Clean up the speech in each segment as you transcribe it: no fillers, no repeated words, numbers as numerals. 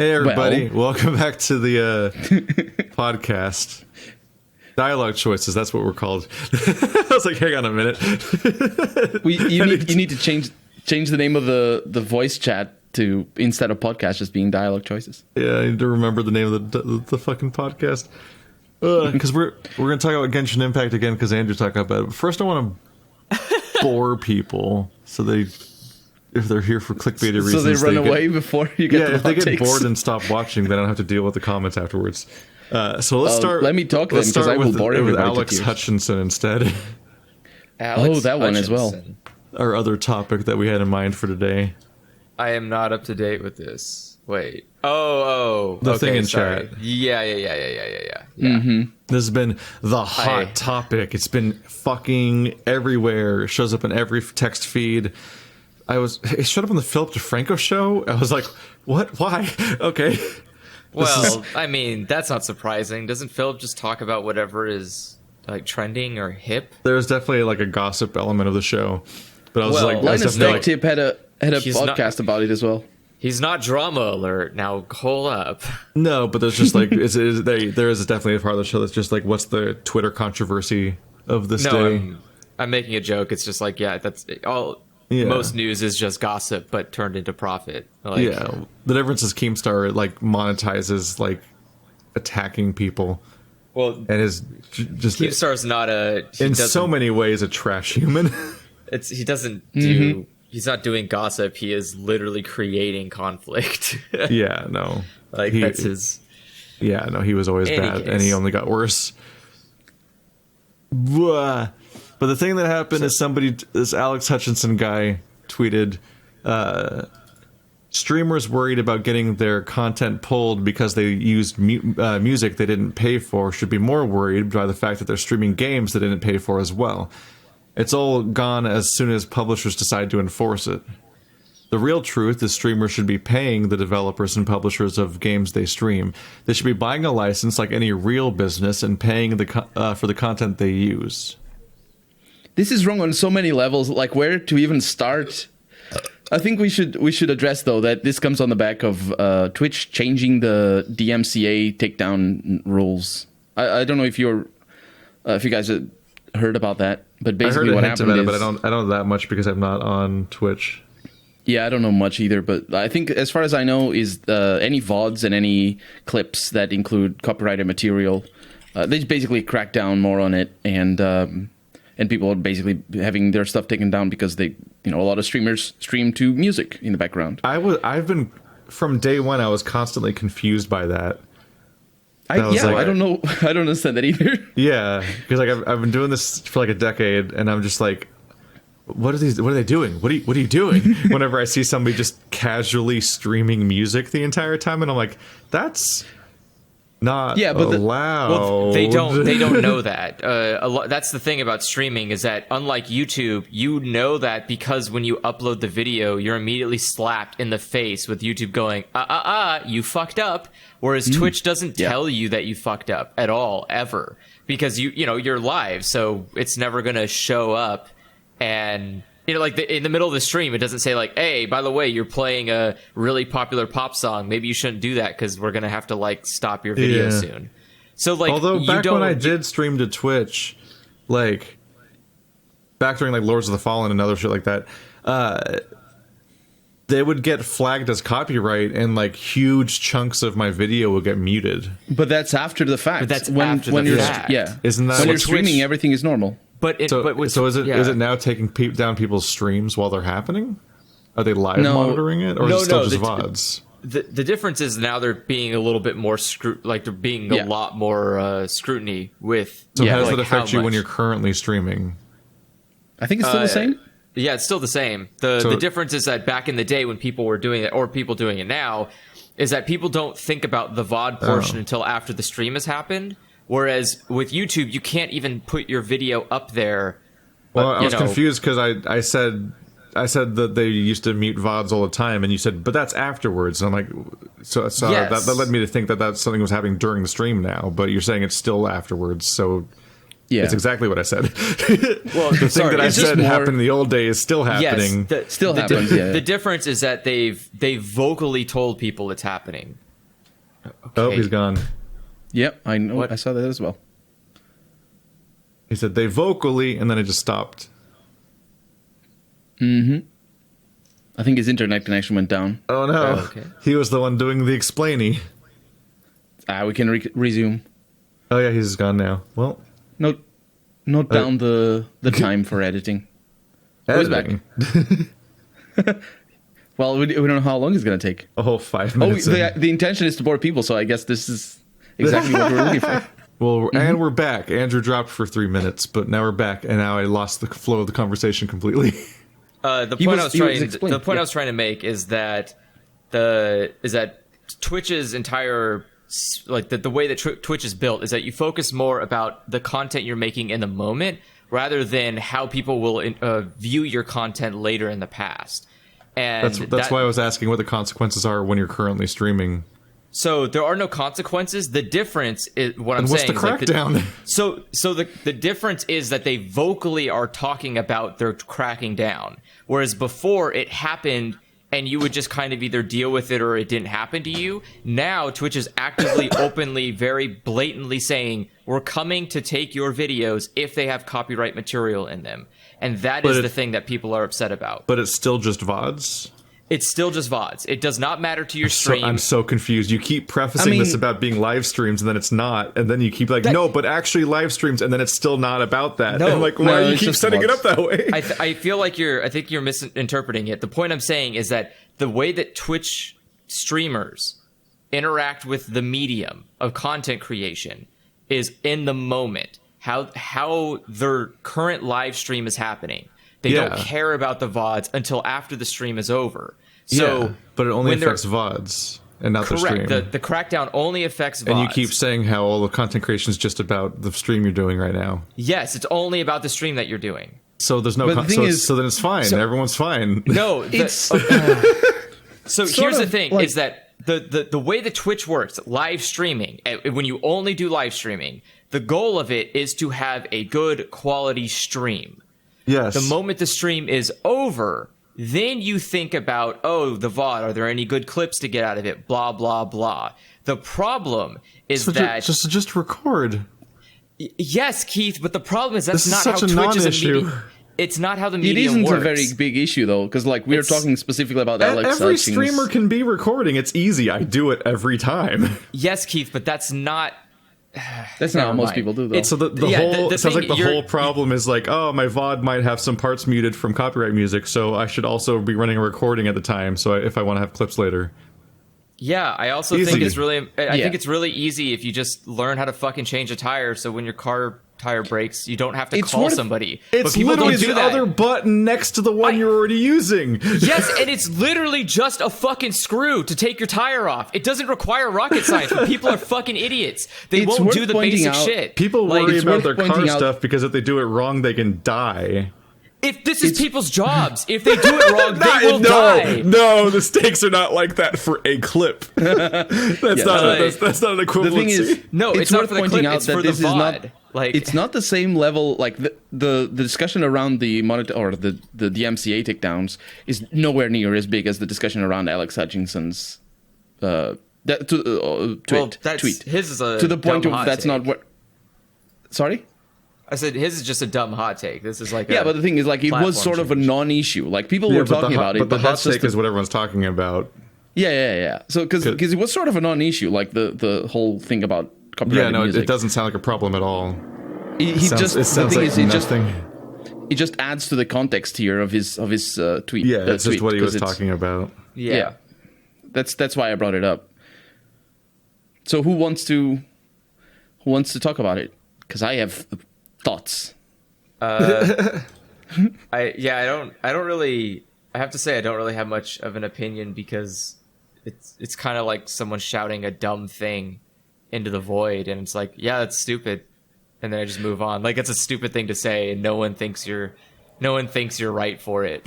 Hey everybody, welcome back to the podcast. Dialog choices, that's what we're called. I was like, hang on a minute. You need to change the name of the voice chat to, instead of podcast, just being Dialog choices. Yeah, I need to remember the name of the fucking podcast. Because we're going to talk about Genshin Impact again because Andrew's talking about it. But first I want to bore people so if they're here for clickbaity reasons. So they run away before you get to the if they get takes. bored and stop watching, then I don't have to deal with the comments afterwards. So let's start. Let me talk then, because I will bore everybody with Alex Hutchinson instead. Alex that one as well. Our other topic that we had in mind for today. I am not up to date with this. Wait. The thing in sorry. chat. Yeah. Mm-hmm. This has been the hot topic. It's been fucking everywhere. It shows up in every text feed. It showed up on the Philip DeFranco show. I was like, what? Why? Okay. Well, I mean, that's not surprising. Doesn't Philip just talk about whatever is like trending or hip? There's definitely like a gossip element of the show. But I was Linus Tech Tip had a podcast about it as well. He's not drama alert. Now, hold up. No, but there's just like there is definitely a part of the show that's just like, what's the Twitter controversy of this day? I'm making a joke. It's just like, that's all. Yeah. Most news is just gossip, but turned into profit. The difference is Keemstar like monetizes like attacking people. Well, and is just Keemstar's not in so many ways a trash human. He doesn't do. He's not doing gossip. He is literally creating conflict. Yeah, no. That's his. Yeah, no. He was always bad, and he only got worse. Blah. But the thing that happened is this Alex Hutchinson guy tweeted, streamers worried about getting their content pulled because they used music they didn't pay for should be more worried by the fact that they're streaming games they didn't pay for as well. It's all gone as soon as publishers decide to enforce it. The real truth is streamers should be paying the developers and publishers of games they stream. They should be buying a license like any real business and paying for the content they use. This is wrong on so many levels, like where to even start. I think we should address, though, that this comes on the back of Twitch changing the DMCA takedown rules. I don't know if you guys heard about that, but basically what happened is... but I don't know that much because I'm not on Twitch. Yeah, I don't know much either, but I think as far as I know is any VODs and any clips that include copyrighted material, they basically crack down more on it, and people are basically having their stuff taken down because a lot of streamers stream to music in the background. I've been from day one. I was constantly confused by that. I don't know. I don't understand that either. Yeah, because like I've been doing this for like a decade, and I'm just like, what are they doing? What are you doing? Whenever I see somebody just casually streaming music the entire time, and I'm like, that's not allowed. Well, they don't know that. That's the thing about streaming is that unlike YouTube, you know that because when you upload the video, you're immediately slapped in the face with YouTube going, you fucked up. Whereas Twitch doesn't tell you that you fucked up at all, ever, because you're live, so it's never gonna show up. And in the middle of the stream, it doesn't say like, "Hey, by the way, you're playing a really popular pop song. Maybe you shouldn't do that because we're gonna have to stop your video soon." So although back when I did stream to Twitch, like back during like Lords of the Fallen and other shit like that, they would get flagged as copyright, and like huge chunks of my video would get muted. But that's after the fact. But that's when you're fact. Yeah, isn't that when you're streaming? Everything is normal. Is it now taking down people's streams while they're happening? Are they live monitoring it, or is it still just VODs? The difference is now they're being a little bit more they're being a lot more scrutiny with. So how does that affect you when you're currently streaming? I think it's still the same. Yeah, it's still the same. The difference is that back in the day when people were doing it, or people doing it now, is that people don't think about the VOD portion until after the stream has happened. Whereas with YouTube, you can't even put your video up there. Well, I was confused because I said that they used to mute VODs all the time, and you said, but that's afterwards. And I'm like, so yes. that led me to think that something was happening during the stream now, but you're saying it's still afterwards, so yeah, it's exactly what I said. Well, the thing that I said happened in the old days is still happening. Yes, still happens. Yeah. The difference is that they've vocally told people it's happening. Oh, he's gone. Yep, I know. What? I saw that as well. He said they vocally, and then it just stopped. I think his internet connection went down. Oh no! Okay. He was the one doing the explainy. We can resume. Oh yeah, he's gone now. Well, Note down the time for editing. Oh, he's back. editing. Well, we don't know how long it's going to take. A whole 5 Oh, minutes. the intention is to bore people, so I guess this is exactly what we're looking for. Well, and we're back. Andrew dropped for 3 minutes, but now we're back, and now I lost the flow of the conversation completely. The He point was explaining, I was trying to make is that Twitch's entire the way that Twitch is built is that you focus more about the content you're making in the moment rather than how people will view your content later in the past. And That's why I was asking what the consequences are when you're currently streaming. So there are no consequences. The difference is what I'm What's saying. the crackdown? So the difference is that they vocally are talking about their cracking down, whereas before it happened and you would just kind of either deal with it or it didn't happen to you. Now Twitch is actively, openly, very blatantly saying we're coming to take your videos if they have copyright material in them, and that is the thing that people are upset about. But it's still just VODs? It's still just VODs. It does not matter to your stream. I'm so confused. You keep prefacing this about being live streams, and then it's not. And then you keep no, but actually live streams, and then it's still not about that. No, and I'm like, why do you keep just setting it VODs. up that way? I feel like I think you're misinterpreting it. The point I'm saying is that the way that Twitch streamers interact with the medium of content creation is in the moment. How their current live stream is happening. They don't care about the VODs until after the stream is over. So, but it only affects VODs and not the stream. Correct. The crackdown only affects VODs. And you keep saying how all the content creation is just about the stream you're doing right now. Yes, it's only about the stream that you're doing. So there's no. So then it's fine. Everyone's fine. No, It's so here's the thing: is that the way that Twitch works, live streaming. When you only do live streaming, the goal of it is to have a good quality stream. Yes. The moment the stream is over, then you think about, the VOD, are there any good clips to get out of it? Blah, blah, blah. The problem is that... Just record. Yes, Keith, but the problem is that's This is not how such a Twitch is a non-issue. medium. It's not how the It medium isn't works. a very big issue, though, because we're talking specifically about Alex Every Hutchins. streamer can be recording. It's easy. I do it every time. Yes, Keith, but that's not... That's not how Never most mind. people do, though. So the whole it sounds like the whole problem is like, oh, my VOD might have some parts muted from copyright music, so I should also be running a recording at the time. So if I want to have clips later. Yeah, I also Easy. think it's really... I think it's really easy if you just learn how to fucking change a tire, so when your car tire breaks, you don't have to call somebody. It's but people literally don't do the that. other button next to the one you're already using. Yes, and it's literally just a fucking screw to take your tire off. It doesn't require rocket science, but people are fucking idiots. They It's won't worth do the pointing basic out- shit. People worry it's about worth their car pointing out- stuff because if they do it wrong, they can die. If this is people's jobs, if they do it wrong, they will die. No, the stakes are not like that for a clip. That's not an equivalency. The thing is, No, it's not for the clip, it's for the this is not VOD. Like, it's not the same level. Like the discussion around the monitor or the DMCA takedowns is nowhere near as big as the discussion around Alex Hutchinson's tweet. His is a to the point dumb of hot that's take. not what. Sorry. I said his is just a dumb hot take. This is like Yeah, but the thing is, like, it was platform sort of a change. non-issue. Like, people were talking about it, but the hot that's just take is what everyone's talking about. Yeah. So because it was sort of a non-issue, like the whole thing about copyrighted music. It doesn't sound like a problem at all. It sounds like nothing. It just adds to the context here of his tweet. Yeah, it's just tweet, what he 'cause was talking about. Yeah. That's why I brought it up. So who wants to talk about it? Because I have thoughts. I don't really. I have to say I don't really have much of an opinion because it's kind of like someone shouting a dumb thing into the void, and it's like, yeah, that's stupid, and then I just move on. Like, it's a stupid thing to say, and no one thinks you're right for it.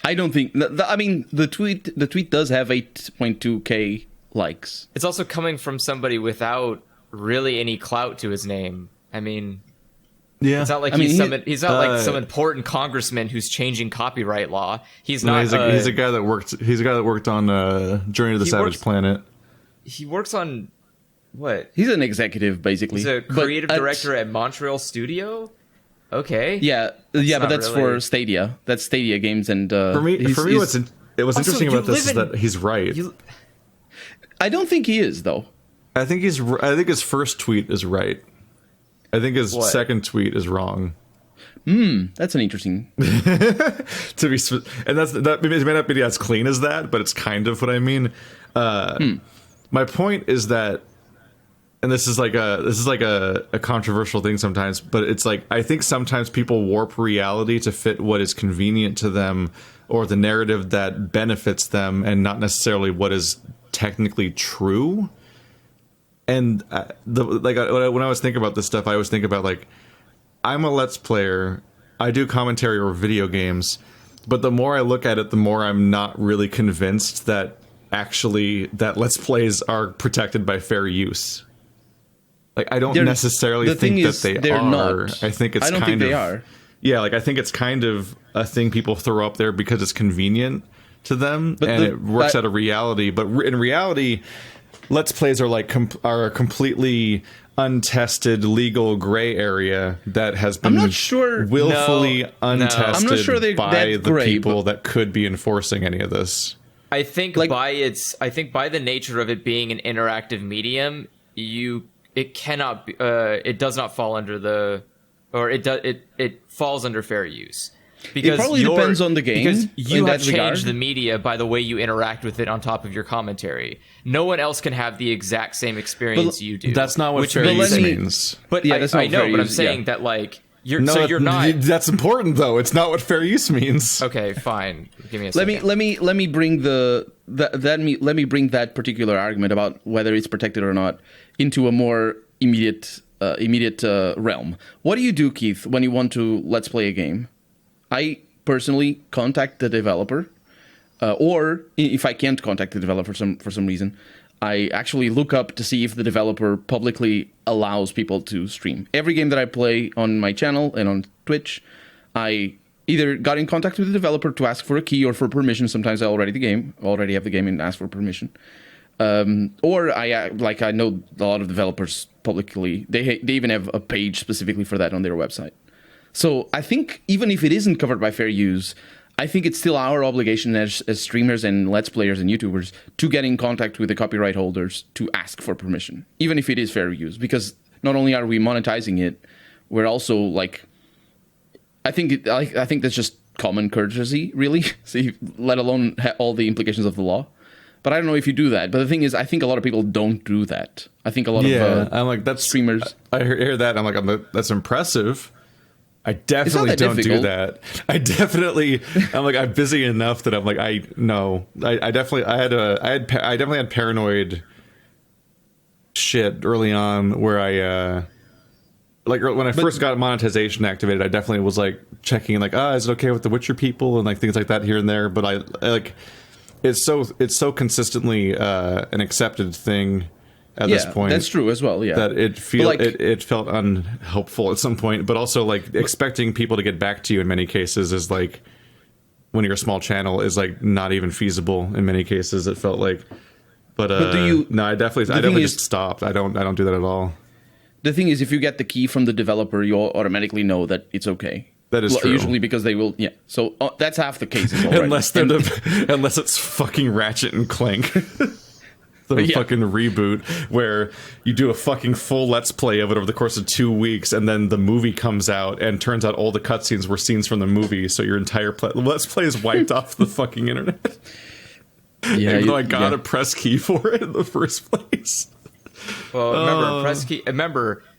I don't think. I mean, the tweet does have 8.2K likes. It's also coming from somebody without really any clout to his name. I mean. Yeah, It's not like he's not like some important congressman who's changing copyright law. He's not. He's a guy that worked. He's a guy that worked on Journey to the Savage Planet. he works on what? He's an executive, basically. He's a creative director at Montreal Studio. Okay. Yeah, but that's really... for Stadia. That's Stadia Games, and for me, what's interesting about this is that he's right. I don't think he is, though. I think his first tweet is right. I think his second tweet is wrong. That's an interesting. To be, and that it may not be as clean as that, but it's kind of what I mean. My point is that, and this is like a controversial thing sometimes, but it's like I think sometimes people warp reality to fit what is convenient to them or the narrative that benefits them, and not necessarily what is technically true. And when I was thinking about this stuff, I always think about like, I'm a Let's Player. I do commentary over video games, but the more I look at it, the more I'm not really convinced that actually that Let's Plays are protected by fair use. Like, I don't necessarily think that they are. Not. I think it's kind of. They are. Yeah, like I think it's kind of a thing people throw up there because it's convenient to them, and it works out of reality. But in reality, Let's Plays are like are a completely untested legal gray area that has been willfully untested by the people that could be enforcing any of this. I think by the nature of it being an interactive medium, it cannot be, it does not fall under it falls under fair use. Because it probably depends on the game. Because you have changed the media by the way you interact with it on top of your commentary. No one else can have the exact same experience you do. That's not what fair use means. But yeah, I know, but I'm saying that like you're not. That's important though. It's not what fair use means. Okay, fine. Give me a second. Let me bring let me bring that particular argument about whether it's protected or not into a more immediate realm. What do you do, Keith, when you want to Let's Play a game? I personally contact the developer, or if I can't contact the developer for some reason, I actually look up to see if the developer publicly allows people to stream. Every game that I play on my channel and on Twitch, I either got in contact with the developer to ask for a key or for permission. Sometimes I already have the game and ask for permission. Or I know a lot of developers publicly, they even have a page specifically for that on their website. So I think even if it isn't covered by fair use, I think it's still our obligation as streamers and Let's Players and YouTubers to get in contact with the copyright holders to ask for permission, even if it is fair use. Because not only are we monetizing it, we're also like, I think that's just common courtesy, really. So let alone all the implications of the law. But I don't know if you do that. But the thing is, I think a lot of people don't do that. I think a lot of I'm like, that's streamers. I hear that. I'm like, that's impressive. I definitely don't do that. I'm like, I'm busy enough that I'm like, I definitely had paranoid shit early on where I, like when I first got monetization activated, I definitely was like checking like, is it okay with the Witcher people and like things like that here and there. But I like, it's so consistently an accepted thing at this point. That's true as well. Yeah, that it felt unhelpful at some point, but also like expecting people to get back to you in many cases is like when you're a small channel is like not even feasible in many cases. It felt like, but I definitely just stopped. I don't do that at all. The thing is, if you get the key from the developer, you automatically know that it's okay. That is true. Usually because they will, yeah. So that's half the cases already. Unless it's fucking Ratchet and Clank. The fucking reboot where you do a fucking full Let's Play of it over the course of 2 weeks, and then the movie comes out, and turns out all the cutscenes were scenes from the movie, so your entire Let's Play is wiped off the fucking internet. Yeah, even though I got a press key for it in the first place. Well, remember,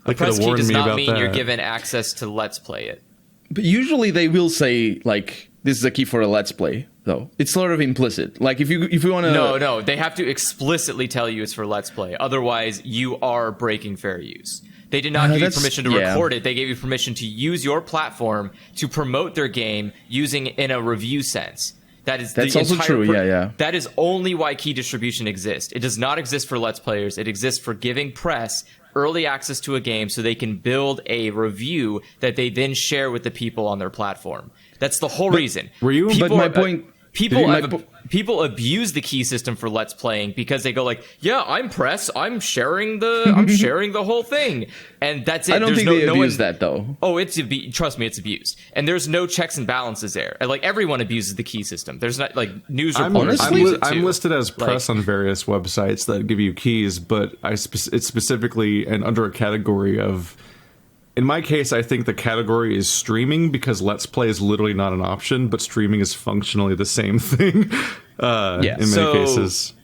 a press key does not mean you're given access to Let's Play it. But usually they will say, like, this is a key for a Let's Play, though. It's sort of implicit. Like, if you want to... No, they have to explicitly tell you it's for Let's Play. Otherwise, you are breaking fair use. They did not give you permission to record it. They gave you permission to use your platform to promote their game using in a review sense. That's also true, yeah. That is only why key distribution exists. It does not exist for Let's Players. It exists for giving press early access to a game so they can build a review that they then share with the people on their platform. That's the whole reason. But my point people abuse the key system for Let's Playing because they go like, yeah, I'm press, I'm sharing the whole thing, and that's it. I don't There's think they abuse that though. Oh, trust me, it's abused, and there's no checks and balances there. And, like, everyone abuses the key system. There's not like news reporters. I'm listed as press on various websites that give you keys, but it's specifically and under a category of. In my case, I think the category is streaming because Let's Play is literally not an option, but streaming is functionally the same thing in many cases.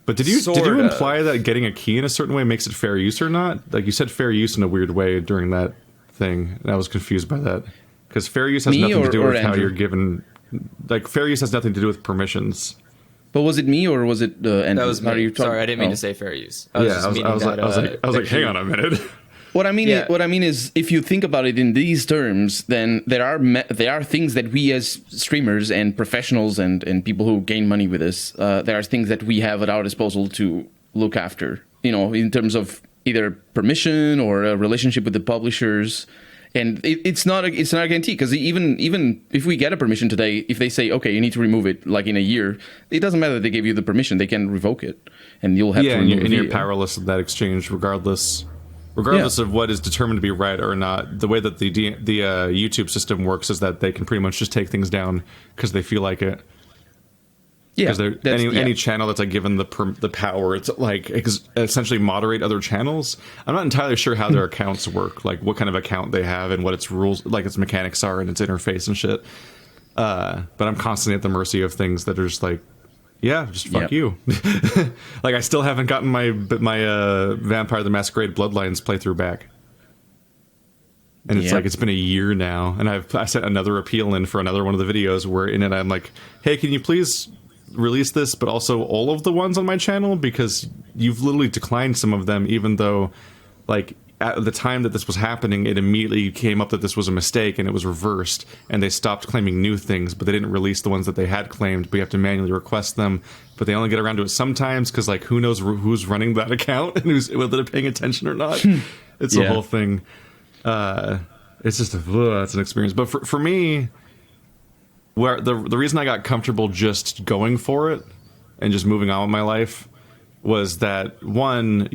But did you imply that getting a key in a certain way makes it fair use or not? Like, you said fair use in a weird way during that thing, and I was confused by that. Because fair use has nothing to do with how you're given... Like, fair use has nothing to do with permissions. But was it me or was it Andrew? That was me. Sorry, I didn't mean to say fair use. I was like, hang on a minute. What I mean is, if you think about it in these terms, then there are things that we as streamers and professionals and people who gain money with this, there are things that we have at our disposal to look after. You know, in terms of either permission or a relationship with the publishers, and it's not a guarantee, because even if we get a permission today, if they say, okay, you need to remove it like in a year, it doesn't matter that they gave you the permission; they can revoke it, and you'll have to remove it. And you're powerless in that exchange, regardless of what is determined to be right or not. The way that the YouTube system works is that they can pretty much just take things down because they feel like it. Yeah, because any channel that's like given the power to like essentially moderate other channels. I'm not entirely sure how their accounts work, like what kind of account they have and what its rules, like its mechanics are and its interface and shit. But I'm constantly at the mercy of things that are just like, yeah, just fuck you. Like, I still haven't gotten my Vampire the Masquerade Bloodlines playthrough back. And it's like, it's been a year now, and I sent another appeal in for another one of the videos where in it I'm like, hey, can you please release this, but also all of the ones on my channel? Because you've literally declined some of them, even though, like, at the time that this was happening, it immediately came up that this was a mistake and it was reversed, and they stopped claiming new things, but they didn't release the ones that they had claimed. But you have to manually request them, but they only get around to it sometimes because, like, who knows who's running that account and whether they're paying attention or not. It's a whole thing. It's just it's an experience. But for me, where the reason I got comfortable just going for it and just moving on with my life was that, one,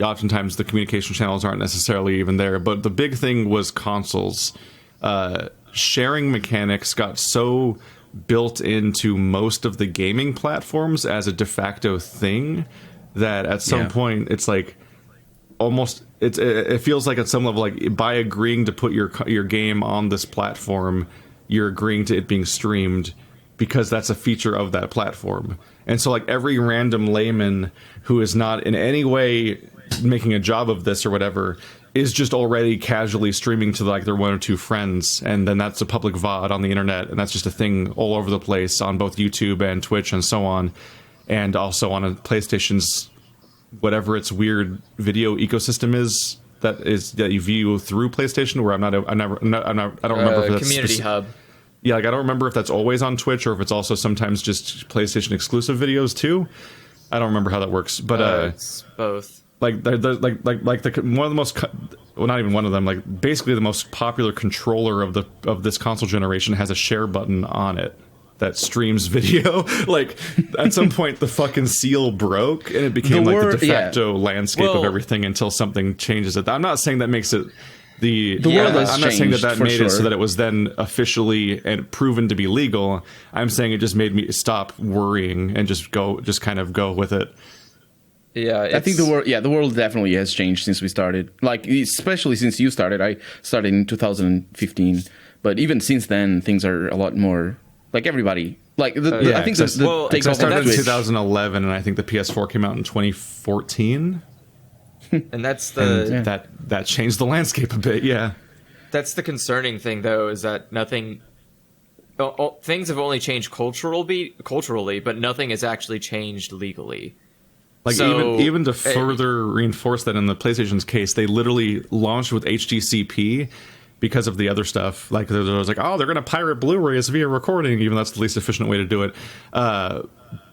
oftentimes the communication channels aren't necessarily even there, but the big thing was consoles. Sharing mechanics got so built into most of the gaming platforms as a de facto thing that at some point it's like almost it feels like at some level, like, by agreeing to put your game on this platform, you're agreeing to it being streamed because that's a feature of that platform. And so, like, every random layman who is not in any way making a job of this or whatever is just already casually streaming to, like, their one or two friends, and then that's a public VOD on the internet, and that's just a thing all over the place on both YouTube and Twitch and so on, and also on a PlayStation's whatever its weird video ecosystem is that you view through PlayStation, where I don't remember if that's community hub. Yeah, like, I don't remember if that's always on Twitch or if it's also sometimes just PlayStation exclusive videos too. I don't remember how that works, but it's both. Like one of the most, well, not even one of them, like basically the most popular controller of this console generation has a share button on it that streams video. Like, at some point the fucking seal broke and it became the de facto landscape of everything until something changes it. I'm not saying that makes it the world has changed. I'm not saying that made it so that it was then officially and proven to be legal. I'm saying it just made me stop worrying and just kind of go with it. Yeah, I think the world definitely has changed since we started. Like, especially since you started. I started in 2015, but even since then, things are a lot more like everybody. Like, I think I started in 2011, and I think the PS4 came out in 2014. And that's that changed the landscape a bit. Yeah, that's the concerning thing, though, is that things have only changed culturally, but nothing has actually changed legally. Like, even to further reinforce that in the PlayStation's case, they literally launched with HDCP because of the other stuff. Like, there was like, oh, they're going to pirate Blu-rays via recording, even though that's the least efficient way to do it.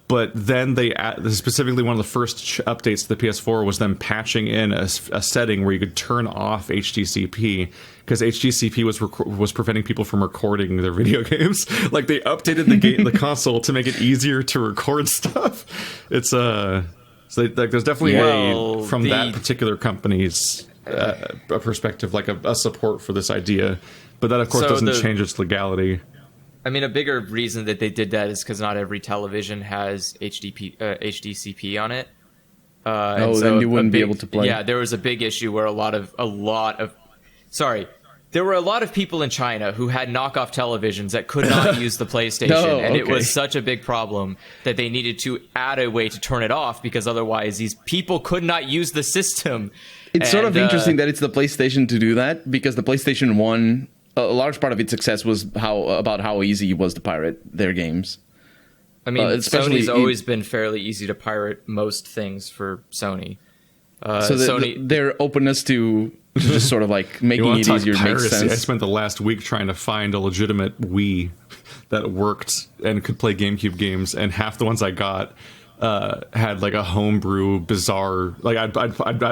But then specifically one of the first updates to the PS4 was them patching in a setting where you could turn off HDCP, because HDCP was preventing people from recording their video games. Like, they updated the console to make it easier to record stuff. It's so like there's definitely that particular company's a perspective, like a support for this idea, but that of course doesn't change its legality. I mean, a bigger reason that they did that is because not every television has HDCP on it. Then you wouldn't be able to play. Yeah, there was a big issue where there were a lot of people in China who had knockoff televisions that could not use the PlayStation, and it was such a big problem that they needed to add a way to turn it off, because otherwise these people could not use the system. It's sort of interesting that it's the PlayStation to do that, because the PlayStation 1, a large part of its success was how easy it was to pirate their games. I mean, Sony's always been fairly easy to pirate most things for Sony. Their openness to just sort of like making it easier makes sense. I spent the last week trying to find a legitimate Wii that worked and could play GameCube games, and half the ones I got had like a homebrew bizarre, like I'd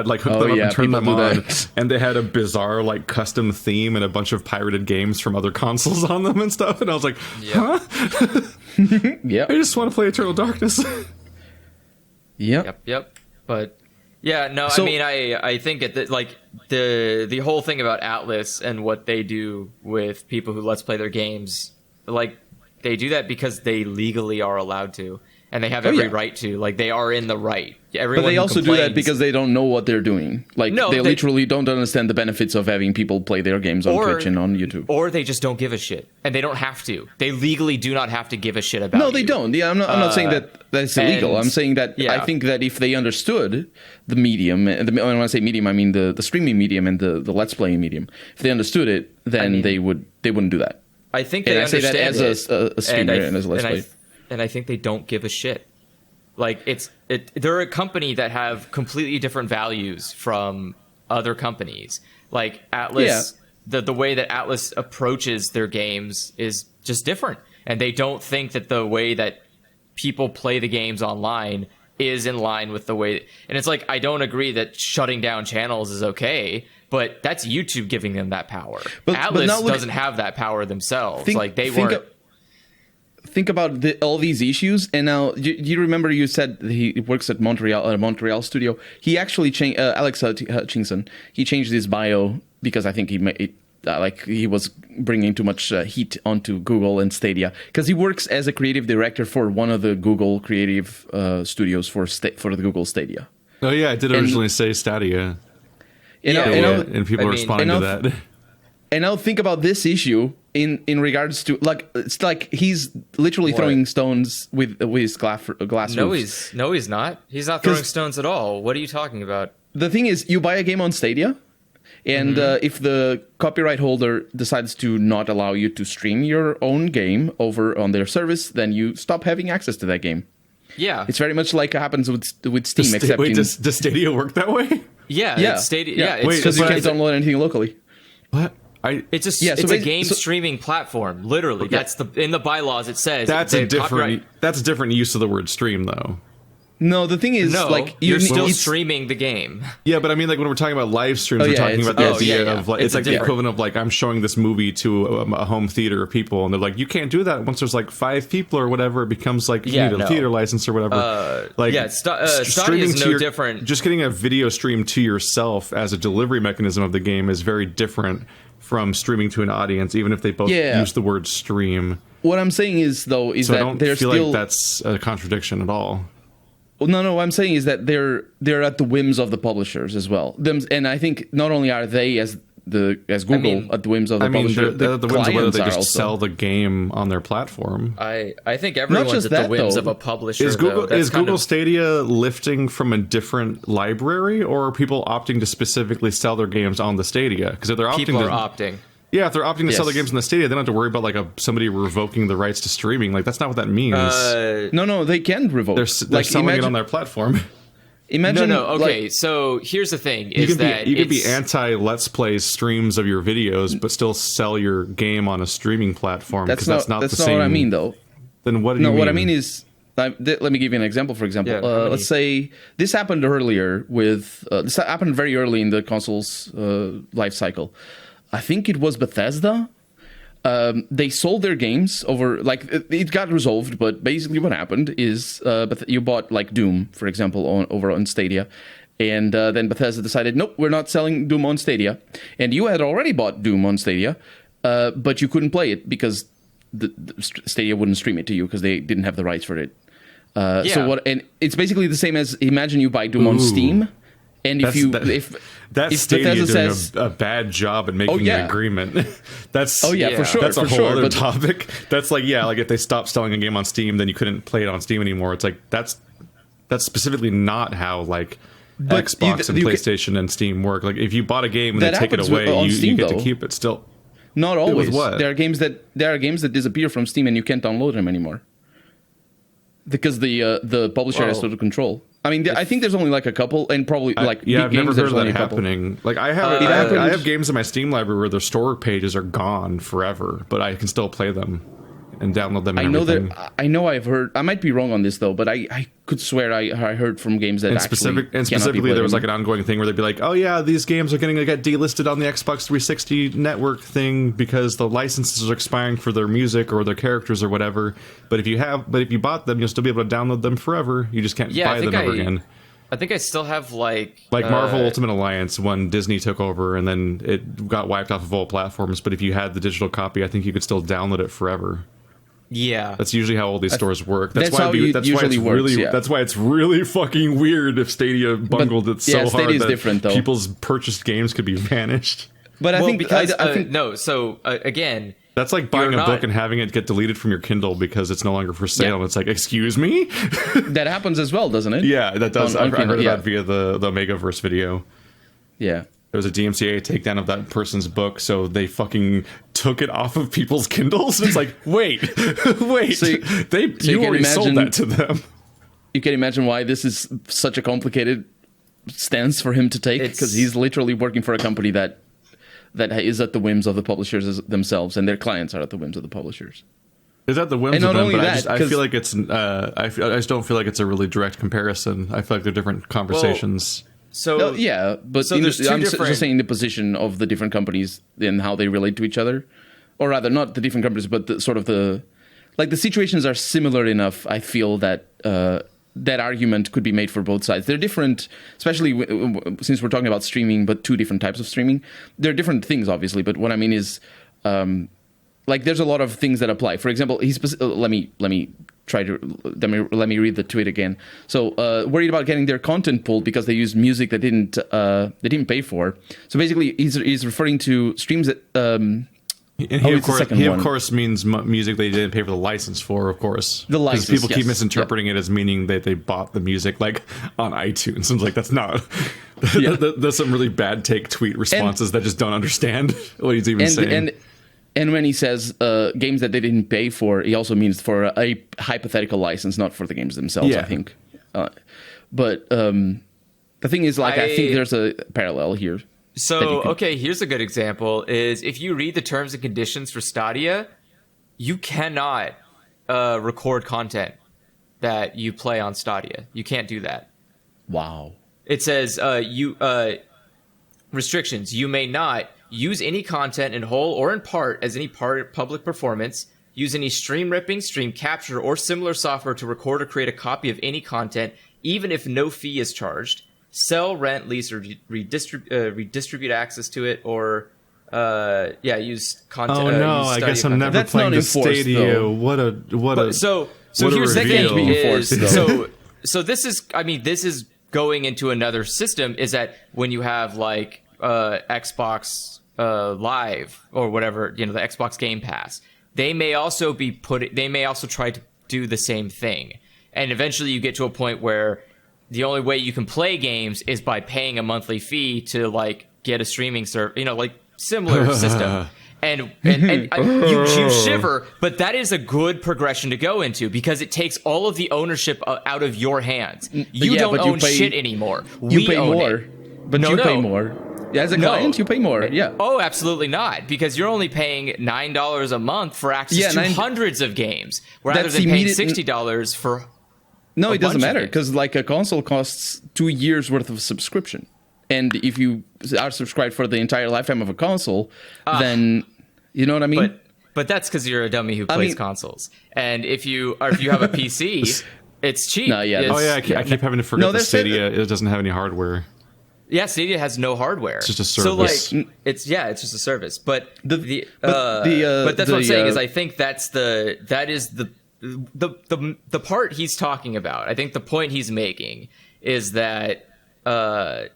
like hook them up and turn them on, and they had a bizarre like custom theme and a bunch of pirated games from other consoles on them and stuff, and I was like, huh? Yeah, I just want to play Eternal Darkness. Yep. But yeah, no, I mean, I think the whole thing about Atlas and what they do with people who let's play their games, like, they do that because they legally are allowed to. And they have every right to. Like, they are in the right. Everyone but they also do that because they don't know what they're doing. Like, they literally don't understand the benefits of having people play their games on Twitch and on YouTube. Or they just don't give a shit. And they don't have to. They legally do not have to give a shit about No, they don't. Yeah, I'm not saying that that's illegal. I'm saying that I think that if they understood the medium, and when I say medium, I mean the streaming medium and the Let's Playing medium. If they understood it, then they wouldn't do that. I think they understand it. I say that as a streamer and as a Let's Play. And I think they don't give a shit. Like, they're a company that have completely different values from other companies. Like, Atlas, the way that Atlas approaches their games is just different. And they don't think that the way that people play the games online is in line with the way. And it's like, I don't agree that shutting down channels is okay, but that's YouTube giving them that power. Atlas doesn't have that power themselves. Think about all these issues, and now you remember you said he works at Montreal studio. He actually changed Alex Hutchinson. He changed his bio because I think he was bringing too much heat onto Google and Stadia, because he works as a creative director for one of the Google creative studios for the Google Stadia. Oh yeah, I did originally say Stadia. And people are responding to that. And now think about this issue in regards to, like, it's like he's literally throwing stones with his glass roofs. No, he's not. He's not throwing stones at all. What are you talking about? The thing is, you buy a game on Stadia, and if the copyright holder decides to not allow you to stream your own game over on their service, then you stop having access to that game. Yeah, it's very much like it happens with Steam. Does Stadia work that way? Yeah. Stadia. Yeah, it's because you can't download anything locally. What? It's a game streaming platform. Literally, that's in the bylaws. It says that's a different use of the word stream, though. No, the thing is, you're still streaming the game. Yeah, but I mean, like, when we're talking about live streams, we're talking about the idea of, like, it's like the equivalent of, like, I'm showing this movie to a home theater of people, and they're like, you can't do that once there's like 5 people or whatever. It becomes like you need a theater license or whatever. Stadia is no different. Just getting a video stream to yourself as a delivery mechanism of the game is very different from streaming to an audience, even if they both use the word stream. What I'm saying is, though, that I don't feel like that's a contradiction at all. No, what I'm saying is that they're at the whims of the publishers as well. And I think not only are they as Google at the whims of the publisher, they're at the whims of whether they just sell the game on their platform. I think everyone's at the whims of a publisher. Is Google Stadia lifting from a different library, or are people opting to specifically sell their games on the Stadia? Because if they're opting. Yeah, if they're opting to sell their games in the Stadia, they don't have to worry about, like, somebody revoking the rights to streaming. Like, that's not what that means. No, they can revoke. They're selling it on their platform. Imagine, okay, so here's the thing: you could be anti-Let's Play streams of your videos, but still sell your game on a streaming platform. That's not the same. What I mean, though. Then what do you mean? No, what I mean is Let me give you an example. For example, Yeah, let's say this happened earlier with this happened very early in the console's life cycle. I think it was Bethesda. They sold their games over, like, it got resolved, but basically what happened is you bought, like, Doom, for example, over on Stadia, and then Bethesda decided, nope, we're not selling Doom on Stadia, and you had already bought Doom on Stadia, but you couldn't play it because the Stadia wouldn't stream it to you because they didn't have the rights for it. So and it's basically the same as, imagine you buy Doom on Steam, and if Stadia Bethesda doing says a bad job at making an agreement. That's for sure. That's a for whole sure, other topic. That's like if they stopped selling a game on Steam, then you couldn't play it on Steam anymore. It's like that's specifically not how Xbox and PlayStation and Steam work. Like if you bought a game and they take it away, you get to keep it still. Not always. With what? There are games that disappear from Steam and you can't download them anymore because the publisher has total control. I mean, I think there's only like a couple, and probably I've games, never heard of that only happening. Like I have games in my Steam library where their store pages are gone forever, but I can still play them and download them. And I've heard. I might be wrong on this though, but I could swear I heard from games that specifically there was like an ongoing thing where they'd be like, oh yeah, these games are going to get delisted on the Xbox 360 network thing because the licenses are expiring for their music or their characters or whatever. But if you bought them, you'll still be able to download them forever. You just can't buy them ever again. I think I still have like Marvel Ultimate Alliance when Disney took over and then it got wiped off of all platforms. But if you had the digital copy, I think you could still download it forever. Yeah, that's usually how all these stores work. That's why it's really fucking weird if Stadia bungled it so hard that different, though. People's purchased games could be vanished. But I think no. So again, that's like buying a book and having it get deleted from your Kindle because it's no longer for sale. And it's like, excuse me, that happens as well, doesn't it? Yeah, that does. I heard that via the Omegaverse video. Yeah. There was a DMCA takedown of that person's book, so they fucking took it off of people's Kindles. It's like, wait. You already sold that to them. You can imagine why this is such a complicated stance for him to take, because he's literally working for a company that is at the whims of the publishers themselves, and their clients are at the whims of the publishers. Is that the whims of them? But I feel like it's. I just don't feel like it's a really direct comparison. I feel like they're different conversations. I'm just saying the position of the different companies and how they relate to each other, or rather, not the different companies, but the situations are similar enough. I feel that that argument could be made for both sides. They're different, especially since we're talking about streaming, but two different types of streaming. They're different things, obviously. But what I mean is, there's a lot of things that apply. For example, let me read the tweet again. So, worried about getting their content pulled because they use music that they didn't pay for. So basically, he's referring to streams that. He of course means music they didn't pay for the license for. Of course, the license. People keep misinterpreting it as meaning that they bought the music like on iTunes. I'm like, that's not. There's some really bad take tweet responses that just don't understand what he's even saying. And when he says games that they didn't pay for, he also means for a hypothetical license, not for the games themselves, I think. But the thing is, I think there's a parallel here. So, here's a good example, is if you read the terms and conditions for Stadia, you cannot record content that you play on Stadia. You can't do that. Wow. It says, restrictions, you may not use any content in whole or in part as any public performance, use any stream ripping, stream capture, or similar software to record or create a copy of any content, even if no fee is charged, sell, rent, lease, or redistribute access to it, or use content. Oh no, I guess I'm never playing the Stadia. Though. So here's the thing. So this is going into another system, is that when you have like Xbox Live or whatever, the Xbox Game Pass, they may also try to do the same thing, and eventually you get to a point where the only way you can play games is by paying a monthly fee to like get a streaming service, similar system. And you shiver, but that is a good progression to go into because it takes all of the ownership out of your hands. You don't own shit anymore. You pay more, but you pay more. Yeah, as a client, you pay more. Yeah. Oh, absolutely not, because you're only paying $9 a month for access to hundreds of games, rather than paying $60 for No, a it doesn't bunch of matter things. because like a console costs 2 years worth of subscription, and if you are subscribed for the entire lifetime of a console, then you know what I mean. But that's because you're a dummy who plays consoles. And if you have a PC, it's cheap. No, yeah, Oh yeah, I keep having to forget No, that they're Stadia it doesn't have any hardware. Yeah, Stadia has no hardware. It's just a So service. like, it's just a service. But but that's what I'm saying is I think that is the part he's talking about. I think the point he's making is that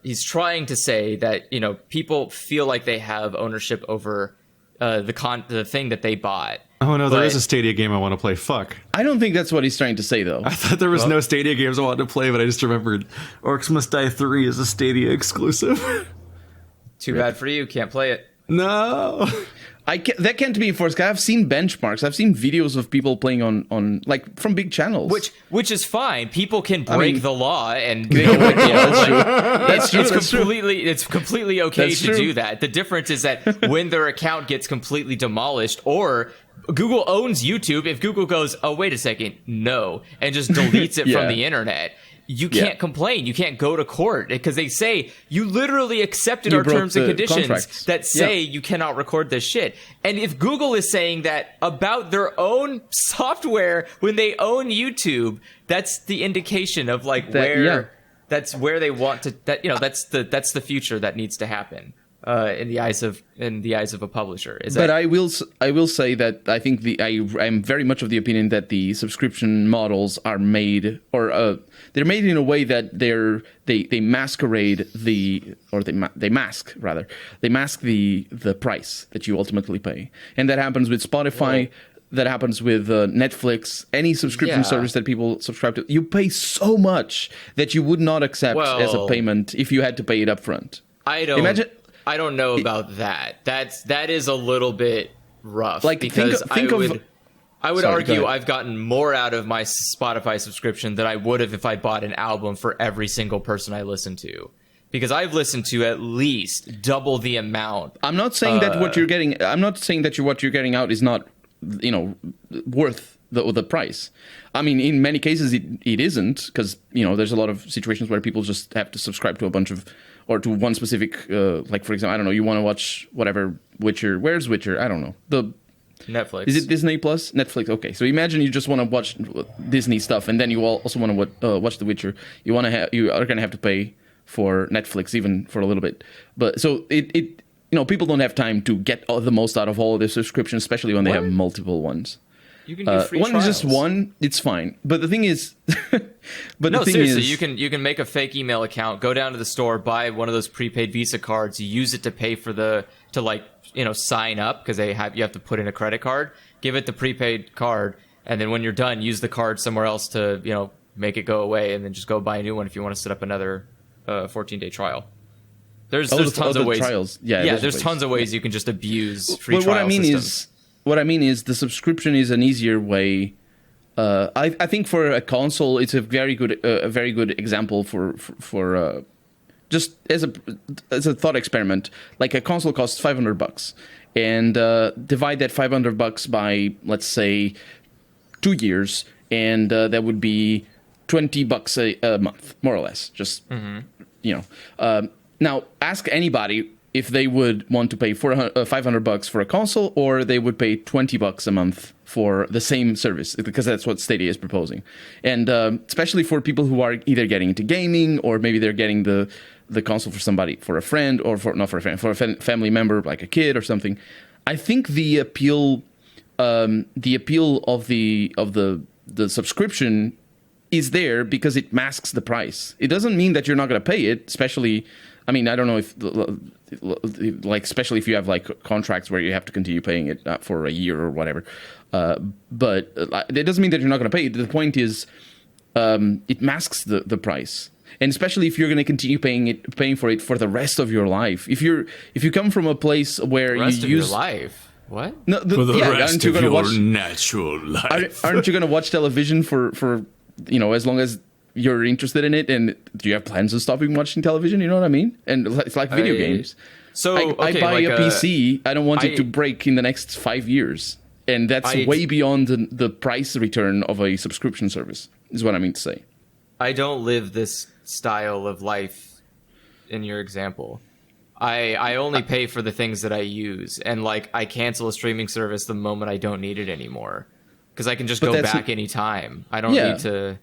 he's trying to say that people feel like they have ownership over the thing that they bought. Oh no, there is a Stadia game I want to play. Fuck. I don't think that's what he's trying to say, though. I thought there was no Stadia games I wanted to play, but I just remembered Orcs Must Die 3 is a Stadia exclusive. Too bad for you. Can't play it. No. That can't be enforced. I've seen benchmarks. I've seen videos of people playing on like from big channels, which is fine. People can break the law, and that's true. It's completely okay That's to true. do that. The difference is that when their account gets completely demolished, or Google owns YouTube, if Google goes, oh wait a second, no, and just deletes it from the internet, you can't complain. You can't go to court because they say you literally accepted our broke terms and the conditions contracts. that say you cannot record this shit. And if Google is saying that about their own software when they own YouTube, that's the indication of like that's where they want to. That's the future that needs to happen. In the eyes of a publisher, I will say that I think I'm very much of the opinion that the subscription models are made, or they're made in a way that they masquerade they mask the price that you ultimately pay, and that happens with Spotify. That happens with Netflix, any subscription service that people subscribe to. You pay so much that you would not accept as a payment if you had to pay it up front. I don't know about that. That is a little bit rough. Like, because I would argue go I've gotten more out of my Spotify subscription than I would have if I bought an album for every single person I listen to. Because I've listened to at least double the amount. I'm not saying that what you're getting. I'm not saying that what you're getting out is not, worth the price. I mean, in many cases it isn't, because there's a lot of situations where people just have to subscribe to a bunch of, or to one specific, like for example, I don't know, you want to watch whatever Witcher. Where's Witcher? I don't know. The Netflix. Is it Disney Plus? Netflix. Okay, so imagine you just want to watch Disney stuff, and then you also want to watch The Witcher. You are gonna have to pay for Netflix even for a little bit. But so it people don't have time to get the most out of all of their subscriptions, especially when they have multiple ones. You can do free one trials. is just one, it's fine. But the thing is, seriously, you can make a fake email account, go down to the store, buy one of those prepaid Visa cards, use it to pay for sign up, because you have to put in a credit card, give it the prepaid card, and then when you're done, use the card somewhere else to make it go away, and then just go buy a new one if you want to set up another 14-day trial. There's tons of ways. Trials. There's tons of ways you can just abuse free trial systems. What I mean is the subscription is an easier way. I think for a console, it's a very good example for just as a thought experiment. Like, a console costs $500, and divide that $500 by, let's say, 2 years, and that would be $20 a month, more or less. Just now, ask anybody if they would want to pay $500 for a console, or they would pay $20 a month for the same service, because that's what Stadia is proposing. And especially for people who are either getting into gaming, or maybe they're getting the console for a friend, or for a family member, like a kid or something. I think the appeal of the subscription is there because it masks the price. It doesn't mean that you're not going to pay it, especially. I mean, I don't know if, especially if you have contracts where you have to continue paying it for a year or whatever. But it doesn't mean that you're not going to pay it. The point is, it masks the price, and especially if you're going to continue paying for it for the rest of your life. If you come from a place where your life. What? No, for the rest of your natural life. Aren't you going to watch television for as long as you're interested in it? And do you have plans of stopping watching television? You know what I mean? And it's like video games. So I buy a PC. I don't want it to break in the next 5 years, and that's way beyond the price return of a subscription service. Is what I mean to say. I don't live this style of life in your example. I only pay for the things that I use, and like I cancel a streaming service the moment I don't need it anymore, because I can just go back anytime. I don't need to.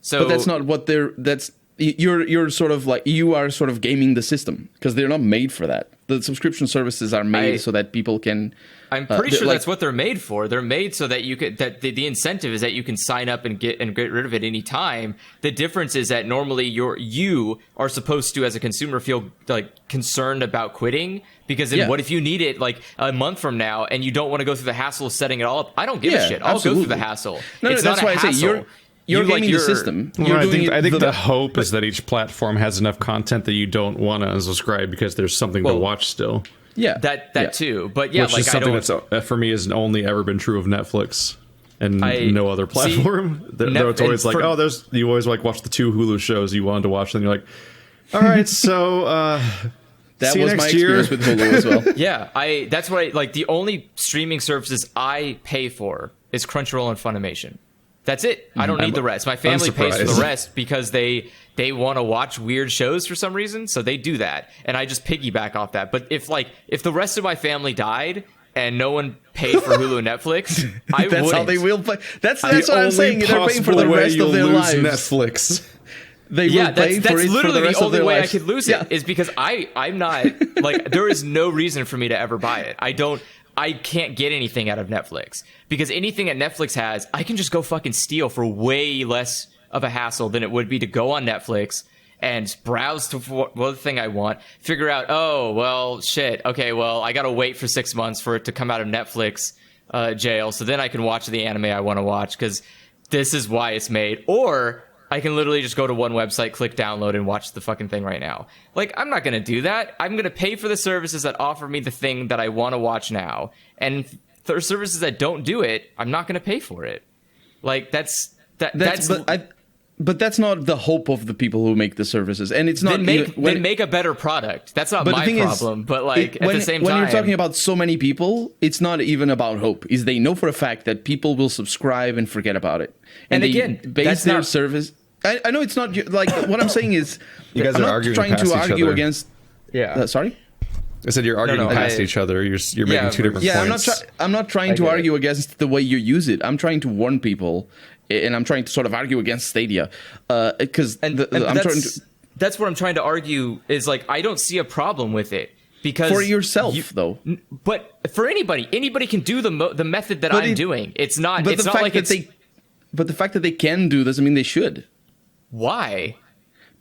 So, but that's not what they're. That's you're sort of like you are sort of gaming the system because they're not made for that. The subscription services are made so that people can. I'm pretty sure that's what they're made for. They're made so that you could the incentive is that you can sign up and get rid of it any time. The difference is that normally you are supposed to, as a consumer, feel like concerned about quitting, because then what if you need it like a month from now and you don't want to go through the hassle of setting it all up? I don't give a shit. I'll go through the hassle. That's why I say you're gaming the system. I think the hope is that each platform has enough content that you don't want to unsubscribe because there's something to watch still. Yeah, that too. But which is something that's for me has only ever been true of Netflix and no other platform. It's always like, you always like watch the 2 Hulu shows you wanted to watch, and you're like, all right, so that was my experience with Hulu as well. Yeah, that's what like the only streaming services I pay for is Crunchyroll and Funimation. That's it. I don't need the rest. My family pays for the rest because they want to watch weird shows for some reason, so they do that, and I just piggyback off that. But if the rest of my family died and no one paid for Hulu and Netflix, I that's wouldn't. How they will play. That's what I'm saying. They're paying for the rest of their lives. Netflix. That's literally the only way I could lose it is because I'm not like there is no reason for me to ever buy it. I can't get anything out of Netflix because anything that Netflix has, I can just go fucking steal for way less of a hassle than it would be to go on Netflix and browse to what thing I want, figure out, oh, well, shit. Okay, well, I got to wait for 6 months for it to come out of Netflix jail. So then I can watch the anime I want to watch because this is why it's made. Or I can literally just go to one website, click download, and watch the fucking thing right now. Like, I'm not going to do that. I'm going to pay for the services that offer me the thing that I want to watch now. And for services that don't do it, I'm not going to pay for it. Like, but that's not the hope of the people who make the services. And it's not... Then make a better product. That's not my problem. But, like, at the same time... When you're talking about so many people, it's not even about hope. Is they know for a fact that people will subscribe and forget about it. And again, base their service... I know it's not like what I'm saying is you guys are arguing trying past to each argue other. against. Yeah, sorry. I said you're arguing past each other. You're making two different points. I'm not trying to argue against the way you use it. I'm trying to warn people, and I'm trying to sort of argue against Stadia because that's what I'm trying to argue is like I don't see a problem with it because for yourself though. But for anybody can do the method that I'm doing. It's not. It's not like it's. But the fact that they can do doesn't mean they should. Why?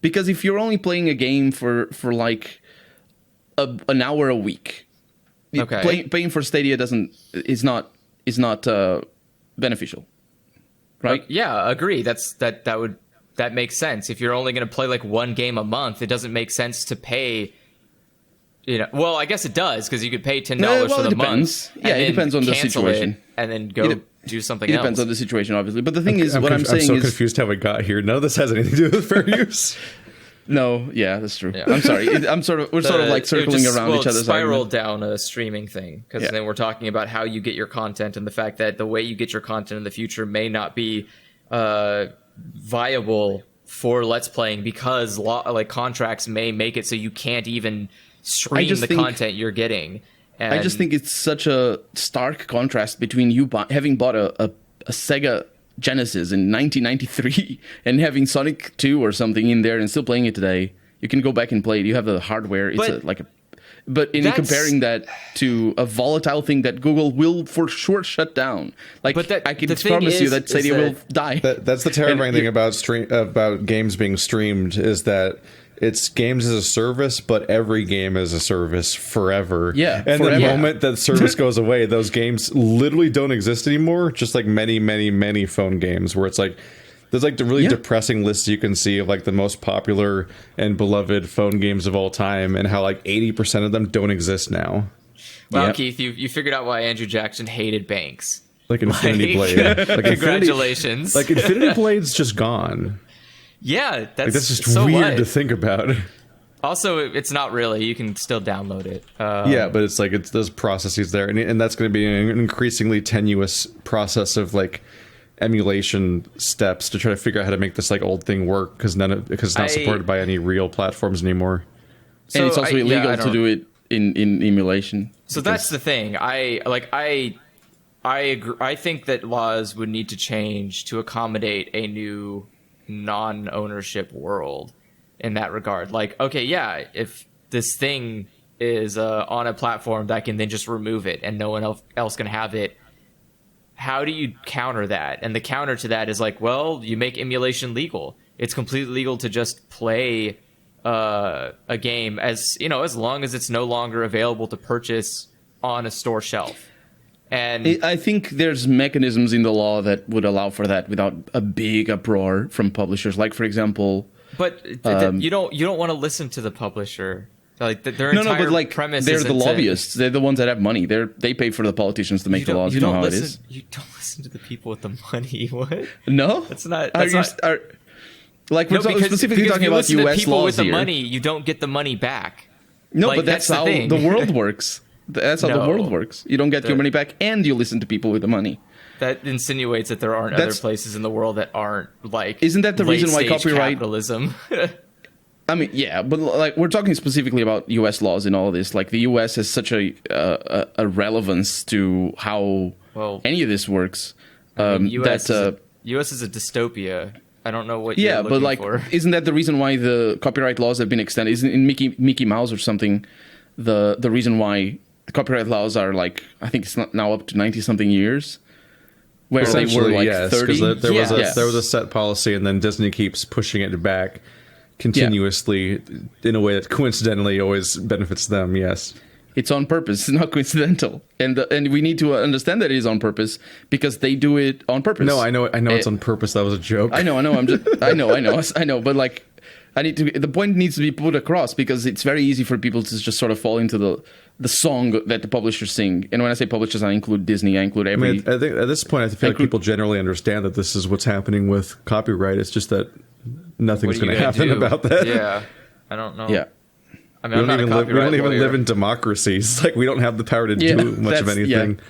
Because if you're only playing a game for like an hour a week, paying for Stadia is not beneficial, right? Yeah, agree. That makes sense. If you're only going to play like one game a month, it doesn't make sense to pay. Well, I guess it does because you could pay $10 for the month. Yeah, it depends on the situation, and then go do something else. It depends on the situation, obviously. But the thing is, I'm saying I'm so confused how we got here. None of this has anything to do with fair use. No, yeah, that's true. Yeah. I'm sorry. We're sort of like circling around each other's spiral argument. down a streaming thing because then we're talking about how you get your content and the fact that the way you get your content in the future may not be viable for Let's Playing because contracts may make it so you can't even stream the content you're getting. And I just think it's such a stark contrast between you having bought a Sega Genesis in 1993 and having Sonic 2 or something in there and still playing it today. You can go back and play it. You have the hardware. But in comparing that to a volatile thing that Google will for sure shut down, I can promise you that Stadia will die. That's the terrifying thing about games being streamed is that it's games as a service, but every game as a service forever. Yeah, and the moment that service goes away, those games literally don't exist anymore. Just like many, many, many phone games, where it's like there's like the really depressing lists you can see of like the most popular and beloved phone games of all time, and how like 80% of them don't exist now. Wow, Keith, you figured out why Andrew Jackson hated banks. Like Infinity Blade. Congratulations. Infinity Blade's just gone. Yeah, that's just so weird to think about. Also, it's not really. You can still download it. But it's like it's those processes there, and that's going to be an increasingly tenuous process of like emulation steps to try to figure out how to make this like old thing work because it's not supported by any real platforms anymore. And it's also illegal to do it in emulation. So that's the thing. I agree. I think that laws would need to change to accommodate a new non-ownership world in that regard. Like, okay, yeah, if this thing is on a platform that can then just remove it and no one else can have it, how do you counter that? And the counter to that is like, well, you make emulation legal. It's completely legal to just play a game as long as it's no longer available to purchase on a store shelf. And I think there's mechanisms in the law that would allow for that without a big uproar from publishers. Like, for example, but you don't want to listen to the publisher. Like their entire but like premise they're is the lobbyists. They're the ones that have money. They pay for the politicians to make the laws. You know how it is. You don't listen to the people with the money. What? No, that's not. We're specifically talking about U.S. people laws with the here. money, you don't get the money back. No, like, but that's how the world works. That's how the world works. You don't get your money back, and you listen to people with the money. That insinuates that there aren't other places in the world that aren't like. Isn't that the reason why copyright capitalism? I mean, yeah, but like we're talking specifically about U.S. laws and all of this. Like the U.S. has such a relevance to how any of this works. U.S. is a dystopia. I don't know what. Yeah, you're but like, for. Isn't that the reason why the copyright laws have been extended? Isn't in Mickey Mouse or something? The reason why the copyright laws are like, I think it's now up to 90-something years, where they were like 30. There was a set policy, and then Disney keeps pushing it back continuously in a way that coincidentally always benefits them. Yes, it's on purpose. It's not coincidental, and we need to understand that it is on purpose because they do it on purpose. No, I know it's on purpose. That was a joke. I know. I know. But like, the point needs to be put across because it's very easy for people to just sort of fall into the song that the publishers sing. And when I say publishers, I include Disney. I include every. I mean, I think at this point, I feel like people generally understand that this is what's happening with copyright. It's just that nothing's going to happen about that. Yeah, I don't know. Yeah. I mean, we don't even live in democracies. Like, we don't have the power to do much of anything. Yeah.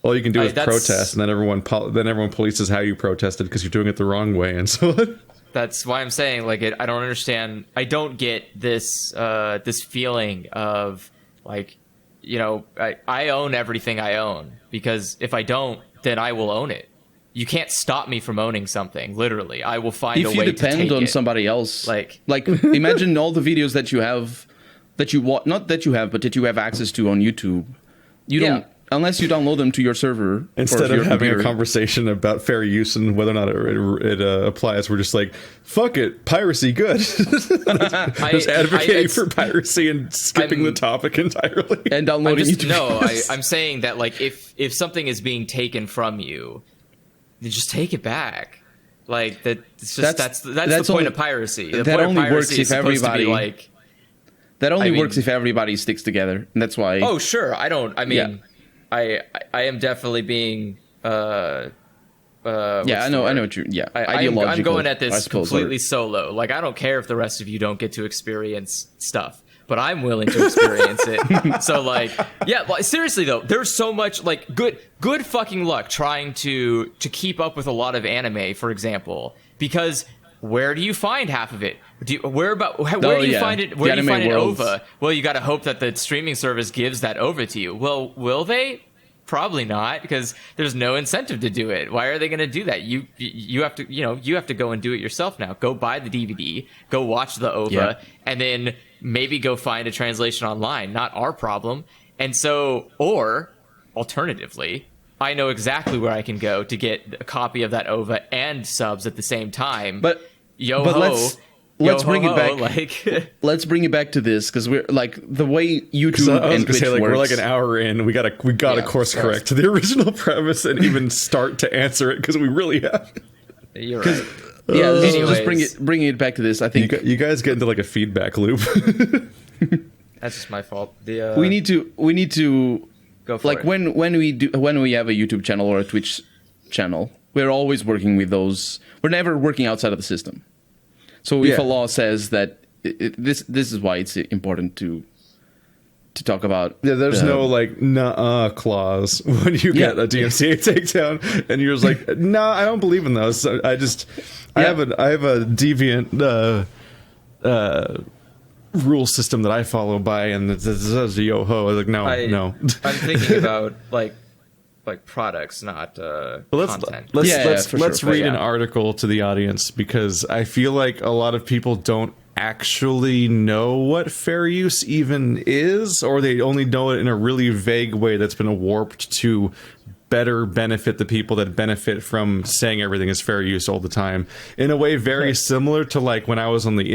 All you can do is protest, and then everyone polices how you protested because you're doing it the wrong way, and so on. That's why I'm saying, like, I don't understand. I don't get this this feeling of like, I own everything I own, because if I don't, then I will own it. You can't stop me from owning something. Literally, I will find a way to take it. If you depend on somebody else, like imagine all the videos that you have, but that you have access to on YouTube. You don't, unless you download them to your server. Instead of having a conversation about fair use and whether or not it applies, we're just like, fuck it, piracy, good. Just advocating for piracy and skipping the topic entirely. And downloading YouTube. No, I'm saying that, like, if something is being taken from you, you just take it back. Like, that's the point of piracy. The that point only of piracy works if everybody works if everybody sticks together, and that's why. Oh, sure. I am definitely being. I know what you. Yeah, I'm going at this completely solo. Like, I don't care if the rest of you don't get to experience stuff, but I'm willing to experience it. So, like, seriously though, there's so much, like, good fucking luck trying to keep up with a lot of anime, for example, because where do you find half of it? Where do you find it? Where do you find it OVA? Well, you got to hope that the streaming service gives that OVA to you. Well, will they? Probably not, because there's no incentive to do it. Why are they going to do that? You have to go and do it yourself now. Go buy the DVD, go watch the OVA, and then maybe go find a translation online. Not our problem. And so, or alternatively, I know exactly where I can go to get a copy of that OVA and subs at the same time. But let's bring it back. Like, let's bring it back to this, because we're like, the way YouTube and Twitch works. We're like an hour in. We got to course correct to the original premise and even start to answer it, because we really have. You're right. Just bring it back to this. I think you guys get into like a feedback loop. That's just my fault. We need to go for it. when we have a YouTube channel or a Twitch channel, we're always working with those. We're never working outside of the system. So if a law says that this is why it's important to to talk about. Yeah, there's no like nuh-uh clause when you get a DMCA takedown, and you're just like, no, I don't believe in those. So I have a deviant rule system that I follow by, and this is a yo-ho. I was like, no. I'm thinking about like products, not content. Let's read an article to the audience, because I feel like a lot of people don't actually know what fair use even is, or they only know it in a really vague way that's been warped to better benefit the people that benefit from saying everything is fair use all the time, in a way very similar to like when I was on the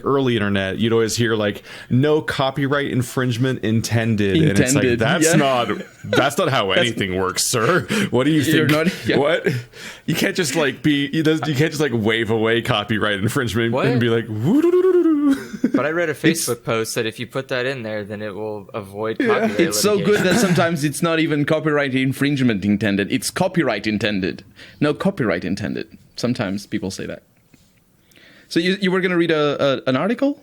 early internet. You'd always hear like, no copyright infringement intended. And it's like, that's not how anything works, sir. What do you think? What? You can't just like you can't just like wave away copyright infringement and be like, but I read a Facebook post that if you put that in there, then it will avoid copyright litigation. It's so good that sometimes it's not even copyright infringement intended. It's copyright intended. No copyright intended. Sometimes people say that. So you were going to read an article?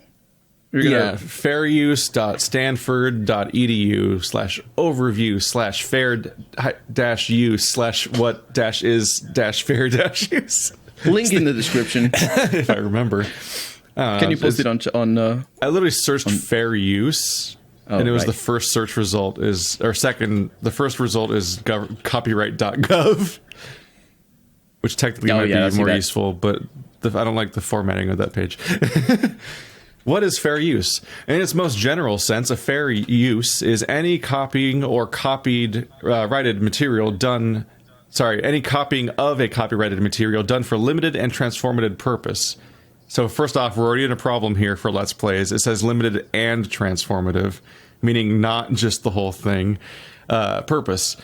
fairuse.edu/overview/fair-use/what-is-fair-use. Link in the description. If I remember. Can you post it on? I literally searched fair use, and it was the first search result the first result is copyright.gov, which technically might be more useful, but I don't like the formatting of that page. What is fair use? In its most general sense, a fair use is any copying or copyrighted material done. Any copying of a copyrighted material done for limited and transformative purpose. So first off, we're already in a problem here for Let's Plays. It says limited and transformative, meaning not just the whole thing. Purpose,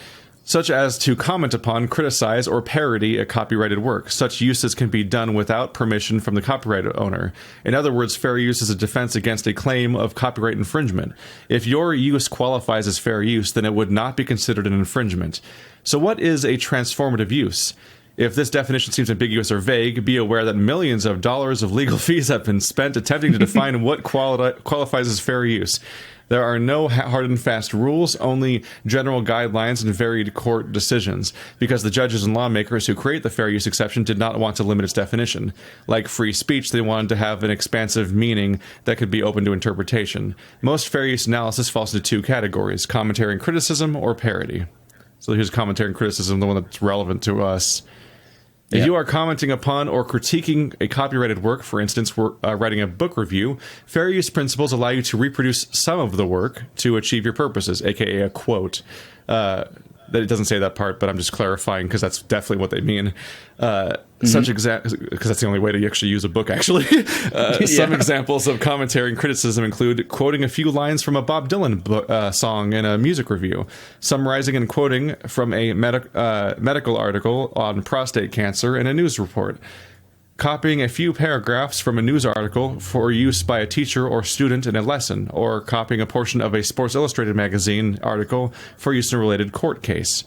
such as to comment upon, criticize, or parody a copyrighted work. Such uses can be done without permission from the copyright owner. In other words, fair use is a defense against a claim of copyright infringement. If your use qualifies as fair use, then it would not be considered an infringement. So what is a transformative use? If this definition seems ambiguous or vague, be aware that millions of dollars of legal fees have been spent attempting to define what qualifies as fair use. There are no hard and fast rules, only general guidelines and varied court decisions, because the judges and lawmakers who create the fair use exception did not want to limit its definition. Like free speech, they wanted to have an expansive meaning that could be open to interpretation. Most fair use analysis falls into two categories: commentary and criticism, or parody. So here's commentary and criticism, the one that's relevant to us. If you are commenting upon or critiquing a copyrighted work, for instance, writing a book review, fair use principles allow you to reproduce some of the work to achieve your purposes, aka a quote. It doesn't say that part, but I'm just clarifying because that's definitely what they mean. Because that's the only way to actually use a book, actually. Some examples of commentary and criticism include quoting a few lines from a Bob Dylan song in a music review, summarizing and quoting from a medical article on prostate cancer in a news report, copying a few paragraphs from a news article for use by a teacher or student in a lesson, or copying a portion of a Sports Illustrated magazine article for use in a related court case.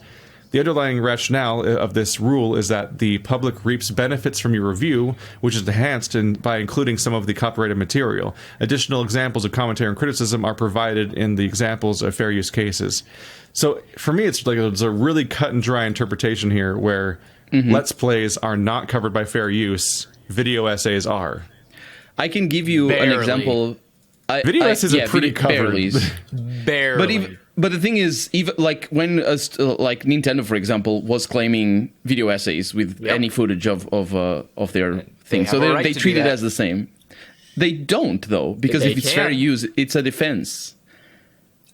The underlying rationale of this rule is that the public reaps benefits from your review, which is enhanced by including some of the copyrighted material. Additional examples of commentary and criticism are provided in the examples of fair use cases. So for me, it's a really cut and dry interpretation here where Let's Plays are not covered by fair use. Video essays are. I can give you an example. Video essays are pretty covered. Barely. But the thing is, even like when like Nintendo, for example, was claiming video essays with any footage of their thing, so they treat it as the same. They don't, though, because if it's fair use, it's a defense.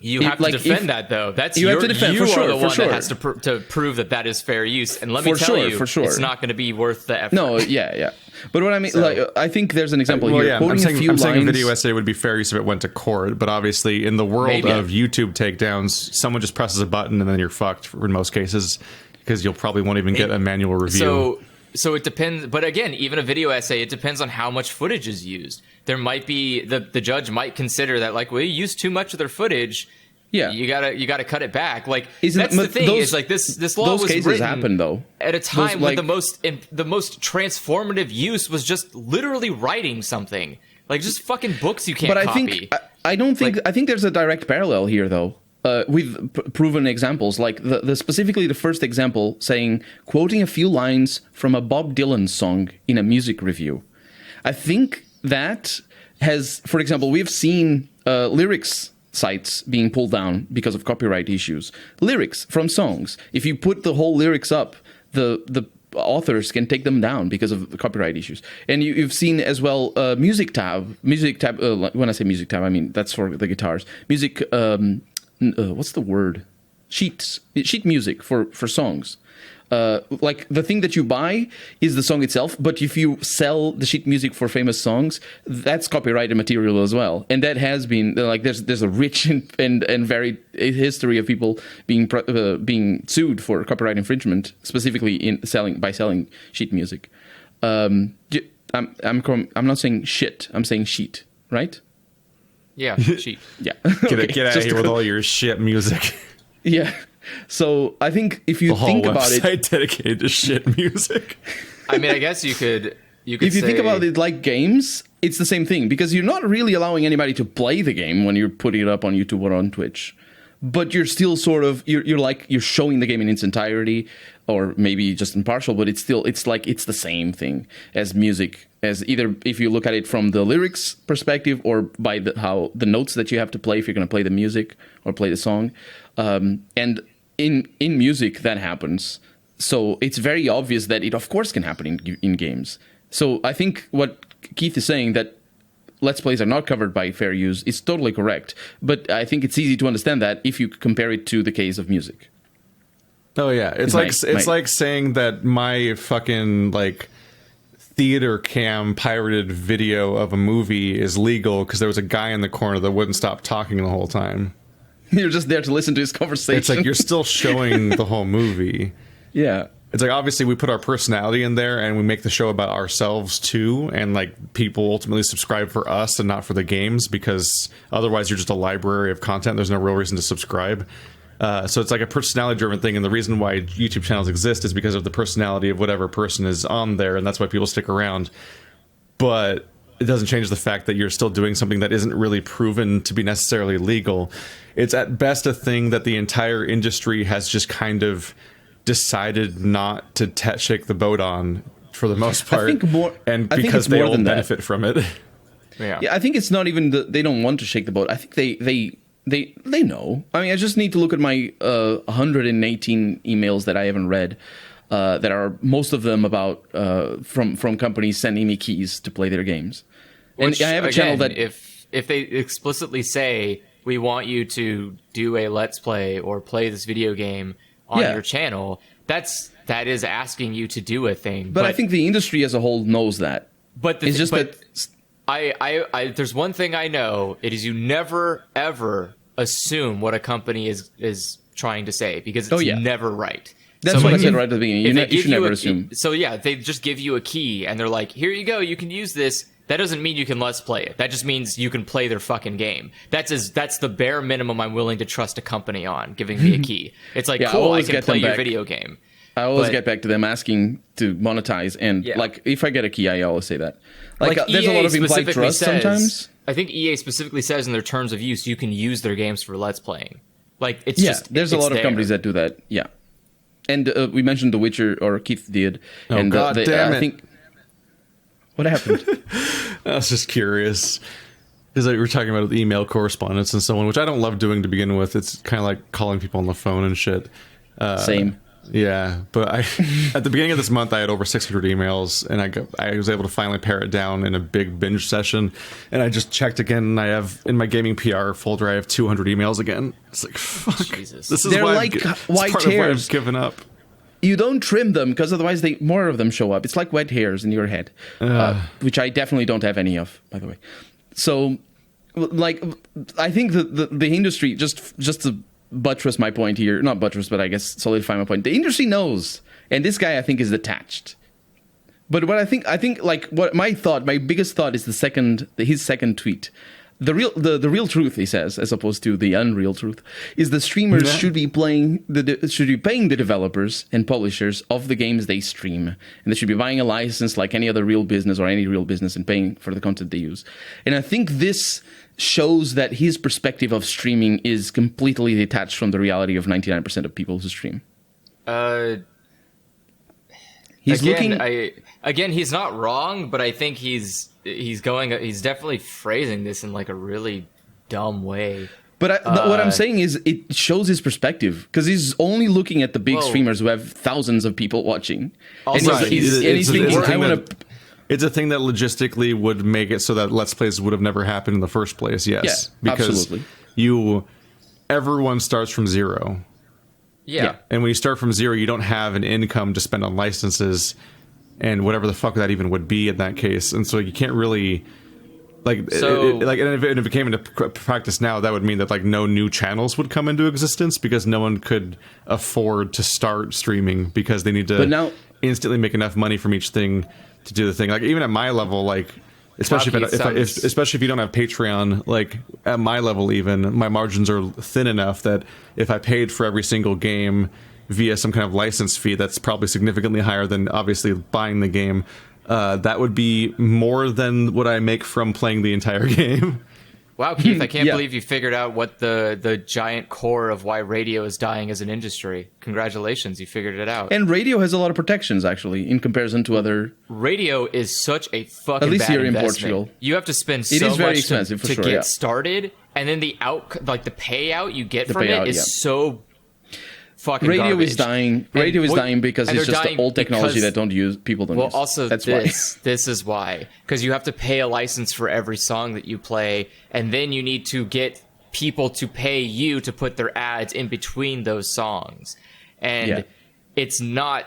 You have to defend that, though. That's you have to defend, you for sure, are the one sure. that has to prove that is fair use. And let me tell you, it's not going to be worth the effort. No, yeah. But what I mean, I think there's an example here. I'm saying a video essay would be fair use if it went to court, but obviously in the world of YouTube takedowns, someone just presses a button and then you're fucked in most cases, because you'll probably won't even get a manual review. So it depends, but again, even a video essay, it depends on how much footage is used. There might be the judge might consider that, like, well, you used too much of their footage. Yeah, you gotta cut it back. Like, that's the thing. Is like this law was written happen, though, at a time when the most transformative use was just literally writing something. Like just fucking books you can't But copy. I don't think Like- I think there's a direct parallel here though. With proven examples, like the specifically the first example saying, quoting a few lines from a Bob Dylan song in a music review. I think that has, for example, we've seen lyrics sites being pulled down because of copyright issues. Lyrics from songs. If you put the whole lyrics up, the authors can take them down because of the copyright issues. And you've seen as well music tab. When I say music tab, I mean that's for the guitars. Music. What's the word? Sheet music for songs. Like the thing that you buy is the song itself, but if you sell the sheet music for famous songs, that's copyrighted material as well. And that has been like there's a rich and varied history of people being sued for copyright infringement, specifically in selling sheet music. I'm not saying shit. I'm saying sheet, right? Yeah, sheet. Yeah. Get out of here with all your shit music. Yeah. So I think if you think about it, website dedicated to shit music. I mean, I guess you could. if you think about it like games, it's the same thing because you're not really allowing anybody to play the game when you're putting it up on YouTube or on Twitch, but you're still sort of you're showing the game in its entirety, or maybe just in partial. But it's the same thing as music. As either if you look at it from the lyrics perspective or by how the notes that you have to play if you're going to play the music or play the song, and in music that happens. So it's very obvious that it of course can happen in games. So I think what Keith is saying, that Let's Plays are not covered by fair use, is totally correct. But I think it's easy to understand that if you compare it to the case of music. Oh yeah, it's like saying that my fucking like theater cam pirated video of a movie is legal because there was a guy in the corner that wouldn't stop talking the whole time. You're just there to listen to his conversation. It's like you're still showing the whole movie. Yeah. It's like obviously we put our personality in there and we make the show about ourselves too, and like people ultimately subscribe for us and not for the games, because otherwise you're just a library of content. There's no real reason to subscribe. So it's like a personality-driven thing, and the reason why YouTube channels exist is because of the personality of whatever person is on there, and that's why people stick around. But it doesn't change the fact that you're still doing something that isn't really proven to be necessarily legal. It's at best a thing that the entire industry has just kind of decided not to shake the boat on for the most part, because they all benefit from it. Yeah, I think it's not even they don't want to shake the boat. I think they know. I mean, I just need to look at my 118 emails that I haven't read, that are most of them about from companies sending me keys to play their games. Which, and I have a channel that if they explicitly say we want you to do a Let's Play or play this video game on your channel, that is asking you to do a thing. But I think the industry as a whole knows that. But it's just that. I there's one thing I know. It is you never ever assume what a company is trying to say, because it's never right. That's what I said right at the beginning. You should never assume. So yeah, they just give you a key and they're like, here you go, you can use this. That doesn't mean you can Let's Play it. That just means you can play their fucking game. That's the bare minimum I'm willing to trust a company on, giving me a key. It's like, cool, I can play your video game. I always get back to them asking to monetize, and like if I get a key, I always say that. Like there's a lot of implied trust sometimes. I think EA specifically says in their terms of use you can use their games for Let's Playing. Like it's just there's a lot of companies that do that. Yeah, and we mentioned The Witcher, or Keith did, and God damn it. I think. What happened? I was just curious. Because we were talking about email correspondence and so on, which I don't love doing to begin with. It's kind of like calling people on the phone and shit. Same. Yeah, but at the beginning of this month, I had over 600 emails, and I was able to finally pare it down in a big binge session. And I just checked again, and I have, in my gaming PR folder, I have 200 emails again. It's like, fuck. Jesus. This is They're why like white part of why hairs. I've given up. You don't trim them, because otherwise more of them show up. It's like wet hairs in your head, which I definitely don't have any of, by the way. So, like, I think the industry, just to buttress my point here, not buttress, but I guess solidify my point, the industry knows, and this guy I think is attached. But what I think like what my biggest thought is his second tweet. The real truth, he says, as opposed to the unreal truth, is the streamers should be paying the developers and publishers of the games they stream, and they should be buying a license like any other real business or any real business and paying for the content they use. And I think this shows that his perspective of streaming is completely detached from the reality of 99% of people who stream. He's he's not wrong, but I think he's definitely phrasing this in like a really dumb way. But what I'm saying is it shows his perspective, because he's only looking at the big streamers who have thousands of people watching. Also, and he's thinking, I want to... It's a thing that logistically would make it so that Let's Plays would have never happened in the first place, yes. Yeah, because absolutely. Everyone starts from zero. Yeah. And when you start from zero, you don't have an income to spend on licenses and whatever the fuck that even would be in that case. And so you can't really... and if it came into practice now, that would mean that like no new channels would come into existence because no one could afford to start streaming because they need to instantly make enough money from each thing to do the thing. Like even at my level, like especially if you don't have Patreon, like at my level, even my margins are thin enough that if I paid for every single game via some kind of license fee, that's probably significantly higher than obviously buying the game. That would be more than what I make from playing the entire game. Wow, Keith, I can't believe you figured out what the giant core of why radio is dying as an industry. Congratulations, you figured it out. And radio has a lot of protections, actually, in comparison to other... Radio is such a fucking At least bad here in investment. Portugal. You have to spend it so is very much expensive, to get started, and then the payout you get from it is so... Radio garbage. is dying. Radio is dying because it's just the old technology that people don't use. Well, also that's this is why. Because you have to pay a license for every song that you play, and then you need to get people to pay you to put their ads in between those songs. And it's not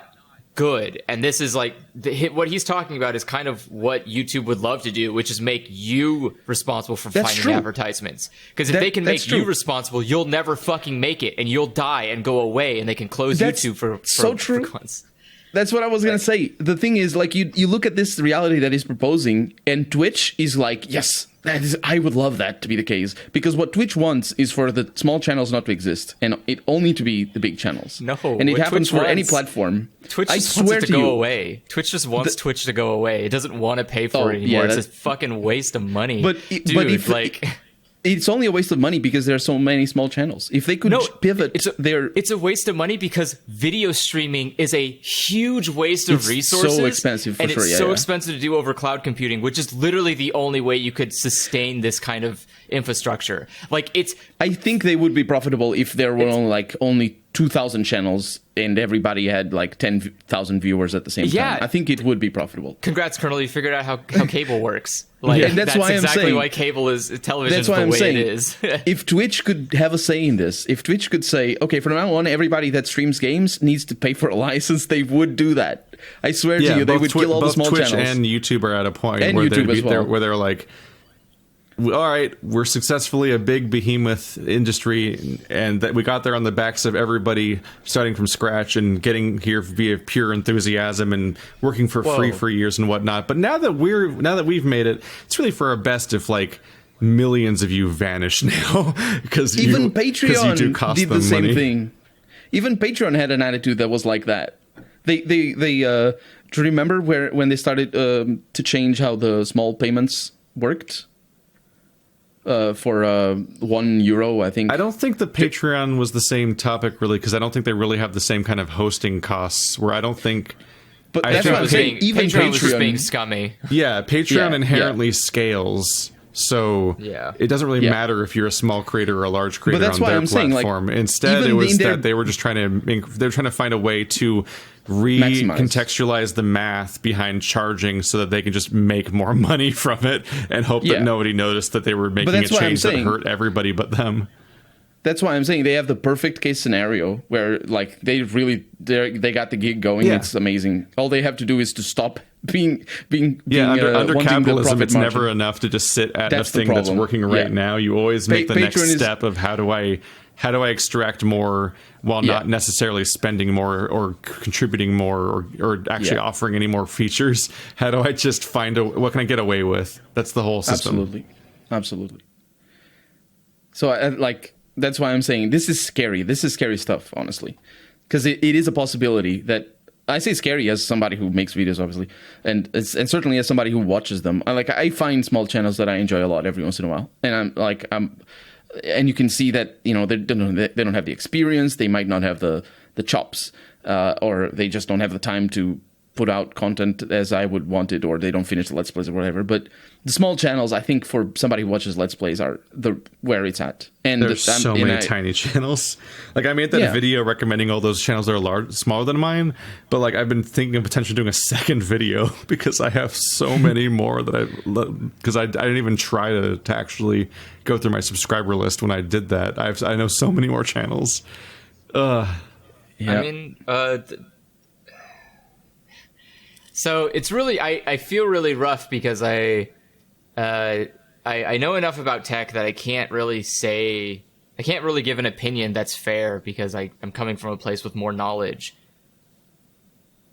good. And this is like what he's talking about is kind of what YouTube would love to do, which is make you responsible for finding advertisements. Because if they can make you responsible, you'll never fucking make it, and you'll die and go away, and they can close YouTube for so true. That's what I was going to say. The thing is, like, you look at this reality that he's proposing, and Twitch is like, yes, I would love that to be the case. Because what Twitch wants is for the small channels not to exist, and it only to be the big channels. No, and it happens for any platform. Twitch just wants it to go away. Twitch just wants Twitch to go away. It doesn't want to pay for it anymore. It's a fucking waste of money. But it's only a waste of money because there are so many small channels. If they could pivot, it's a waste of money because video streaming is a huge waste of resources. So expensive, for it's so expensive to do over cloud computing, which is literally the only way you could sustain this kind of infrastructure. I think they would be profitable if there were only 2,000 channels and everybody had like 10,000 viewers at the same time. I think it would be profitable. Congrats, Colonel! You figured out how cable works. And that's why exactly I'm saying why cable is television is the way it is. If Twitch could have a say in this, if Twitch could say, okay, from now on, everybody that streams games needs to pay for a license, they would do that. I swear to you, they would kill all the small Twitch channels. And YouTube are at a point and where they're like, all right, we're successfully a big behemoth industry, and that we got there on the backs of everybody starting from scratch and getting here via pure enthusiasm and working for free for years and whatnot. But now that we've made it, it's really for our best if like millions of you vanish now because even Patreon did the same money. Thing. Even Patreon had an attitude that was like that. They do you remember when they started to change how the small payments worked? For €1, I think. I don't think the Patreon was the same topic, really, because I don't think they really have the same kind of hosting costs, where I don't think... But that's what I'm saying. Even Patreon was just being scummy. Yeah, Patreon inherently scales, so it doesn't really matter if you're a small creator or a large creator on their platform. Instead, it was that they were just trying to find a way to recontextualize the math behind charging so that they can just make more money from it and hope that nobody noticed that they were making a change that hurt everybody but them. That's why I'm saying they have the perfect case scenario where like they got the gig going. It's amazing. All they have to do is to stop being under capitalism, it's never enough to just sit at the thing that's working right now. You always make the next step of how do I extract more while not necessarily spending more or contributing more or actually offering any more features? How do I just find what can I get away with? That's the whole system. Absolutely. So that's why I'm saying this is scary. This is scary stuff, honestly, because it is a possibility that. I say scary as somebody who makes videos, obviously, and certainly as somebody who watches them. I find small channels that I enjoy a lot every once in a while, and and you can see that they don't have the experience, they might not have the chops, or they just don't have the time to put out content as I would want it, or they don't finish the Let's Plays or whatever. But the small channels, I think, for somebody who watches Let's Plays are where it's at. And there's so many tiny channels. Like, I made that video recommending all those channels that are smaller than mine, but like I've been thinking of potentially doing a second video because I have so many more that because I didn't even try to actually go through my subscriber list when I did that. I know so many more channels. I mean, so it's really, I feel really rough because I know enough about tech that I can't really give an opinion that's fair because I'm coming from a place with more knowledge.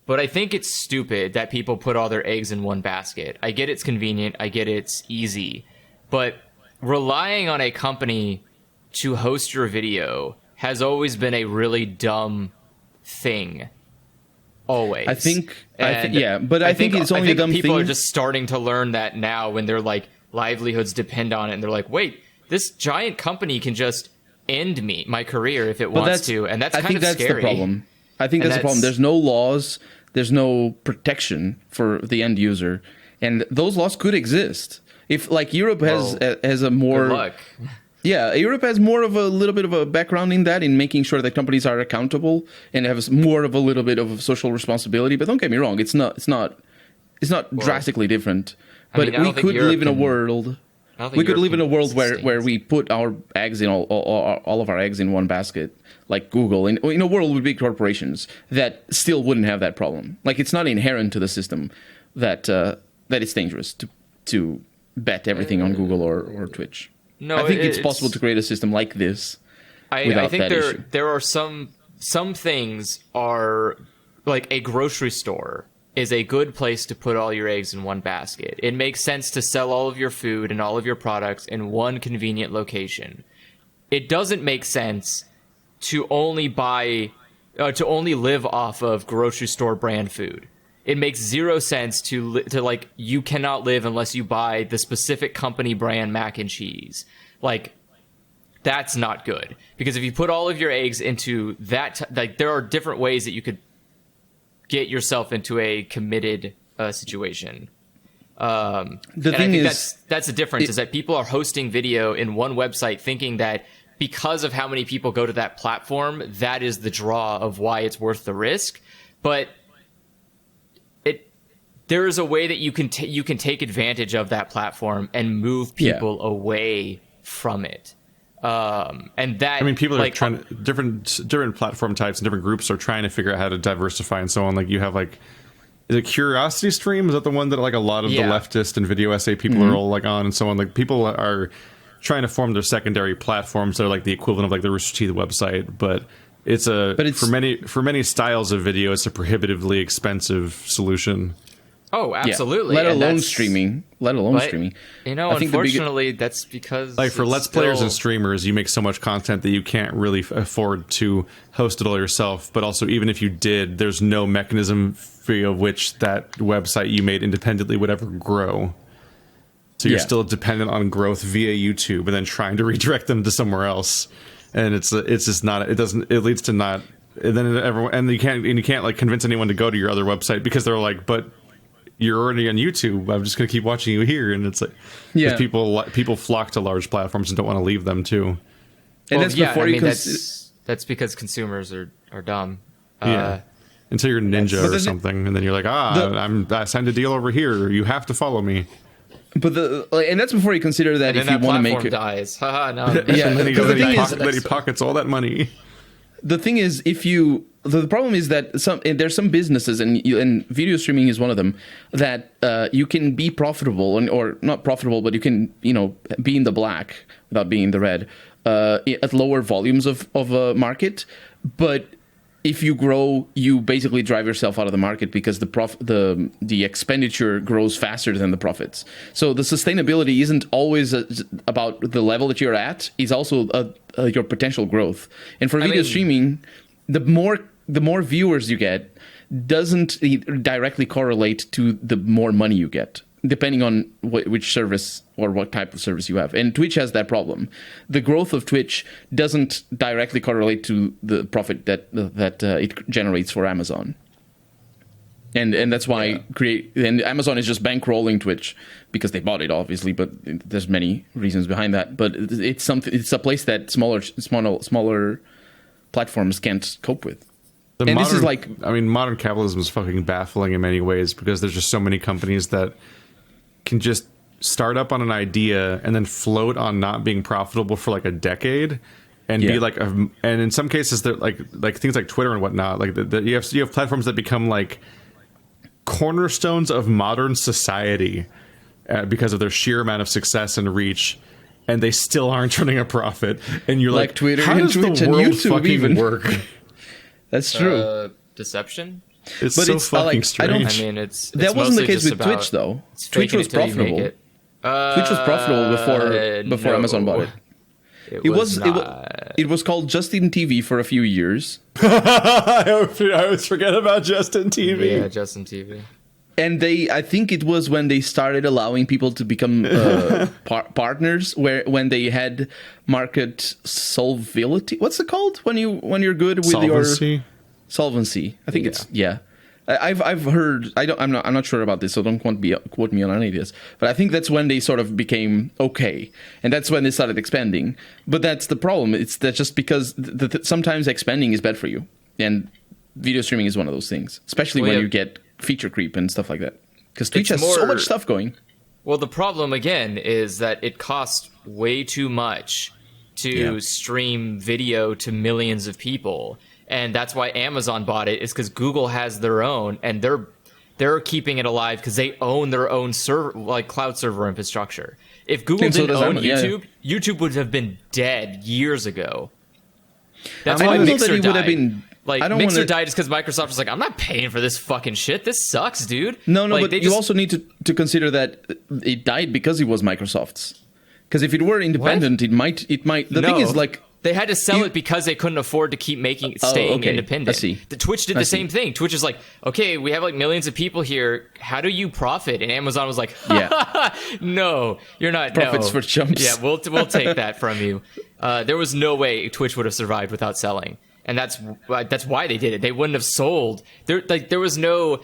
But I think it's stupid that people put all their eggs in one basket. I get it's convenient, I get it's easy, but relying on a company to host your video has always been a really dumb thing. Always. I think it's only a dumb thing. People are just starting to learn that now when their like livelihoods depend on it, and they're like, wait, this giant company can just end my career if it wants to, and that's kind of scary. The problem. I think that's the problem. There's no laws, there's no protection for the end user, and those laws could exist. If like Europe has a more good luck. Yeah, Europe has more of a little bit of a background in that, in making sure that companies are accountable and have more of a little bit of social responsibility. But don't get me wrong, it's not drastically different. But we could live in a world. We could live in a world where we put our eggs in all of our eggs in one basket, like Google, in a world with big corporations that still wouldn't have that problem. Like, it's not inherent to the system that it's dangerous to bet everything on Google or Twitch. No, I think it's possible to create a system like this. I think there are some things are like a grocery store is a good place to put all your eggs in one basket. It makes sense to sell all of your food and all of your products in one convenient location. It doesn't make sense to only live off of grocery store brand food. It makes zero sense to like, you cannot live unless you buy the specific company brand mac and cheese. Like, that's not good, because if you put all of your eggs into that, like, there are different ways that you could get yourself into a committed situation. The thing is, that's the difference, is that people are hosting video in one website thinking that because of how many people go to that platform, that is the draw of why it's worth the risk. But there is a way that you can take advantage of that platform and move people away from it. And that, I mean, people are like trying to, different platform types and different groups are trying to figure out how to diversify and so on. Like, you have like, is it Curiosity Stream? Is that the one that like a lot of the leftist and video essay people are all like on and so on? Like, people are trying to form their secondary platforms that are like the equivalent of like the Rooster Teeth website, but it's for many styles of video, it's a prohibitively expensive solution. Oh, absolutely. Let alone streaming. You know, unfortunately, that's because, like, for Let's Players and streamers, you make so much content that you can't really afford to host it all yourself. But also, even if you did, there's no mechanism via which that website you made independently would ever grow. So you're still dependent on growth via YouTube and then trying to redirect them to somewhere else. And it's just not, it leads to not, and then you can't like convince anyone to go to your other website because they're like, but you're already on YouTube, I'm just going to keep watching you here. And it's like, people flock to large platforms and don't want to leave them too. And that's because consumers are dumb. Until you're Ninja or something, and then you're like, I signed a deal over here. You have to follow me. But and that's before you consider that if you want to make it dies. Haha, no. Then he pockets all that money. The thing is, the problem is that there's some businesses, and video streaming is one of them, that you can be profitable, or not profitable, but you can be in the black without being in the red at lower volumes of a market. But if you grow, you basically drive yourself out of the market because the expenditure grows faster than the profits. So the sustainability isn't always about the level that you're at; it's also your potential growth. And for video streaming, the more viewers you get doesn't directly correlate to the more money you get, depending on which service or what type of service you have. And Twitch has that problem. The growth of Twitch doesn't directly correlate to the profit that it generates for Amazon. And that's why and Amazon is just bankrolling Twitch because they bought it, obviously, but there's many reasons behind that. But it's a place that smaller platforms can't cope with. This is like, I mean, modern capitalism is fucking baffling in many ways because there's just so many companies that can just start up on an idea and then float on not being profitable for like a decade and be like, and in some cases they're like things like Twitter and whatnot. Like you have platforms that become like cornerstones of modern society because of their sheer amount of success and reach, and they still aren't turning a profit. And you're like Twitter how and does Twitch the and world YouTube fucking even work? That's true. Deception. It's so fucking strange. I mean, it's that wasn't the case with about, Twitch, though. Twitch was profitable. Twitch was profitable before Amazon bought it. It was called Justin TV for a few years. I always forget about Justin TV. Yeah, Justin TV. And I think it was when they started allowing people to become partners, when they had market solvability. What's it called when you're good with your solvency? I think it's I've heard. I'm not sure about this, so don't quote me on any of this. But I think that's when they sort of became okay, and that's when they started expanding. But that's the problem. It's that just because sometimes expanding is bad for you, and video streaming is one of those things, especially when you get feature creep and stuff like that, because Twitch has so much stuff going. Well, the problem again is that it costs way too much to stream video to millions of people, and that's why Amazon bought it. Is because Google has their own, and they're keeping it alive because they own their own server, like cloud server infrastructure. If Google didn't own YouTube, YouTube would have been dead years ago. That's why Mixer died. Mixer died just because Microsoft was like, I'm not paying for this fucking shit. This sucks, dude. No, but you also need to consider that it died because it was Microsoft's. Because if it were independent, it might. The thing is, like, they had to sell it because they couldn't afford to keep staying independent. I see. The Twitch did the same thing. Twitch is like, okay, we have like millions of people here. How do you profit? And Amazon was like, no, you're not. Profits for chumps. Yeah, we'll take that from you. There was no way Twitch would have survived without selling. And that's why they did it. They wouldn't have sold. There was no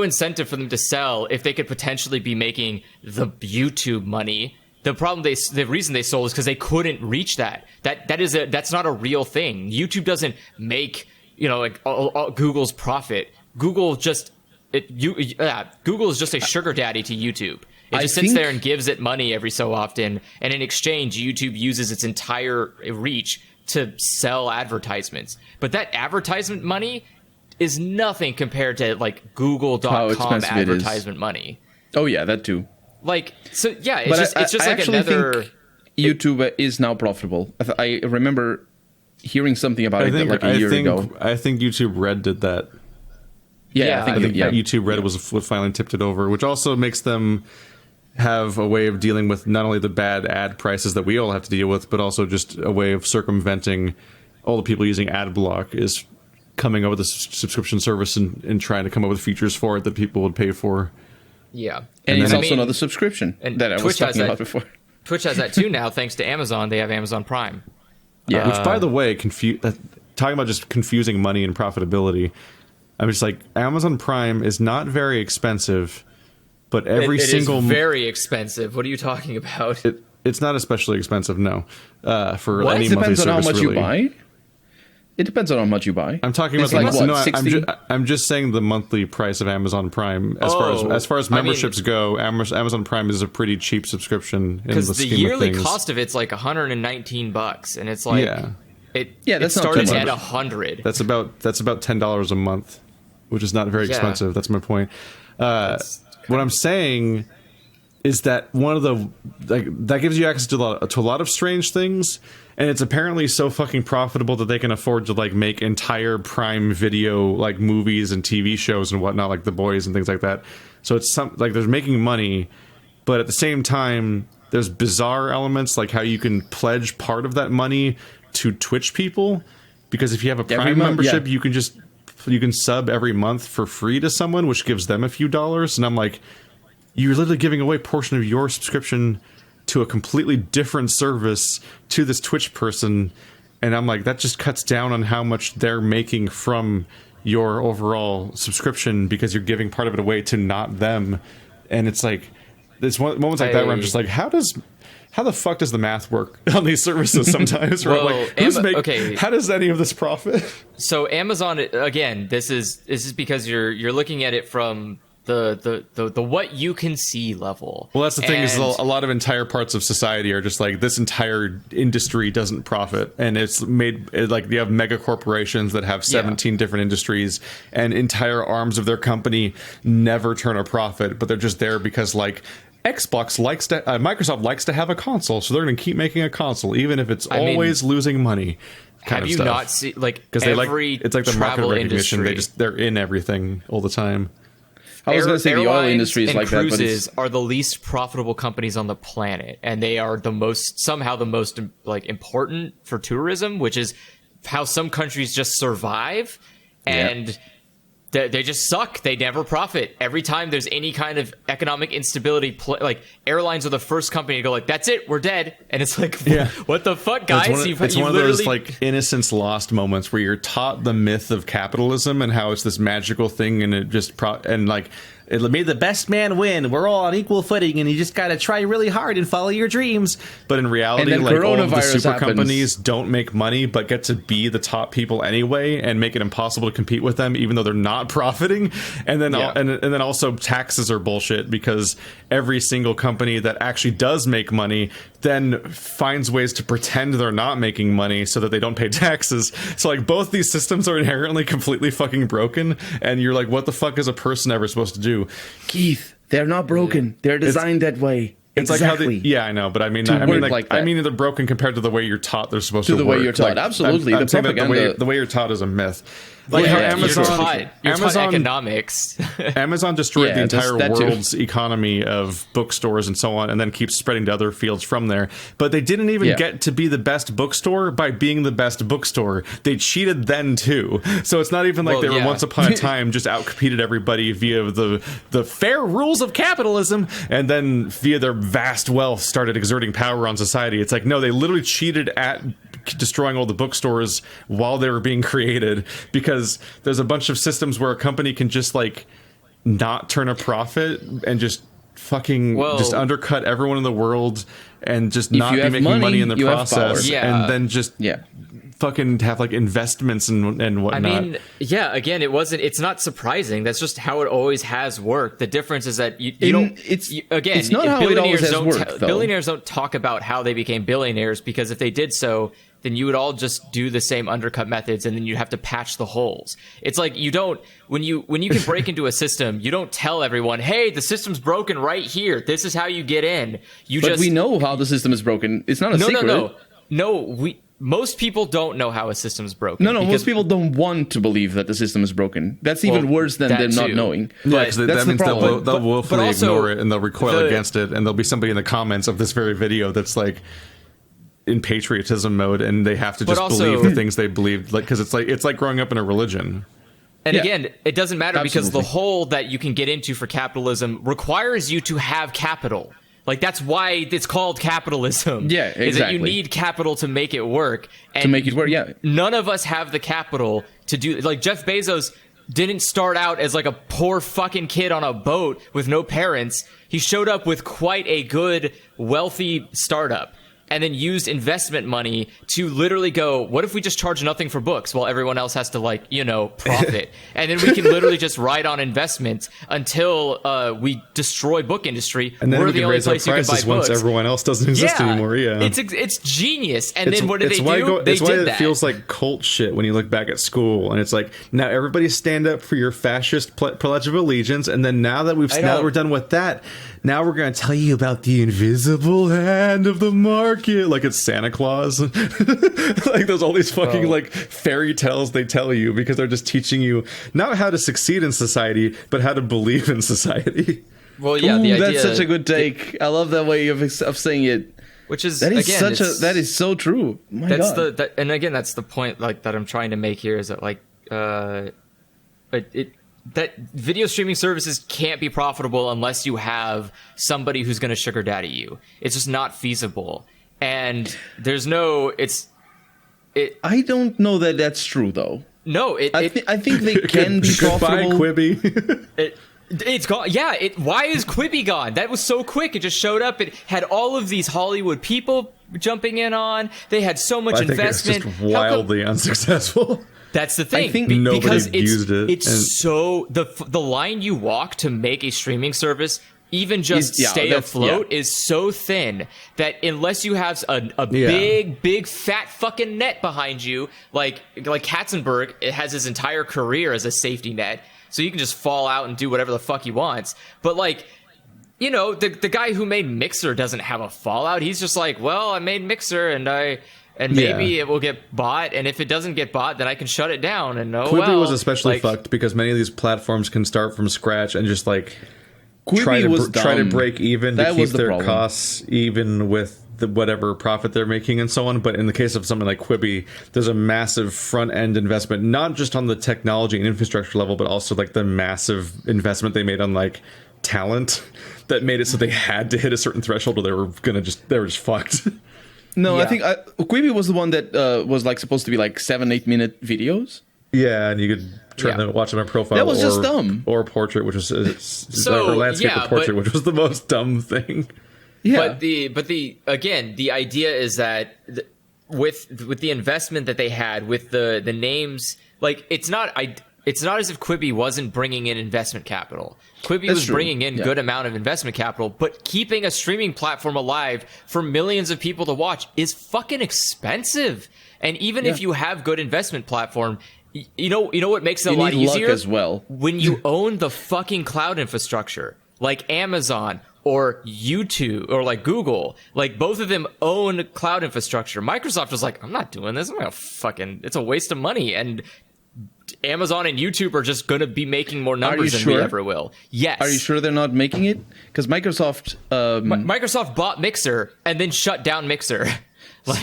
incentive for them to sell if they could potentially be making the YouTube money. The reason they sold is because they couldn't reach that. That's not a real thing. YouTube doesn't make Google's profit. Google is just a sugar daddy to YouTube. It just sits there and gives it money every so often, and in exchange, YouTube uses its entire reach to sell advertisements. But that advertisement money is nothing compared to like Google.com advertisement money. Oh yeah, that too. Like, so yeah, it's just like another. Think YouTube is now profitable. I remember hearing something about it like a year ago. I think YouTube Red did that. Yeah, I think YouTube Red was what finally tipped it over, which also makes them have a way of dealing with not only the bad ad prices that we all have to deal with, but also just a way of circumventing all the people using ad block is coming up with a subscription service and trying to come up with features for it that people would pay for. Yeah. And it's also another subscription that I was talking about before. Twitch has that too now, thanks to Amazon. They have Amazon Prime. Yeah. Which, by the way, talking about just confusing money and profitability, I'm just like, Amazon Prime is not very expensive, but it is very expensive. What are you talking about? It's not especially expensive, no. For any monthly service, really. It depends on how much you buy. It depends on how much you buy. I'm talking about I'm just saying the monthly price of Amazon Prime. As far as memberships go, Amazon Prime is a pretty cheap subscription in the scheme of things. Because the yearly cost of it's like $119, and it's like it started at $100. That's about $10 a month, which is not very expensive. That's my point. What I'm saying is that one of the that gives you access to a lot of strange things, and it's apparently so fucking profitable that they can afford to make entire Prime Video movies and TV shows and whatnot, like The Boys and things like that. So it's they're making money, but at the same time there's bizarre elements like how you can pledge part of that money to Twitch people, because if you have a Prime membership, you can sub every month for free to someone, which gives them a few dollars. And I'm like, you're literally giving away a portion of your subscription to a completely different service to this Twitch person. And I'm like, that just cuts down on how much they're making from your overall subscription, because you're giving part of it away to not them. And it's like, there's moments like that where I'm just like, how the fuck does the math work on these services sometimes? Well, how does any of this profit? So Amazon, again, this is because you're looking at it from the what you can see level. Well, that's the thing, is a lot of entire parts of society are just like, this entire industry doesn't profit, and it's made like you have mega corporations that have 17 different industries, and entire arms of their company never turn a profit, but they're just there because Microsoft likes to have a console, so they're going to keep making a console even if it's always losing money. Have you not seen because it's like the market recognition? They're in everything all the time. I was going to say the oil industry is like that, but cruises are the least profitable companies on the planet, and they are somehow the most important for tourism, which is how some countries just survive, and they just suck. They never profit. Every time there's any kind of economic instability, airlines are the first company to go that's it, we're dead. And it's like, what the fuck, guys? It's one of those innocence lost moments where you're taught the myth of capitalism and how it's this magical thing, and it just it made the best man win. We're all on equal footing, and you just got to try really hard and follow your dreams. But in reality, all of the super companies don't make money, but get to be the top people anyway, and make it impossible to compete with them, even though they're not profiting. And then, and then also taxes are bullshit, because every single company that actually does make money then finds ways to pretend they're not making money so that they don't pay taxes. So both these systems are inherently completely fucking broken, and you're like, what the fuck is a person ever supposed to do? Keith, they're not broken. They're designed that way. It's exactly. I know, but I mean they're broken compared to the way you're taught they're supposed to work. The way you're taught, absolutely. I'm saying that the way you're taught is a myth. How Amazon economics. Amazon destroyed the entire world's economy of bookstores and so on, and then keeps spreading to other fields from there. But they didn't even get to be the best bookstore by being the best bookstore. They cheated then too. So it's not even like they were once upon a time just outcompeted everybody via the fair rules of capitalism, and then via their vast wealth started exerting power on society. It's like, no, they literally cheated at destroying all the bookstores while they were being created, because there's a bunch of systems where a company can just not turn a profit and just fucking just undercut everyone in the world and just not be making money in the process, and then just fucking have investments and whatnot. I mean, again, it's not surprising. That's just how it always has worked. The difference is that it's not how it always has worked. Billionaires don't talk about how they became billionaires, because if they did so, then you would all just do the same undercut methods, and then you'd have to patch the holes. It's like, you don't, when you can break into a system, you don't tell everyone, hey, the system's broken right here, this is how you get in. But we know how the system is broken. It's not a secret. Most people don't know how a system is broken. No, most people don't want to believe that the system is broken. That's even worse than them not knowing. Yeah, because that means they'll willfully ignore it, and they'll recoil against it, and there'll be somebody in the comments of this very video that's in patriotism mode, and they have to just believe the things they believe, because it's like growing up in a religion. And again, it doesn't matter, because the hole that you can get into for capitalism requires you to have capital. That's why it's called capitalism. Yeah, exactly. Is that you need capital to make it work. And none of us have the capital to do. Jeff Bezos didn't start out as a poor fucking kid on a boat with no parents. He showed up with quite a good, wealthy startup, and then used investment money to literally go, what if we just charge nothing for books while everyone else has to profit? And then we can literally just ride on investments until we destroy book industry. And then we're we the can only raise our place you can buy prices once books. Everyone else doesn't exist anymore. It's genius. And then what did they do? It's why it feels like cult shit when you look back at school, and it's like, now everybody stand up for your fascist pledge of allegiance, and then now that we're done with that, now we're going to tell you about the invisible hand of the market. Like it's Santa Claus. Like there's all these fucking like fairy tales they tell you because they're just teaching you not how to succeed in society, but how to believe in society. Well, yeah, Ooh, the idea, that's such a good take. I love that way of saying it. Which is That is again, that is so true. My that's God. and again, that's the point like that I'm trying to make here is that like that video streaming services can't be profitable unless you have somebody who's going to sugar daddy you. It's just not feasible, and there's no. I don't know that that's true though. No, I think they can be Goodbye, profitable. Quibi. It's gone. Yeah. Why is Quibi gone? That was so quick. It just showed up. It had all of these Hollywood people jumping in on. They had so much I think investment. it's just wildly unsuccessful. That's the thing. I think nobody because used it, It's and- so the line you walk to make a streaming service, even just stay afloat, is so thin that unless you have a big fat fucking net behind you, like Katzenberg, it has his entire career as a safety net, so you can just fall out and do whatever the fuck he wants. But like, you know, the guy who made Mixer doesn't have a fallout. He's just like, well, I made Mixer and maybe it will get bought, and if it doesn't get bought, then I can shut it down. And Quibi was especially fucked because many of these platforms can start from scratch and just like try to break even to keep their costs even with whatever profit they're making and so on. But in the case of something like Quibi, there's a massive front end investment, not just on the technology and infrastructure level, but also like the massive investment they made on like talent that made it so they had to hit a certain threshold or they were just fucked. No, Yeah. I think Quibi was the one that was like supposed to be like 7-8 minute videos. Yeah, and you could watch them on profile. That was just dumb. Or portrait, which was So, landscape yeah, or portrait, which was the most dumb thing. Yeah, But the again, the idea is that with the investment that they had with the names, like it's not as if Quibi wasn't bringing in investment capital. Quibi was bringing in good amount of investment capital, but keeping a streaming platform alive for millions of people to watch is fucking expensive. And even if you have good investment platform, you know what makes it a lot easier as well when you own the fucking cloud infrastructure, like Amazon or YouTube or like Google. Like both of them own cloud infrastructure. Microsoft was like, I'm not doing this. It's a waste of money. And Amazon and YouTube are just going to be making more numbers than we ever will. Yes. Are you sure they're not making it? Because Microsoft... Microsoft bought Mixer and then shut down Mixer.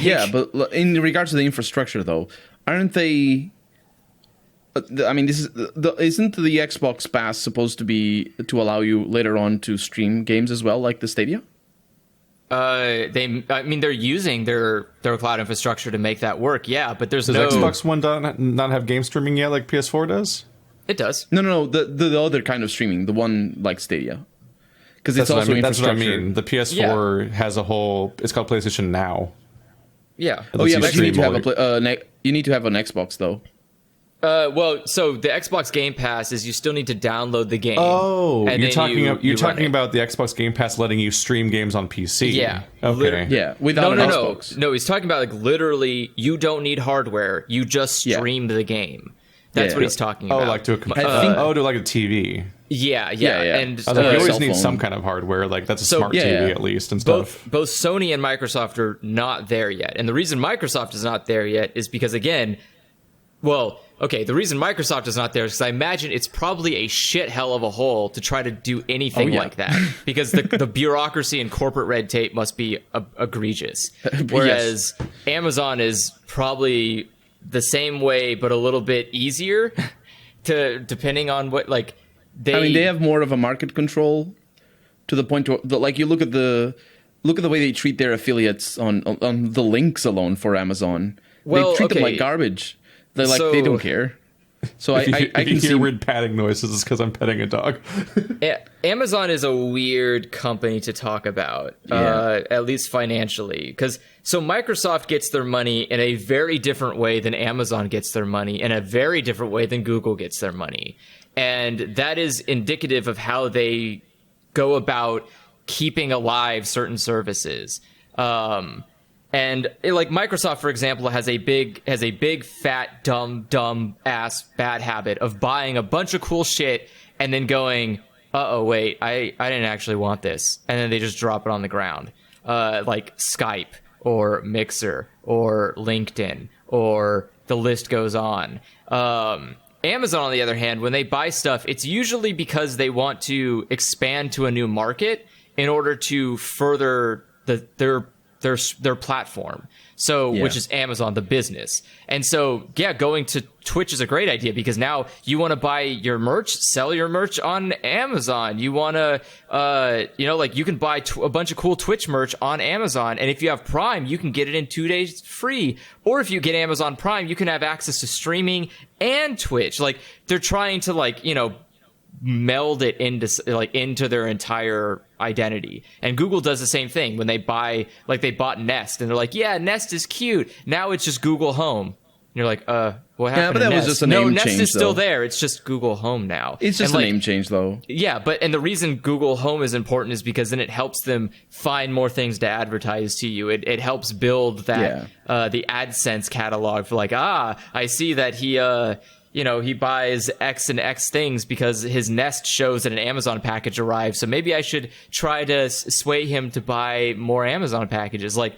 Yeah, but in regards to the infrastructure, though, aren't they... I mean, isn't the Xbox Pass supposed to be to allow you later on to stream games as well, like the Stadia? They're using their cloud infrastructure to make that work. Yeah, but Does Xbox One not have game streaming yet, like PS4 does? It does. No. The other kind of streaming, the one like Stadia, because it's also That's what I infrastructure. mean. The PS4 has a whole. It's called PlayStation Now. Yeah. Oh yeah, but you need to have stream you need to have an Xbox though. Well, so the Xbox Game Pass is you still need to download the game. Oh, and you're then talking about the Xbox Game Pass letting you stream games on PC. Yeah. Okay. Yeah, without an Xbox. No, he's talking about like literally you don't need hardware. You just stream the game. That's what he's talking about. Oh, like to a computer. To like a TV. Yeah. And You always cell need phone. some kind of hardware. Like that's a smart TV at least and stuff. Both Sony and Microsoft are not there yet. And the reason Microsoft is not there yet is because again, the reason Microsoft is not there is because I imagine it's probably a shit hell of a hole to try to do anything like that because the bureaucracy and corporate red tape must be egregious. Whereas Amazon is probably the same way, but a little bit easier depending on what they have more of a market control to the point like you look at the way they treat their affiliates on the links alone for Amazon. They treat them like garbage. They they don't care. So I can hear weird patting noises. It's because I'm petting a dog. Amazon is a weird company to talk about, at least financially, so Microsoft gets their money in a very different way than Amazon gets their money, in a very different way than Google gets their money, and that is indicative of how they go about keeping alive certain services. And like Microsoft, for example, has a big fat dumb ass bad habit of buying a bunch of cool shit and then going, uh-oh, wait, I didn't actually want this. And then they just drop it on the ground. Like Skype or Mixer or LinkedIn, or the list goes on. Amazon, on the other hand, when they buy stuff, it's usually because they want to expand to a new market in order to further their platform. So, which is Amazon, the business. And so, yeah, going to Twitch is a great idea, because now you want to buy your merch, sell your merch on Amazon. You want to, like, you can buy a bunch of cool Twitch merch on Amazon. And if you have Prime, you can get it in 2 days free. Or if you get Amazon Prime, you can have access to streaming and Twitch. Like, they're trying to, like, meld it into their entire identity. And Google does the same thing when they buy, like, they bought Nest, and they're like, yeah, Nest is cute. Now it's just Google Home. And you're like, what happened? Yeah, but that to was Nest? just a name Nest change, is still though. there. It's just Google Home now. It's just and, a name change, though. Yeah, and the reason Google Home is important is because then it helps them find more things to advertise to you. It helps build that the AdSense catalog for, like, I see that he buys X and X things because his Nest shows that an Amazon package arrived. So maybe I should try to sway him to buy more Amazon packages. Like,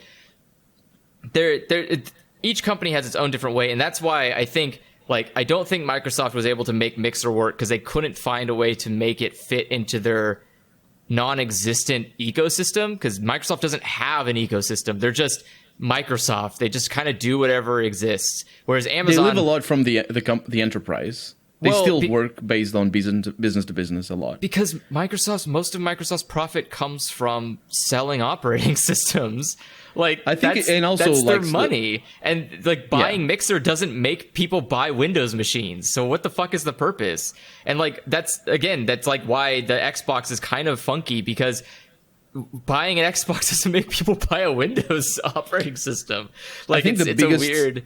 each company has its own different way. And that's why I think, like, I don't think Microsoft was able to make Mixer work, because they couldn't find a way to make it fit into their non-existent ecosystem, because Microsoft doesn't have an ecosystem. They're just Microsoft. They just kind of do whatever exists. Whereas Amazon, they live a lot from the enterprise. They still work based on business to business a lot. Because most of Microsoft's profit comes from selling operating systems. Like, I think, that's their money. And, like, buying Mixer doesn't make people buy Windows machines. So what the fuck is the purpose? And, like, that's like why the Xbox is kind of funky, because buying an Xbox doesn't make people buy a Windows operating system. Like, it's a weird.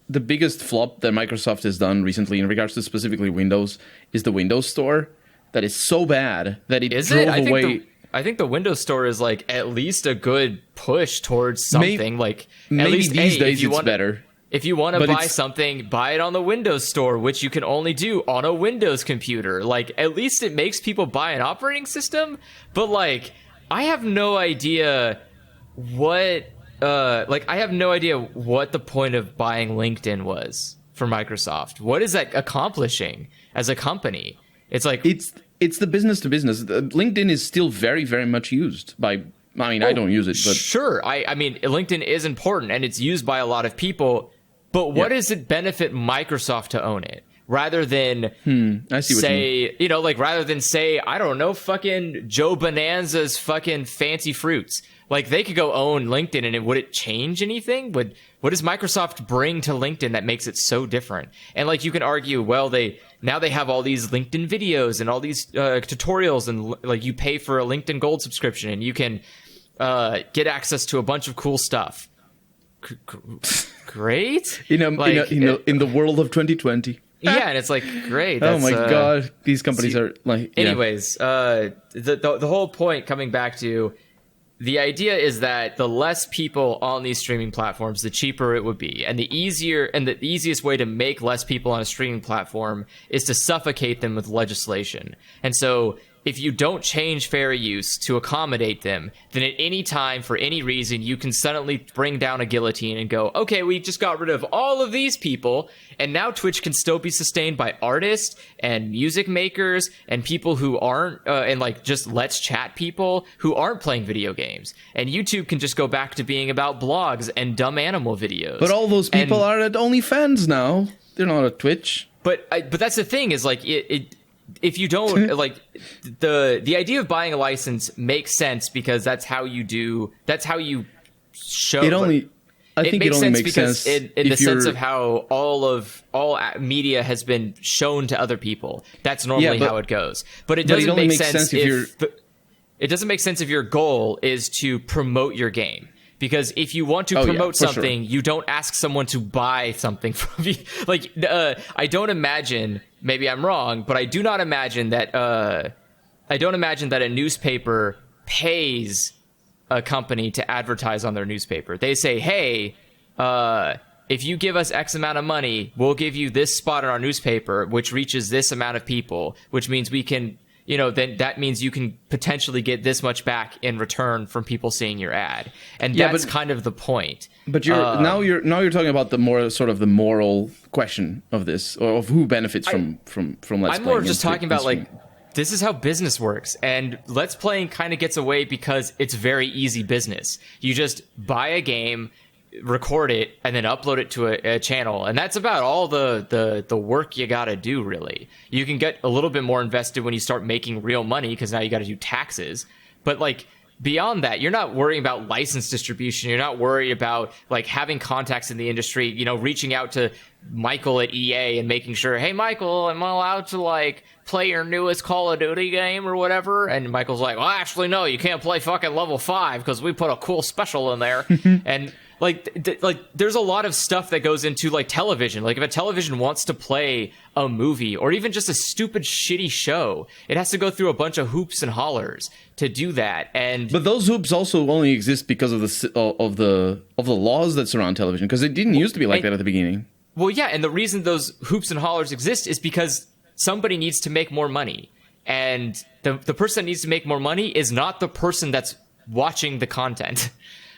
The biggest flop that Microsoft has done recently in regards to specifically Windows is the Windows Store. That is so bad that it drove away. I think the Windows Store is, like, at least a good push towards something. Like, maybe at least these days it's better. If you want to buy something, buy it on the Windows Store, which you can only do on a Windows computer. Like, at least it makes people buy an operating system. But, like, I have no idea what the point of buying LinkedIn was for Microsoft. What is that accomplishing as a company? It's like, it's the business to business. LinkedIn is still very, very much used by, I don't use it, but sure. I mean, LinkedIn is important and it's used by a lot of people, but what does it benefit Microsoft to own it? Rather than I see what you mean. Rather than say, I don't know, fucking Joe Bonanza's fucking fancy fruits. Like, they could go own LinkedIn, and would it change anything? What does Microsoft bring to LinkedIn that makes it so different? And, like, you can argue, well, they have all these LinkedIn videos and all these tutorials, and, like, you pay for a LinkedIn Gold subscription, and you can get access to a bunch of cool stuff. Great. In the world of 2020. Yeah, and it's like, great. Oh my god, these companies are like. Yeah. Anyways, the whole point, coming back to, the idea is that the less people on these streaming platforms, the cheaper it would be, and the easiest way to make less people on a streaming platform is to suffocate them with legislation. And so, if you don't change fair use to accommodate them, then at any time, for any reason, you can suddenly bring down a guillotine and go, okay, we just got rid of all of these people, and now Twitch can still be sustained by artists and music makers and people who aren't, and, like, just let's chat people who aren't playing video games. And YouTube can just go back to being about blogs and dumb animal videos. But all those people are at OnlyFans now. They're not at Twitch. But that's the thing, is, like, if you don't, like, the idea of buying a license makes sense, because that's how you show it. I think it only makes sense in the sense of how all media has been shown to other people. That's normally how it goes. But it doesn't make sense it doesn't make sense if your goal is to promote your game. Because if you want to promote something, you don't ask someone to buy something from you. Like, I don't imagine, maybe I'm wrong, but I do not imagine that a newspaper pays a company to advertise on their newspaper. They say, hey, if you give us X amount of money, we'll give you this spot in our newspaper, which reaches this amount of people, which means we can then that means you can potentially get this much back in return from people seeing your ad. And Yeah, that's but- kind of the point. But now you're talking about the more sort of the moral question of this, or of who benefits from Let's Playing. I'm more just talking about streaming. this is how business works, and Let's Playing kind of gets away because it's very easy business. You just buy a game, record it, and then upload it to a channel, and that's about all the work you got to do. Really, you can get a little bit more invested when you start making real money because now you got to do taxes. But beyond that, you're not worrying about license distribution. You're not worried about having contacts in the industry. Reaching out to Michael at EA and making sure, hey Michael, am I allowed to play your newest Call of Duty game or whatever? And Michael's like, well, actually no, you can't play fucking level 5 because we put a cool special in there. And there's a lot of stuff that goes into television. If a television wants to play a movie or even just a stupid shitty show, it has to go through a bunch of hoops and hollers to do that. But those hoops also only exist because of the laws that surround television, because it didn't used to be like that at the beginning. Well, yeah, and the reason those hoops and hollers exist is because somebody needs to make more money. And the person that needs to make more money is not the person that's watching the content.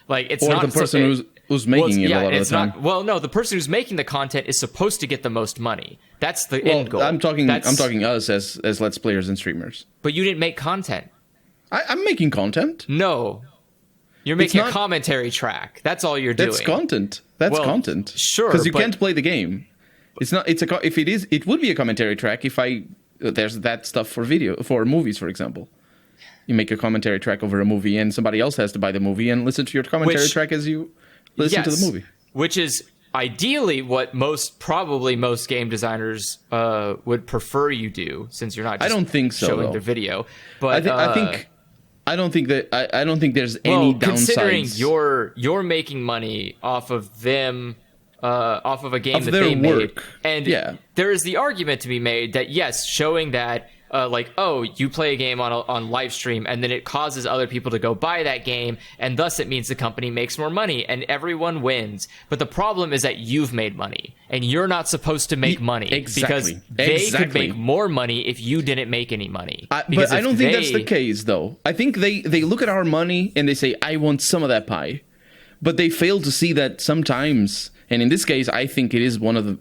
It's or not the person who's making it a lot of the time. No, the person who's making the content is supposed to get the most money. That's the end goal. I'm talking us as Let's Players and streamers. But you didn't make content. I'm making content. No. You're making a commentary track. That's all you're doing. That's content. That's content. Sure. Because you can't play the game. It's not. If it is, it would be a commentary track if there's that stuff for movies, for example. You make a commentary track over a movie, and somebody else has to buy the movie and listen to your commentary track as you listen to the movie. Which is ideally what most game designers would prefer you do, since you're not just I don't think so, showing though. the video. But I don't think there's any downsides. Considering you're making money off of them, off of a game that they made, and there is the argument to be made that yes, showing that you play a game on live stream and then it causes other people to go buy that game, and thus it means the company makes more money and everyone wins. But the problem is that you've made money and you're not supposed to make money because they could make more money if you didn't make any money. But I don't think that's the case, though. I think they look at our money and they say, I want some of that pie. But they fail to see that sometimes, and in this case, I think it is one of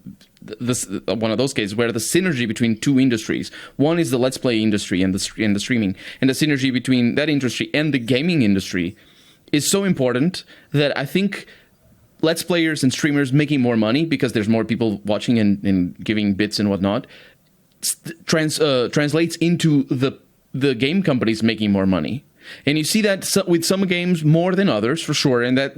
those cases where the synergy between two industries, one is the Let's Play industry and the streaming, and the synergy between that industry and the gaming industry is so important that I think Let's Players and streamers making more money because there's more people watching and giving bits and whatnot translates into the game companies making more money. And you see that with some games more than others, for sure. And that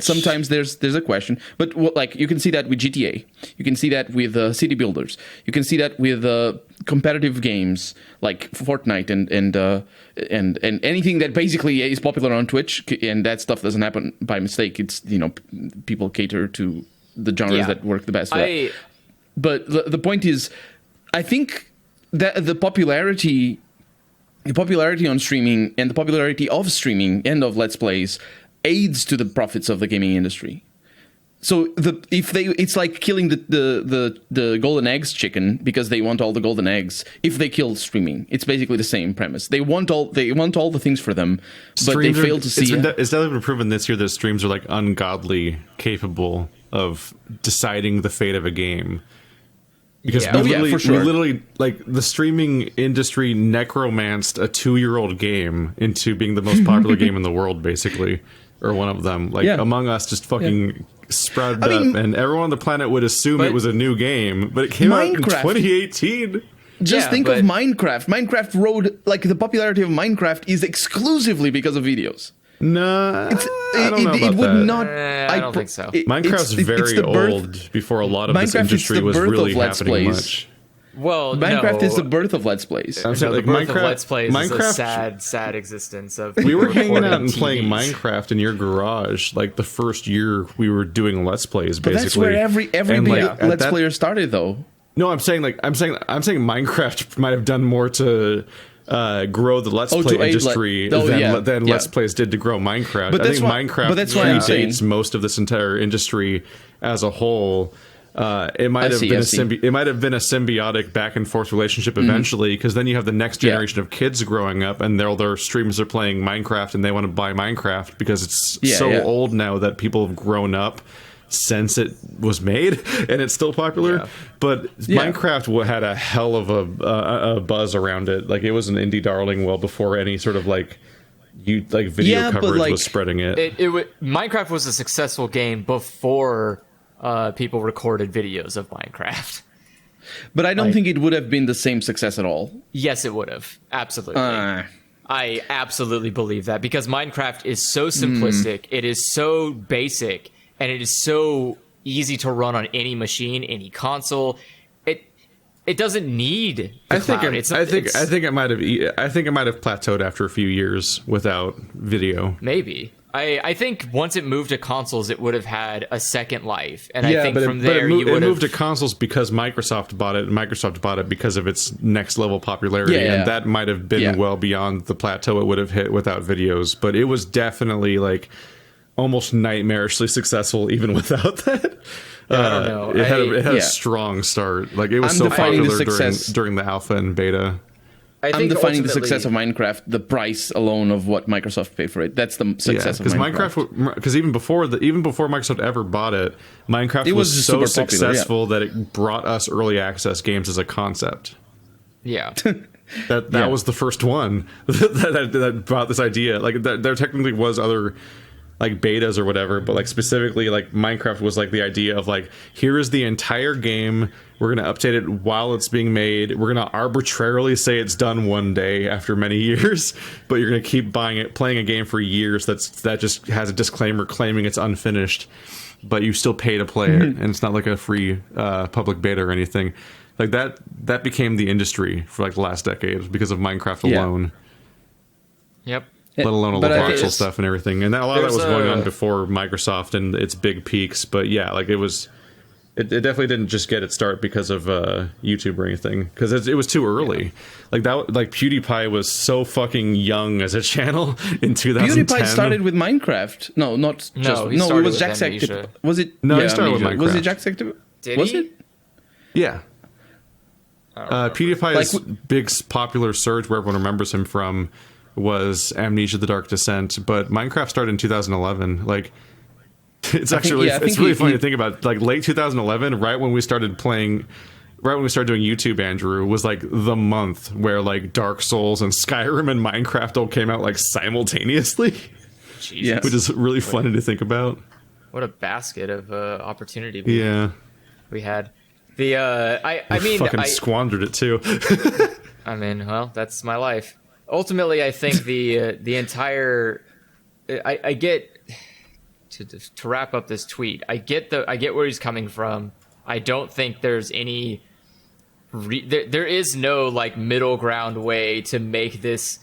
sometimes there's a question. But you can see that with GTA. You can see that with city builders. You can see that with competitive games like Fortnite and anything that basically is popular on Twitch. And that stuff doesn't happen by mistake. It's people cater to the genres that work the best. But the point is, I think that the popularity on streaming and the popularity of streaming and of Let's Plays aids to the profits of the gaming industry. So it's like killing the golden eggs chicken because they want all the golden eggs. If they kill streaming, it's basically the same premise. They want all the things for them, but they fail to see. It's definitely been proven this year that streams are ungodly capable of deciding the fate of a game. Because for sure. we literally, the streaming industry necromanced a 2-year-old game into being the most popular game in the world, basically, or one of them. Among Us just fucking sprouted up, and everyone on the planet would assume it was a new game, but it came out in 2018. Just think of Minecraft. Minecraft rode, the popularity of Minecraft is exclusively because of videos. No, I don't know about I that. Not. I don't think so. Minecraft's very old before a lot of this industry was really happening much. Well, Minecraft is the birth of Let's Plays. I'm saying, the birth of Let's Plays is a sad existence of. We were hanging out and playing Minecraft in your garage, the first year we were doing Let's Plays. Basically, but that's where every Let's Player started, though. No, I'm saying Minecraft might have done more to grow the Let's Play industry than Let's Plays did to grow Minecraft. I think Minecraft predates most of this entire industry as a whole. It might have been see. it might have been a symbiotic back and forth relationship eventually, because then you have the next generation of kids growing up, and their streamers are playing Minecraft, and they want to buy Minecraft because it's old now that people have grown up since it was made, and it's still popular. But Minecraft had a hell of a buzz around it. Like, it was an indie darling well before any sort of video coverage was spreading it. Minecraft was a successful game before people recorded videos of Minecraft. But I don't think it would have been the same success at all. Yes, it would have. Absolutely. I absolutely believe that, because Minecraft is so simplistic, it is so basic, and it is so easy to run on any machine, any console. It doesn't need the cloud. I think it might have plateaued after a few years without video. Maybe. I think once it moved to consoles, it would have had a second life, and I think from there it moved to consoles because Microsoft bought it. And Microsoft bought it because of its next level popularity, and that might have been well beyond the plateau it would have hit without videos. But it was definitely like almost nightmarishly successful even without that. I don't know. It had a strong start. Like, it was so popular during the alpha and beta. I'm defining the success of Minecraft, the price alone of what Microsoft paid for it. That's the success of Minecraft. Because even before Microsoft ever bought it, Minecraft was so successful that it brought us early access games as a concept. Yeah. That was the first one that brought this idea. Like, there technically was other like betas or whatever, but like specifically like Minecraft was like the idea of like, here is the entire game, we're going to update it while it's being made, we're going to arbitrarily say it's done one day after many years, but you're going to keep playing a game for years that just has a disclaimer claiming it's unfinished, but you still pay to play it, and it's not like a free public beta or anything. Like, that became the industry for like the last decade because of Minecraft alone. Yep. Let alone all the voxel stuff and everything. And a lot of that was going on before Microsoft and its big peaks. But yeah, like, it definitely didn't just get its start because of YouTube or anything. Because it was too early. Yeah. Like PewDiePie was so fucking young as a channel in 2010. PewDiePie started with Minecraft. No, it was Jacksepticeye. Was it? No, he started with Minecraft. Was it Jacksepticeye? Was it? Yeah. PewDiePie's big popular surge, where everyone remembers him from, was Amnesia: The Dark Descent, but Minecraft started in 2011. Like, it's actually it's really funny to think about. Like, late 2011, right when we started doing YouTube, Andrew, was like the month where like Dark Souls and Skyrim and Minecraft all came out like simultaneously. Jesus. Which is really funny to think about. What a basket of opportunity we had. I mean, fucking squandered it too. I mean, well, that's my life. Ultimately, I think the entire I get to wrap up this tweet. I get where he's coming from. I don't think there's any there is no like middle ground way to make this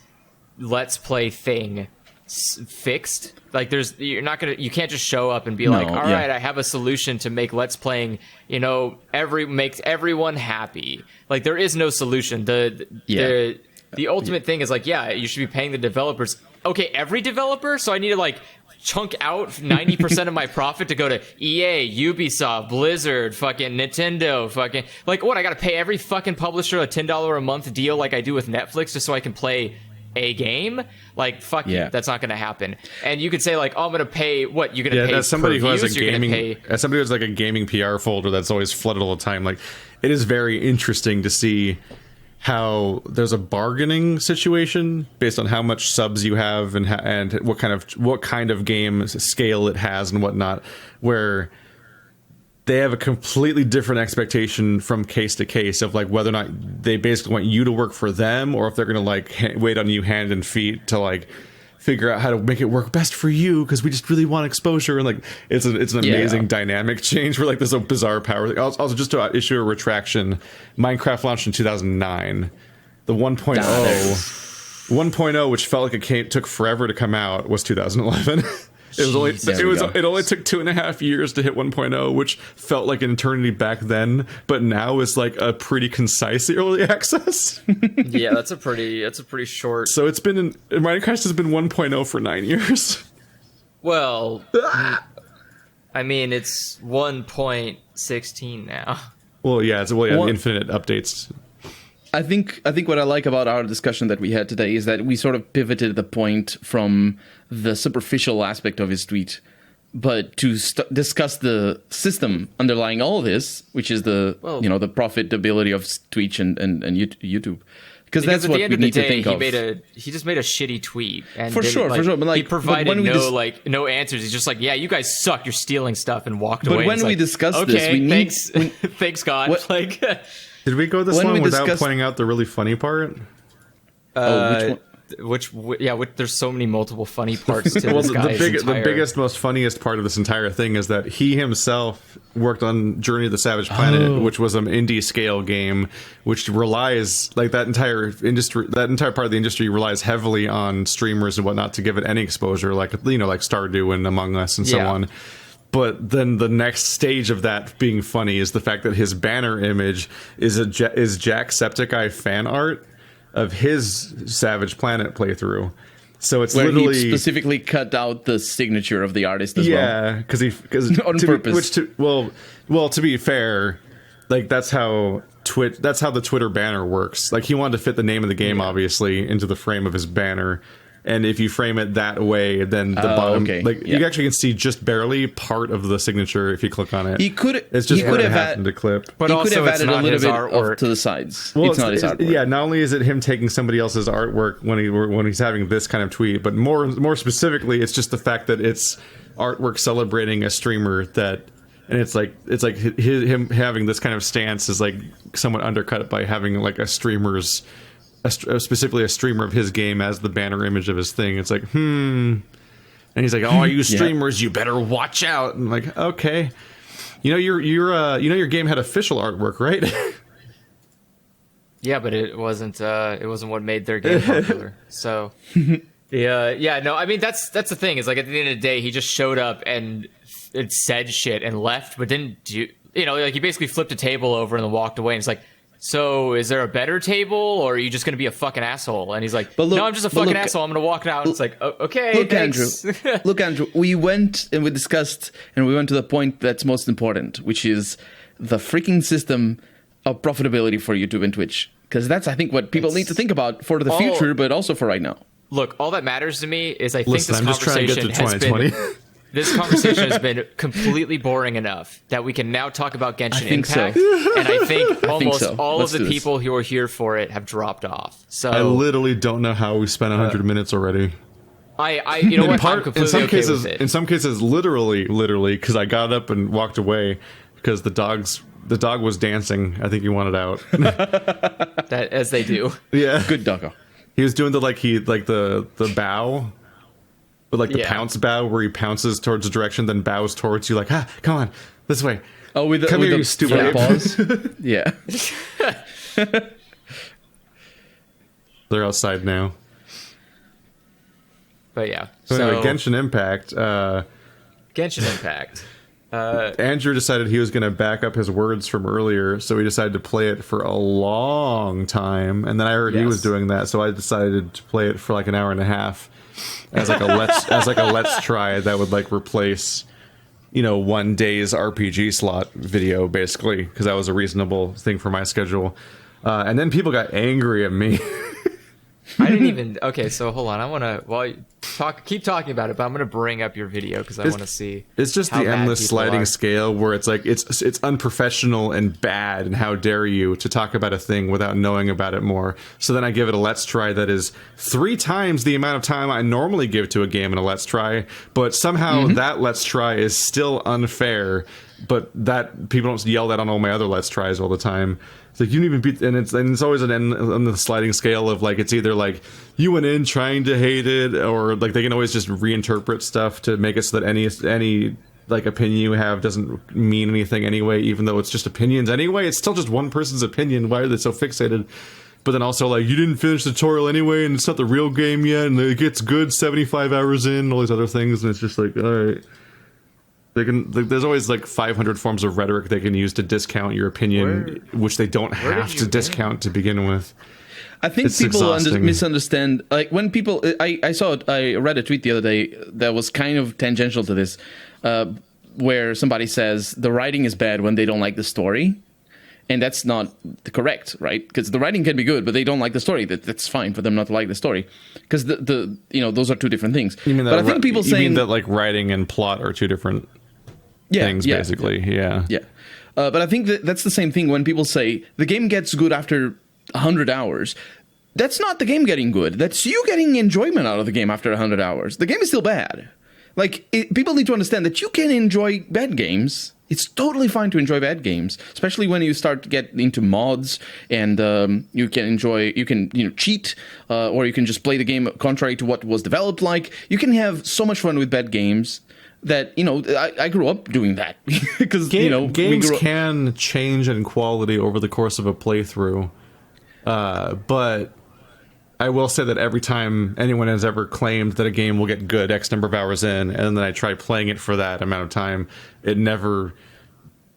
Let's Play thing fixed. Like, you can't just show up and be all right, I have a solution to make Let's Playing, makes everyone happy. Like, there is no solution. The ultimate thing is like, you should be paying the developers. Okay, every developer? So I need to like chunk out 90% of my profit to go to EA, Ubisoft, Blizzard, fucking Nintendo, fucking like, what? I got to pay every fucking publisher a $10 a month deal like I do with Netflix just so I can play a game? Like, fuck you. That's not going to happen. And you could say like, I'm going to pay what? You're going to pay as somebody who has a gaming, as somebody who has like a gaming PR folder that's always flooded all the time. Like, it is very interesting to see how there's a bargaining situation based on how much subs you have and what kind of game scale it has and whatnot, where they have a completely different expectation from case to case of like whether or not they basically want you to work for them, or if they're going to like wait on you hand and feet to like figure out how to make it work best for you because we just really want exposure. And like it's an amazing dynamic change where like there's a bizarre power. Also, just to issue a retraction, Minecraft launched in 2009. The 1.0 1.0, which felt like it took forever to come out, was 2011. It only took 2.5 years to hit 1.0, which felt like an eternity back then, but now is like a pretty concise early access. Yeah, that's a pretty short. So Minecraft has been 1.0 for 9 years. Well, I mean, it's 1.16 now. Well, yeah, infinite updates. I think what I like about our discussion that we had today is that we sort of pivoted the point from the superficial aspect of his tweet, but to discuss the system underlying all this, which is the profitability of Twitch and YouTube. Because that's what we need to think of. He just made a shitty tweet, and for sure. But he provided no answers. He's just like, yeah, you guys suck. You're stealing stuff, and walked away. But when we discuss this, we need thanks God. Did we go this long without pointing out the really funny part? Which one? There's so many multiple funny parts to this guy's the biggest, most funniest part of this entire thing is that he himself worked on Journey to the Savage Planet, which was an indie scale game, which relies that entire part of the industry relies heavily on streamers and whatnot to give it any exposure, like Stardew and Among Us and so on. But then the next stage of that being funny is the fact that his banner image is Jacksepticeye fan art of his Savage Planet playthrough. So it's where literally he specifically cut out the signature of the artist as well. Yeah, because on purpose. To be fair, that's how the Twitter banner works. Like, he wanted to fit the name of the game obviously into the frame of his banner. And if you frame it that way, then the bottom, you actually can see just barely part of the signature if you click on it. It's just where it happened to clip. But he could have added a little bit to the sides. Well, it's not his artwork. Yeah, not only is it him taking somebody else's artwork when he's having this kind of tweet, but more specifically, it's just the fact that it's artwork celebrating a streamer that. And it's like him having this kind of stance is like somewhat undercut by having like specifically a streamer of his game as the banner image of his thing. It's like, and he's like, oh, you streamers, you better watch out. And I'm like, okay, your game had official artwork, right? Yeah, but it wasn't what made their game popular. So no, I mean that's the thing is, like, at the end of the day, he just showed up and it said shit and left, but didn't do, he basically flipped a table over and then walked away, and it's like, so is there a better table, or are you just going to be a fucking asshole? And he's like, no, I'm just a fucking asshole. I'm going to walk out. And it's like, okay, look, thanks. Andrew, we went and we discussed and we went to the point that's most important, which is the freaking system of profitability for YouTube and Twitch. Because that's, I think, what people need to think about for the future, but also for right now. Look, all that matters to me is I'm just trying to get to 2020. This conversation has been completely boring enough that we can now talk about Genshin Impact. So. And I think almost all Let's of the people who are here for it have dropped off. So I literally don't know how we spent 100 minutes already. You know what? I'm completely with it. In some cases, literally, because I got up and walked away because the dog was dancing. I think he wanted out. That, as they do. Yeah, good doggo. He was doing the bow. But the pounce bow, where he pounces towards the direction, then bows towards you, like, come on, this way. Oh, come here, you stupid paws. Yeah. They're outside now. But yeah. So anyway, Genshin Impact. Andrew decided he was going to back up his words from earlier, so he decided to play it for a long time. And then I heard he was doing that, so I decided to play it for like an hour and a half. As like a let's try that would like replace, one day's RPG slot video, basically, because that was a reasonable thing for my schedule. And then people got angry at me. I didn't even. Okay, so hold on. I want to keep talking about it, but I'm going to bring up your video because I want to see. It's just the endless sliding scale where it's like it's unprofessional and bad, and how dare you to talk about a thing without knowing about it more. So then I give it a let's try that is 3 times the amount of time I normally give to a game in a let's try, but somehow that let's try is still unfair. But that people don't yell that on all my other let's tries all the time. It's like, you didn't even beat, and it's always an end on the sliding scale of like, it's either like you went in trying to hate it, or like they can always just reinterpret stuff to make it so that any like opinion you have doesn't mean anything anyway, even though it's just opinions anyway. It's still just one person's opinion. Why are they so fixated? But then also, like, you didn't finish the tutorial anyway, and it's not the real game yet, and it gets good 75 hours in, and all these other things, and it's just like, all right. There's always like 500 forms of rhetoric they can use to discount your opinion, which they don't have to discount to begin with. I think people misunderstand. Like when people, I read a tweet the other day that was kind of tangential to this. where somebody says the writing is bad when they don't like the story. And that's not correct, right? Because the writing can be good, but they don't like the story. That's fine for them not to like the story, because the those are two different things. You mean that? But I think people you saying mean that like writing and plot are two different things, basically. Yeah. But I think that's the same thing when people say the game gets good after 100 hours. That's not the game getting good. That's you getting enjoyment out of the game after 100 hours. The game is still bad. Like, people need to understand that you can enjoy bad games. It's totally fine to enjoy bad games, especially when you start to get into mods and you can cheat, or you can just play the game contrary to what was developed like. You can have so much fun with bad games that, I grew up doing that. Because, games can change in quality over the course of a playthrough. But I will say that every time anyone has ever claimed that a game will get good X number of hours in, and then I try playing it for that amount of time, it never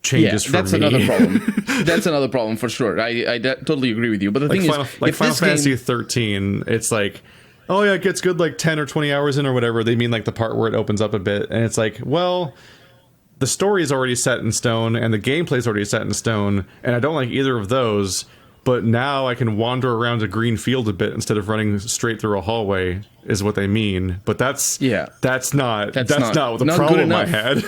changes for me. That's another problem. That's another problem for sure. I totally agree with you. But the thing is, like Final Fantasy 13, it's like, oh yeah, it gets good like 10 or 20 hours in or whatever. They mean like the part where it opens up a bit, and it's like, well, the story is already set in stone, and the gameplay is already set in stone, and I don't like either of those. But now I can wander around a green field a bit instead of running straight through a hallway, is what they mean. But that's not the problem I had.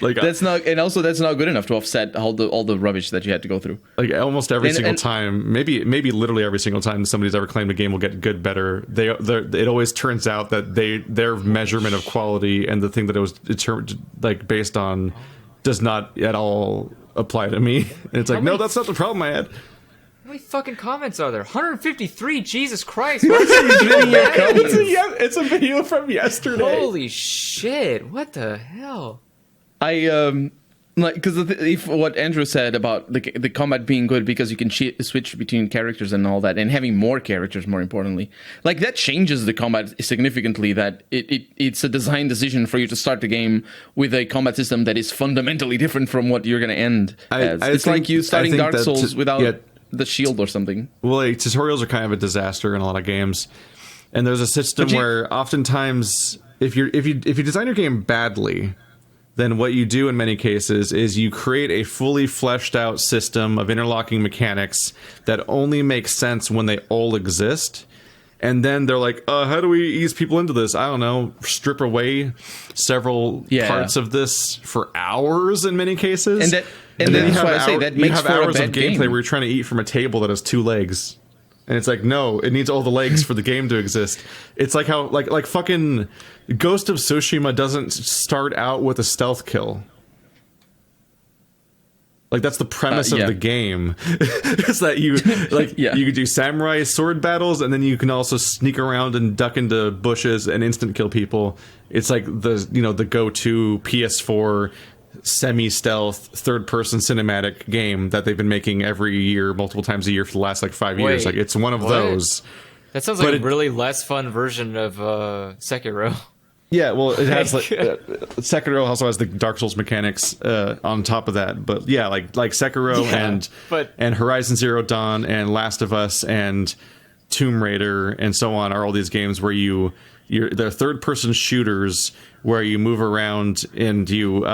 Like, that's not good enough to offset all the rubbish that you had to go through. Like almost every single time, maybe literally every single time somebody's ever claimed a game will get good better, it always turns out that their measurement of quality and the thing that it was determined like based on does not at all apply to me. And it's like, no, that's not the problem I had. How many fucking comments are there? 153. Jesus Christ! It's a video from yesterday. Holy shit! What the hell? Because if what Andrew said about the combat being good because you can switch between characters and all that, and having more characters, more importantly, like that changes the combat significantly. That it's a design decision for you to start the game with a combat system that is fundamentally different from what you're going to end as. It's like you starting Dark Souls without the shield or something. Well, like, tutorials are kind of a disaster in a lot of games, and there's a system where oftentimes if you design your game badly, then what you do in many cases is you create a fully fleshed out system of interlocking mechanics that only make sense when they all exist. And then they're like, how do we ease people into this? I don't know, strip away several parts of this for hours in many cases. And then you have hours of gameplay where you're trying to eat from a table that has two legs. And it's like, no, it needs all the legs for the game to exist. It's like how like fucking Ghost of Tsushima doesn't start out with a stealth kill. Like that's the premise of the game. Is that you you can do samurai sword battles, and then you can also sneak around and duck into bushes and instant kill people. It's like the go-to PS4 semi-stealth third-person cinematic game that they've been making every year, multiple times a year for the last like 5 years. Like it's one of those. That sounds like a really less fun version of Sekiro. Yeah, well, it has like Sekiro also has the Dark Souls mechanics on top of that. But yeah, like Sekiro and Horizon Zero Dawn and Last of Us and Tomb Raider and so on are all these games where they're third-person shooters where you move around and you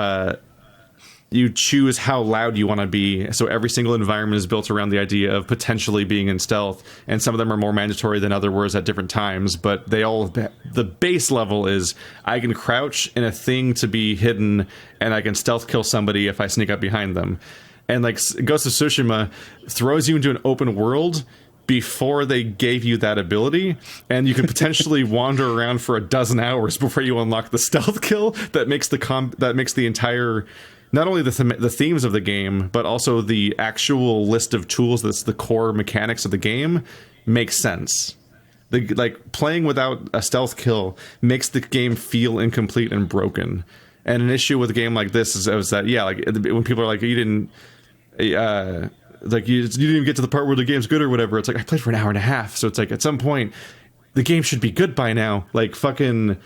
choose how loud you want to be. So every single environment is built around the idea of potentially being in stealth, and some of them are more mandatory than others at different times, but the base level is I can crouch in a thing to be hidden, and I can stealth kill somebody if I sneak up behind them. And like Ghost of Tsushima throws you into an open world before they gave you that ability, and you can potentially wander around for a dozen hours before you unlock the stealth kill that makes the entire, not only the themes of the game, but also the actual list of tools that's the core mechanics of the game makes sense. Like playing without a stealth kill makes the game feel incomplete and broken. And an issue with a game like this is that like when people are like, you didn't even get to the part where the game's good or whatever. It's like, I played for an hour and a half, so it's like at some point the game should be good by now. Like fucking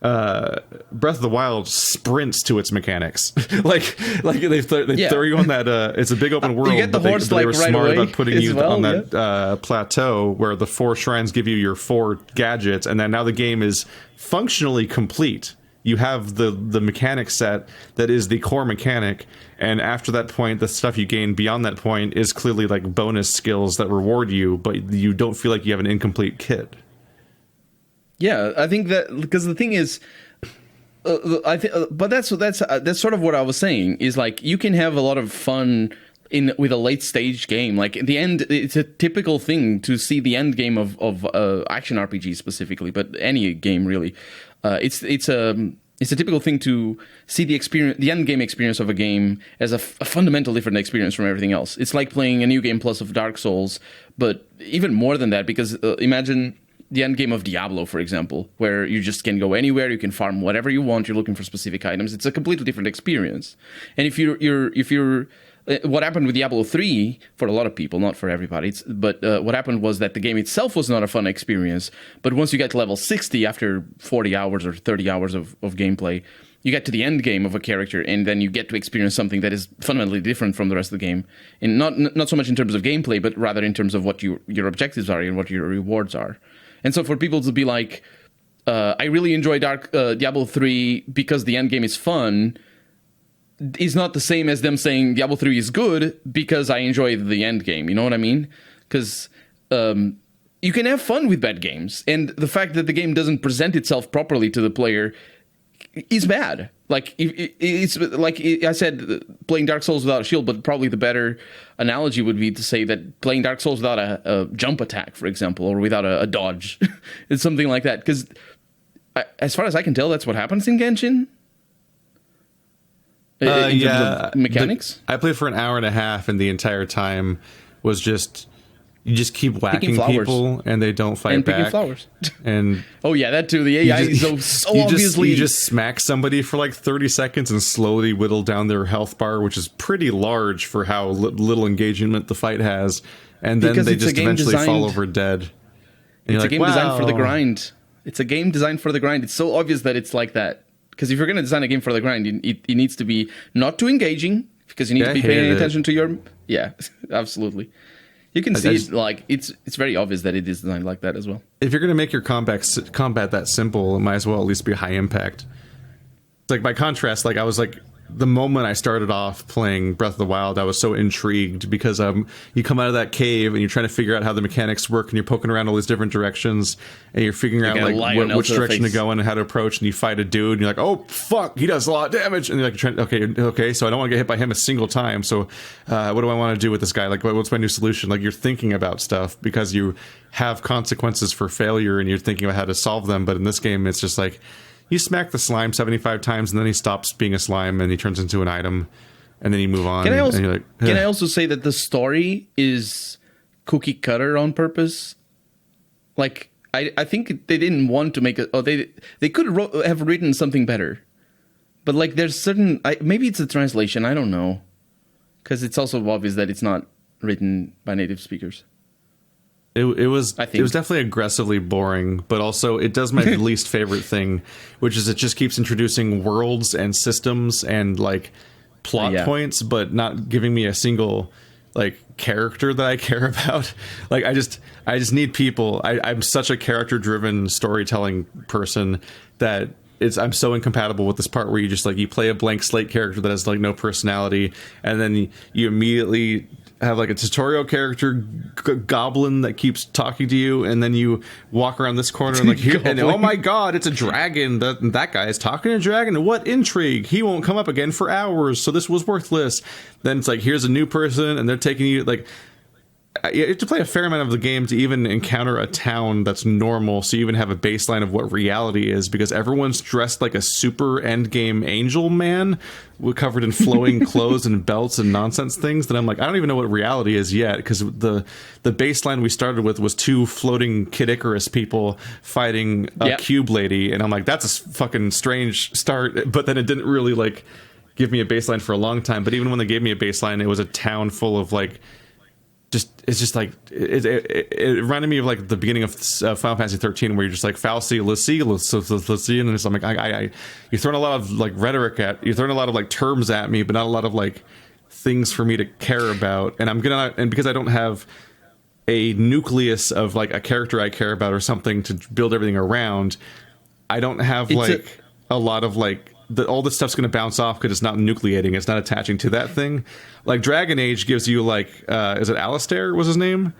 Breath of the Wild sprints to its mechanics. like they throw you on that. It's a big open world. You get the horse they were right smart away about putting you on that plateau where the 4 shrines give you your 4 gadgets, and then now the game is functionally complete. you have the mechanic set that is the core mechanic, and after that point, the stuff you gain beyond that point is clearly like bonus skills that reward you, but you don't feel like you have an incomplete kit. Yeah, I think that because the thing is, but that's sort of what I was saying is like you can have a lot of fun with a late stage game. Like at the end, it's a typical thing to see the end game of action RPG specifically, but any game really. It's a typical thing to see the end game experience of a game as a fundamental different experience from everything else. It's like playing a new game plus of Dark Souls, but even more than that, because imagine the end game of Diablo, for example, where you just can go anywhere, you can farm whatever you want, you're looking for specific items. It's a completely different experience. And if you're what happened with Diablo 3 for a lot of people, not for everybody, but what happened was that the game itself was not a fun experience. But once you get to level 60 after 40 hours or 30 hours of gameplay, you get to the end game of a character, and then you get to experience something that is fundamentally different from the rest of the game. And not so much in terms of gameplay, but rather in terms of what your objectives are and what your rewards are. And so for people to be like, I really enjoy Diablo 3 because the end game is fun, is not the same as them saying Diablo 3 is good because I enjoy the end game. You know what I mean? Because you can have fun with bad games, and the fact that the game doesn't present itself properly to the player is bad. Like it's like I said, playing Dark Souls without a shield, but probably the better analogy would be to say that playing Dark Souls without a jump attack, for example, or without a dodge. It's something like that. Because as far as I can tell, that's what happens in Genshin. In terms of mechanics. I played for an hour and a half, and the entire time was just you just keep whacking people, and they don't fight back. Picking flowers. And oh yeah, that too. The AI is obviously you just smack somebody for like 30 seconds and slowly whittle down their health bar, which is pretty large for how little engagement the fight has, and then they just eventually fall over dead. And it's a game designed for the grind. It's a game designed for the grind. It's so obvious that it's like that. Because if you're going to design a game for the grind, it needs to be not too engaging, because you need to be paying attention to your... Yeah, absolutely. You can see it, like, it's very obvious that it is designed like that as well. If you're going to make your combat that simple, it might as well at least be high impact. It's like, by contrast, like, I was like... The moment I started off playing Breath of the Wild, I was so intrigued because you come out of that cave and you're trying to figure out how the mechanics work, and you're poking around all these different directions, and you're figuring out like which direction to go in and how to approach, and you fight a dude and you're like, oh fuck, he does a lot of damage, and you're like, okay, so I don't want to get hit by him a single time, so what do I want to do with this guy? Like, what's my new solution? Like, you're thinking about stuff because you have consequences for failure and you're thinking about how to solve them. But in this game, it's just like, you smack the slime 75 times, and then he stops being a slime, and he turns into an item, and then you move on. Can I I also say that the story is cookie cutter on purpose? Like, I think they didn't want to make it. Oh, they could have written something better, but like, there's certain. Maybe it's a translation. I don't know, because it's also obvious that it's not written by native speakers. It was definitely aggressively boring, but also it does my least favorite thing, which is it just keeps introducing worlds and systems and like plot points, but not giving me a single like character that I care about. Like, I just need people. I'm such a character driven storytelling person that I'm so incompatible with this part where you just like you play a blank slate character that has like no personality, and then you immediately have like a tutorial character goblin that keeps talking to you, and then you walk around this corner and like here, and oh my god, it's a dragon. That guy is talking to a dragon. What intrigue! He won't come up again for hours, so this was worthless. Then it's like, here's a new person, and they're taking you like. You have to play a fair amount of the game to even encounter a town that's normal, so you even have a baseline of what reality is, because everyone's dressed like a super endgame angel man covered in flowing clothes and belts and nonsense things that I'm like, I don't even know what reality is yet, because the baseline we started with was 2 floating Kid Icarus people fighting a cube lady, and I'm like, that's a fucking strange start, but then it didn't really like give me a baseline for a long time. But even when they gave me a baseline, it was a town full of like it's just like it reminded me of like the beginning of Final Fantasy 13, where you're just like falsi, let's see, and it's like you're throwing a lot of like rhetoric you're throwing a lot of like terms at me, but not a lot of like things for me to care about. And because I don't have a nucleus of like a character I care about or something to build everything around, I don't have a lot of like all this stuff's going to bounce off because it's not nucleating, it's not attaching to that thing. Like Dragon Age gives you like is it Alistair was his name?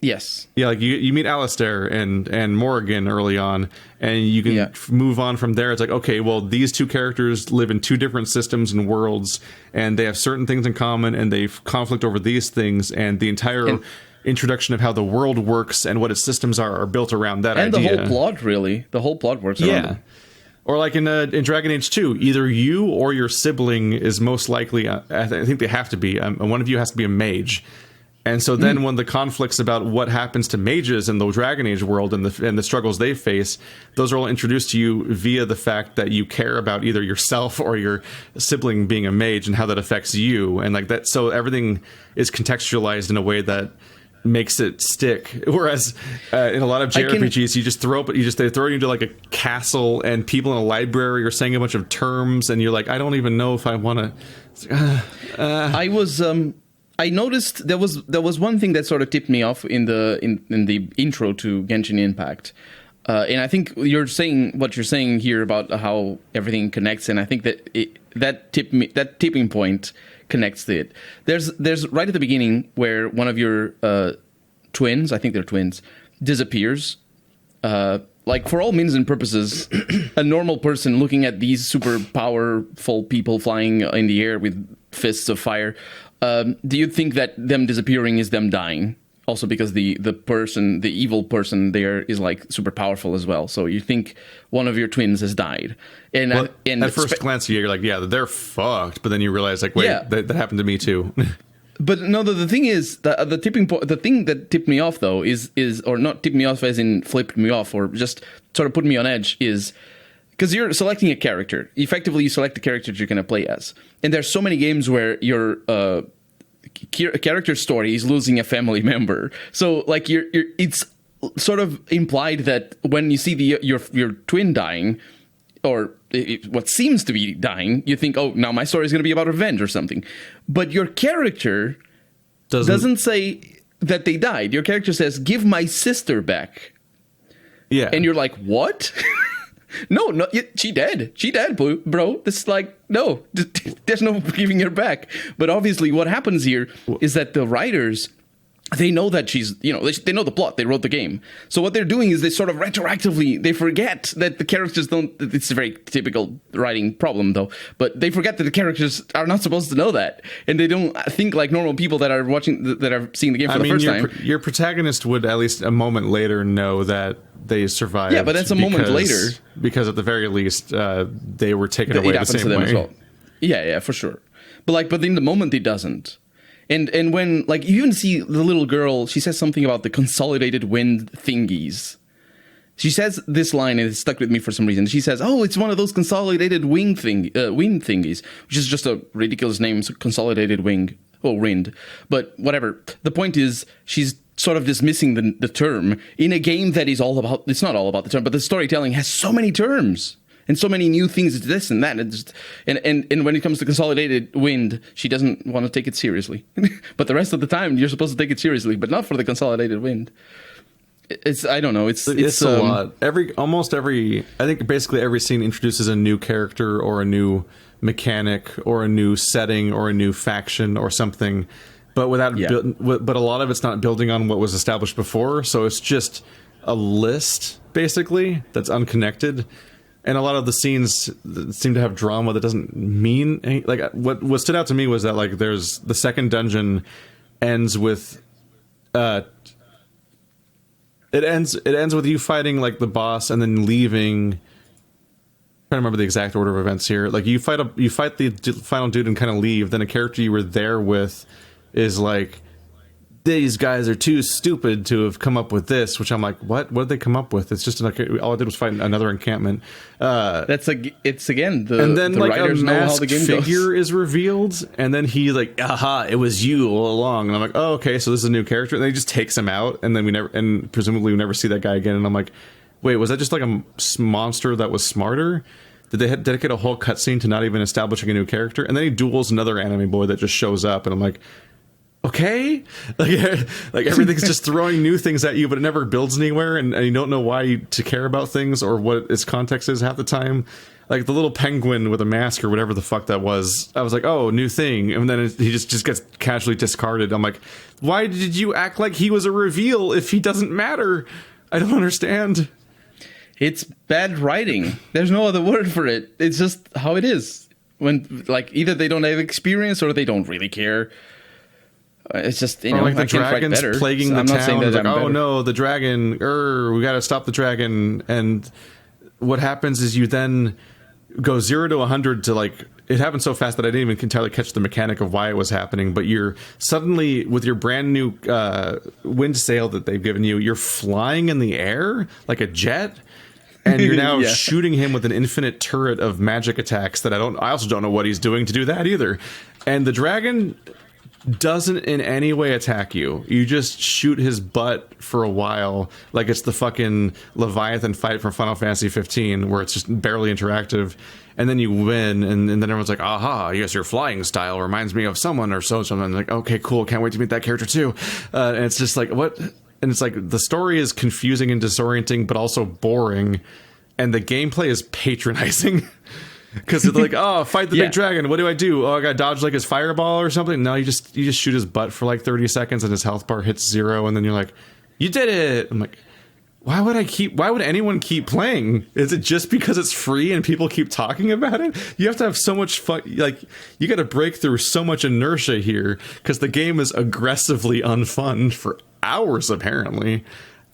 Yes. Yeah, like you meet Alistair and Morrigan early on, and you can move on from there. It's like, okay, well, these two characters live in two different systems and worlds, and they have certain things in common, and they conflict over these things, and the entire introduction of how the world works and what its systems are built around that idea. And the whole plot, really. The whole plot works around it. Or like in Dragon Age 2, either you or your sibling is most likely, I think they have to be, one of you has to be a mage. And so then when the conflicts about what happens to mages in the Dragon Age world and the struggles they face, those are all introduced to you via the fact that you care about either yourself or your sibling being a mage and how that affects you. And like that, so everything is contextualized in a way that makes it stick. Whereas in a lot of JRPGs, you just they throw you into like a castle and people in a library are saying a bunch of terms and you're like, I don't even know if I want to. I noticed there was one thing that sort of tipped me off in the intro to Genshin Impact, and I think you're saying what you're saying here about how everything connects, and I think that tipping point connects it. There's right at the beginning where one of your twins, I think they're twins, disappears. Like for all means and purposes, a normal person looking at these super powerful people flying in the air with fists of fire. Do you think that them disappearing is them dying? Also because the evil person there is like super powerful as well. So you think one of your twins has died. And at first glance, you're like, yeah, they're fucked. But then you realize like, wait, that happened to me too. But no, the thing is, the tipping point, the thing that tipped me off though is or not tipped me off as in flipped me off or just sort of put me on edge is because you're selecting a character. Effectively, you select the character you're going to play as. And there's so many games where your character story is losing a family member. So like it's sort of implied that when you see your twin dying, or what seems to be dying, you think, oh, now my story is going to be about revenge or something. But your character doesn't say that they died. Your character says, give my sister back. Yeah. And you're like, what? No, she dead. She dead, bro. This is like, no, there's no giving her back. But obviously what happens here is that the writers, they know that she's, they know the plot. They wrote the game. So what they're doing is they sort of retroactively, they forget that the characters don't, it's a very typical writing problem though, but they forget that the characters are not supposed to know that. And they don't think like normal people that are watching, that are seeing the game for the first time. Your protagonist would at least a moment later know that they survived. Yeah, but that's a moment later. Because at the very least, they were taken away the same way. As well. Yeah, for sure. But in the moment, it doesn't. And when, like, you even see the little girl, she says something about the consolidated wind thingies. She says this line, and it stuck with me for some reason. She says, oh, it's one of those consolidated wind thingies, which is just a ridiculous name, consolidated wind. But whatever. The point is, she's sort of dismissing the term in a game that is all about, it's not all about the term, but the storytelling has so many terms. And so many new things, this and that, and when it comes to consolidated wind, she doesn't want to take it seriously. But the rest of the time, you're supposed to take it seriously, but not for the consolidated wind. I don't know. It's a lot. Almost every, I think basically every scene introduces a new character or a new mechanic or a new setting or a new faction or something, but but a lot of it's not building on what was established before. So it's just a list basically that's unconnected. And a lot of the scenes seem to have drama that doesn't mean any, like what stood out to me was that like there's the second dungeon ends with it ends with you fighting like the boss and then leaving. I'm trying to remember the exact order of events here. Like you fight the final dude and kind of leave. Then a character you were there with is like, these guys are too stupid to have come up with this, which I'm like, what did they come up with? It's just all I did was fight another encampment. It's again and then the like writers a know how masked the game figure goes. is revealed, and then he like, aha, it was you all along. And I'm like, oh, okay, so this is a new character. And then he just takes him out, and then presumably we never see that guy again. And I'm like, wait, was that just like a monster that was smarter? Did they dedicate a whole cutscene to not even establishing a new character? And then he duels another anime boy that just shows up, and I'm like, okay, like everything's just throwing new things at you, but it never builds anywhere, and you don't know why to care about things or what its context is half the time. like the little penguin with a mask or whatever the fuck that was. I was like, oh, new thing. And then he just gets casually discarded. I'm like, why did you act like he was a reveal if he doesn't matter? I don't understand. It's bad writing. There's no other word for it. It's just how it is. When like either they don't have experience or they don't really care. It's just, you know, like the I can fight dragons better. plaguing So the I'm not town. saying that It's like, I'm oh better. no, the dragon! We got to stop the dragon. And what happens is you then go 0 to 100 to like. It happened so fast that I didn't even entirely catch the mechanic of why it was happening. But you're suddenly with your brand new wind sail that they've given you, you're flying in the air like a jet. And you're now Yeah. shooting him with an infinite turret of magic attacks that I also don't know what he's doing to do that either. And the dragon doesn't in any way attack you. You just shoot his butt for a while, like it's the fucking Leviathan fight from Final Fantasy 15, where it's just barely interactive. And then you win, and then everyone's like, aha, yes, your flying style reminds me of someone or something. Like, okay, cool, can't wait to meet that character too. And it's just like, what? And it's like the story is confusing and disorienting, but also boring. And the gameplay is patronizing. Because they're like, oh, fight the Yeah. big dragon. What do I do? Oh, I got to dodge like his fireball or something. No, you just shoot his butt for like 30 seconds and his health bar hits 0. And then you're like, you did it. I'm like, why would anyone keep playing? Is it just because it's free and people keep talking about it? You have to have so much fun. Like, you got to break through so much inertia here because the game is aggressively unfun for hours, apparently.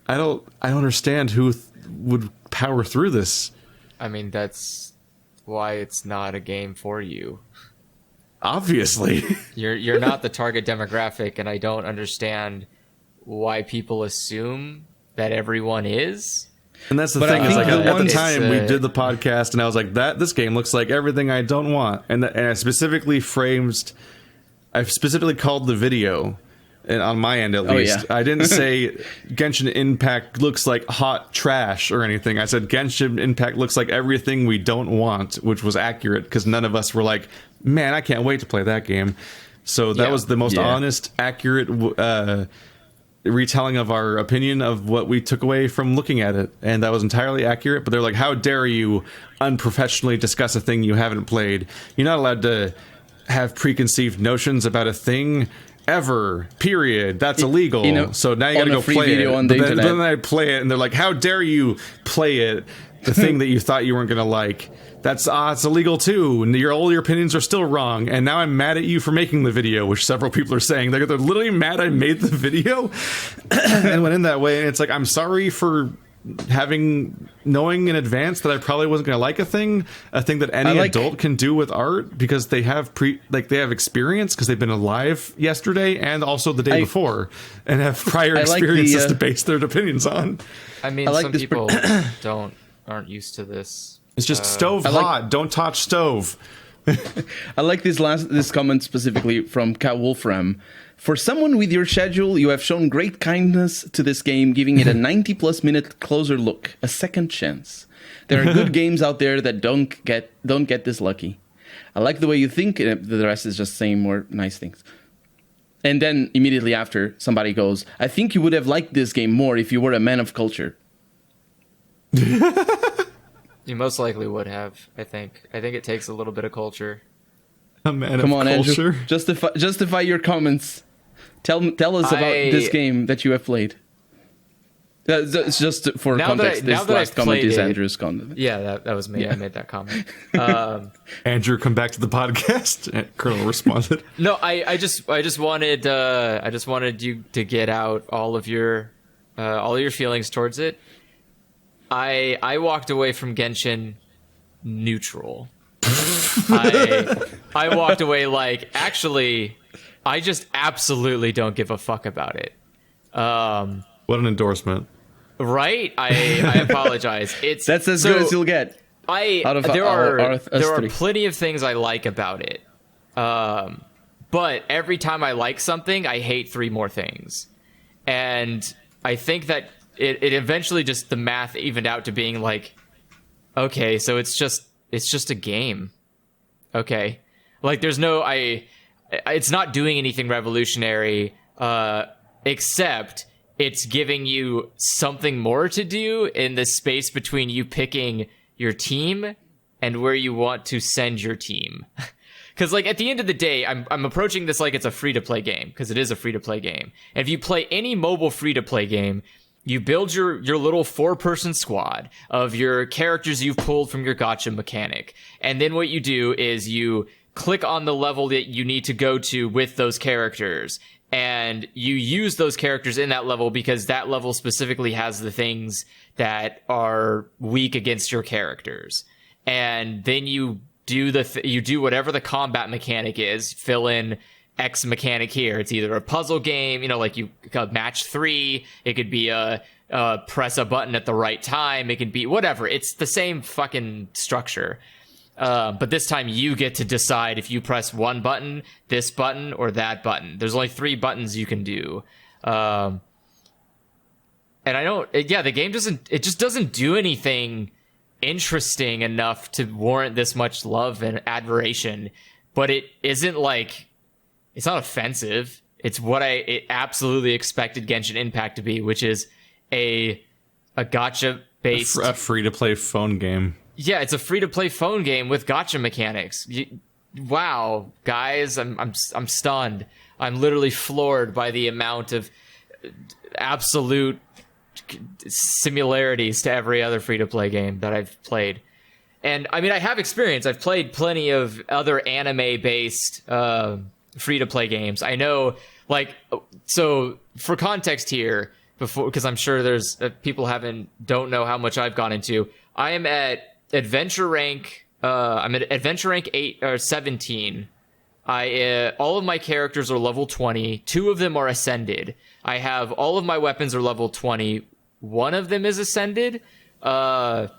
I don't understand who would power through this. I mean, that's why it's not a game for you. Obviously. You're not the target demographic, and I don't understand why people assume that everyone is. And that's the But thing I is, think like, the at the ones- time we did the podcast, and I was like, this game looks like everything I don't want. And I specifically called the video, and on my end at least. yeah. I didn't say Genshin Impact looks like hot trash or anything. I said Genshin Impact looks like everything we don't want, which was accurate because none of us were like, man, I can't wait to play that game. So that was the most honest, accurate retelling of our opinion of what we took away from looking at it, and that was entirely accurate. But they're like, how dare you unprofessionally discuss a thing you haven't played? You're not allowed to have preconceived notions about a thing ever, period. That's illegal. You know, so now you gotta on a go free play video it. on the But internet. then I play it and they're like, how dare you play it, the thing that you thought you weren't gonna like. That's it's illegal too, and all your opinions are still wrong. And now I'm mad at you for making the video, which several people are saying they're literally mad I made the video and went in that way. And it's like, I'm sorry for knowing in advance that I probably wasn't going to like a thing that any adult can do with art because they have they have experience because they've been alive yesterday and also the day before and have prior experiences to base their opinions on. I mean, some people aren't used to this. It's just stove hot. Don't touch stove. I like this comment specifically from Cat Wolfram. For someone with your schedule, you have shown great kindness to this game, giving it a 90-plus minute closer look, a second chance. There are good games out there that don't get this lucky. I like the way you think. The rest is just saying more nice things. And then immediately after, somebody goes, I think you would have liked this game more if you were a man of culture. You most likely would have, I think. I think it takes a little bit of culture. A man of culture. Andrew. Justify your comments. Tell us about this game that you have played. It's just for context. This last comment is Andrew's comment. Yeah, that was me. Yeah. I made that comment. Andrew, come back to the podcast. Colonel responded. No, I just wanted you to get out all of your feelings towards it. I walked away from Genshin neutral. I walked away like, actually, I just absolutely don't give a fuck about it. What an endorsement. Right? I apologize. That's as good as you'll get. There are plenty of things I like about it. But every time I like something, I hate 3 more things. And I think that it eventually just the math evened out to being like, okay, so it's just a game. Okay. Like there's no it's not doing anything revolutionary except it's giving you something more to do in the space between you picking your team and where you want to send your team. Because, like, at the end of the day, I'm approaching this like it's a free-to-play game, because it is a free-to-play game. And if you play any mobile free-to-play game, you build your little 4-person squad of your characters you've pulled from your gacha mechanic. And then what you do is you click on the level that you need to go to with those characters. And you use those characters in that level because that level specifically has the things that are weak against your characters. And then you do you do whatever the combat mechanic is, fill in X mechanic here. It's either a puzzle game, like you match 3. It could be a press a button at the right time. It can be whatever. It's the same fucking structure. But this time you get to decide if you press one button, this button, or that button. There's only 3 buttons you can do. And the game just doesn't do anything interesting enough to warrant this much love and admiration. But it isn't like, it's not offensive. It's what I absolutely expected Genshin Impact to be, which is a gacha-based... A free-to-play phone game. Yeah, it's a free-to-play phone game with gacha mechanics. Wow, guys, I'm stunned. I'm literally floored by the amount of absolute similarities to every other free-to-play game that I've played. And, I mean, I have experience. I've played plenty of other anime-based free-to-play games. I know, so for context here, because I'm sure there's people don't know how much I've gone into. I am at adventure rank. I'm at adventure rank 8 or 17. All of my characters are level 20. 2 of them are ascended. I have all of my weapons are level 20. 1 of them is ascended. The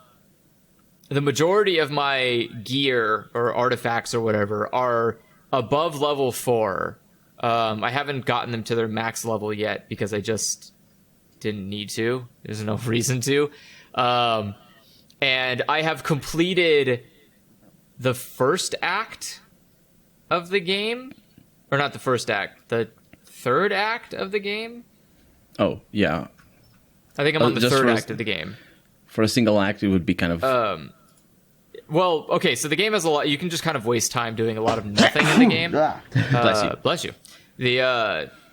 majority of my gear or artifacts or whatever are above level 4. I haven't gotten them to their max level yet because I just didn't need to. There's no reason to. And I have completed the first act of the game. Or not the first act, the third act of the game. Oh, yeah. I think I'm on the third act of the game. For a single act, it would be kind of... Well, okay, so the game has a lot... You can just kind of waste time doing a lot of nothing in the game. Bless you. Bless you.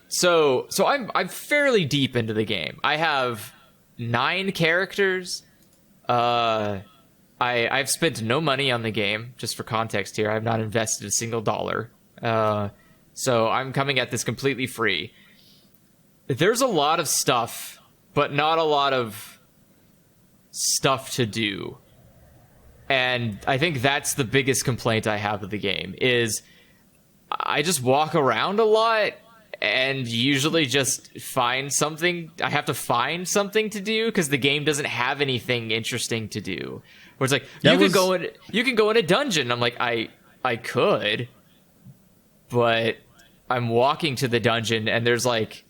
So I'm fairly deep into the game. I have 9 characters. I've spent no money on the game, just for context here. I've not invested a single dollar. So I'm coming at this completely free. There's a lot of stuff, but not a lot of stuff to do. And I think that's the biggest complaint I have of the game, is I just walk around a lot and usually just find something. I have to find something to do because the game doesn't have anything interesting to do. Where it's like, you can go in a dungeon. I'm like, I could, but I'm walking to the dungeon and there's like,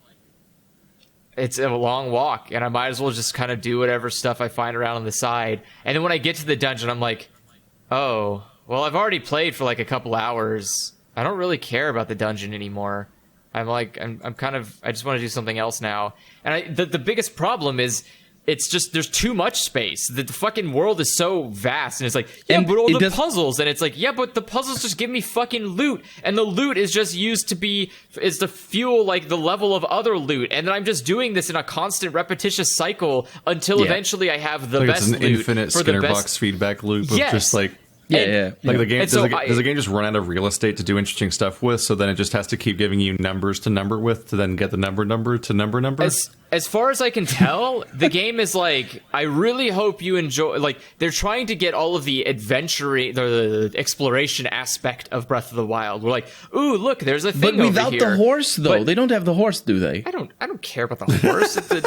it's a long walk and I might as well just kind of do whatever stuff I find around on the side. And then when I get to the dungeon, I'm like, oh, well, I've already played for like a couple hours. I don't really care about the dungeon anymore. I'm kind of, I just want to do something else now. And the biggest problem is, it's just, there's too much space. The fucking world is so vast, and it's like, yeah, and but all the puzzles, and it's like, yeah, but the puzzles just give me fucking loot, and the loot is just used to fuel like the level of other loot, and then I'm just doing this in a constant repetitious cycle until eventually I have the best loot. It's an infinite Skinner box feedback loop of just like. Yeah. Like the game, does the game just run out of real estate to do interesting stuff with? So then it just has to keep giving you numbers to number with to then get the number to number. As far as I can tell, the game is like, I really hope you enjoy. Like, they're trying to get all of the the exploration aspect of Breath of the Wild. We're like, ooh, look, there's a thing over here. But without the horse, though, they don't have the horse, do they? I don't care about the horse. But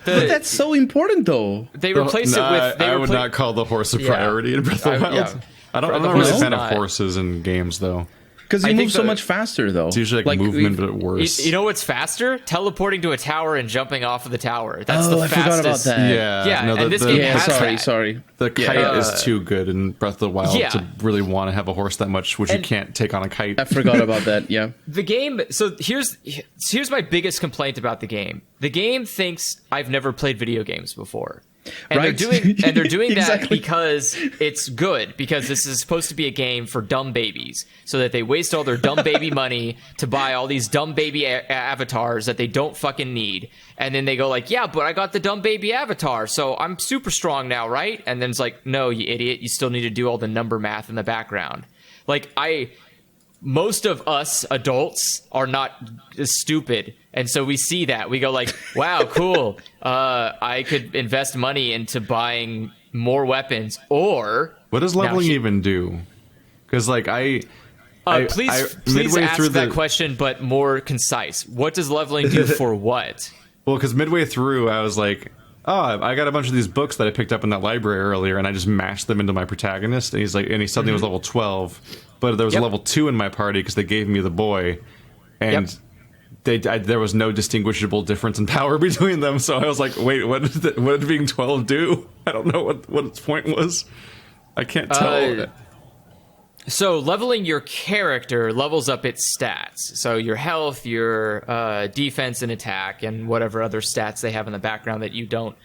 that's so important, though. They replace it with. I would not call the horse a priority in Breath of the Wild. Yeah. I'm not really a fan of horses in games, though. Because you move so much faster, though. It's usually like movement, but worse. You know what's faster? Teleporting to a tower and jumping off of the tower. That's the fastest. I forgot about that. Yeah. No, and this game has that. Sorry. The kite is too good in Breath of the Wild to really want to have a horse that much, which you can't take on a kite. I forgot about that, yeah. The game, so here's my biggest complaint about the game. The game thinks I've never played video games before. And Right. they're doing that Exactly. because it's good, because this is supposed to be a game for dumb babies, so that they waste all their dumb baby money to buy all these dumb baby avatars that they don't fucking need. And then they go like, yeah, but I got the dumb baby avatar, so I'm super strong now, right? And then it's like, no, you idiot, you still need to do all the number math in the background. Like, most of us adults are not stupid, and so we see that we go like, wow, cool, I could invest money into buying more weapons. Or What does leveling even do? Because like please ask that question, but more concise. What does leveling do for what? Well, because midway through, I was like, oh, I got a bunch of these books that I picked up in that library earlier, and I just mashed them into my protagonist, and he suddenly was level 12, but there was a level 2 in my party because they gave me the boy, and there was no distinguishable difference in power between them, so I was like, wait, what did being 12 do? I don't know what its point was. I can't tell. So leveling your character levels up its stats. So your health, your defense and attack, and whatever other stats they have in the background that you don't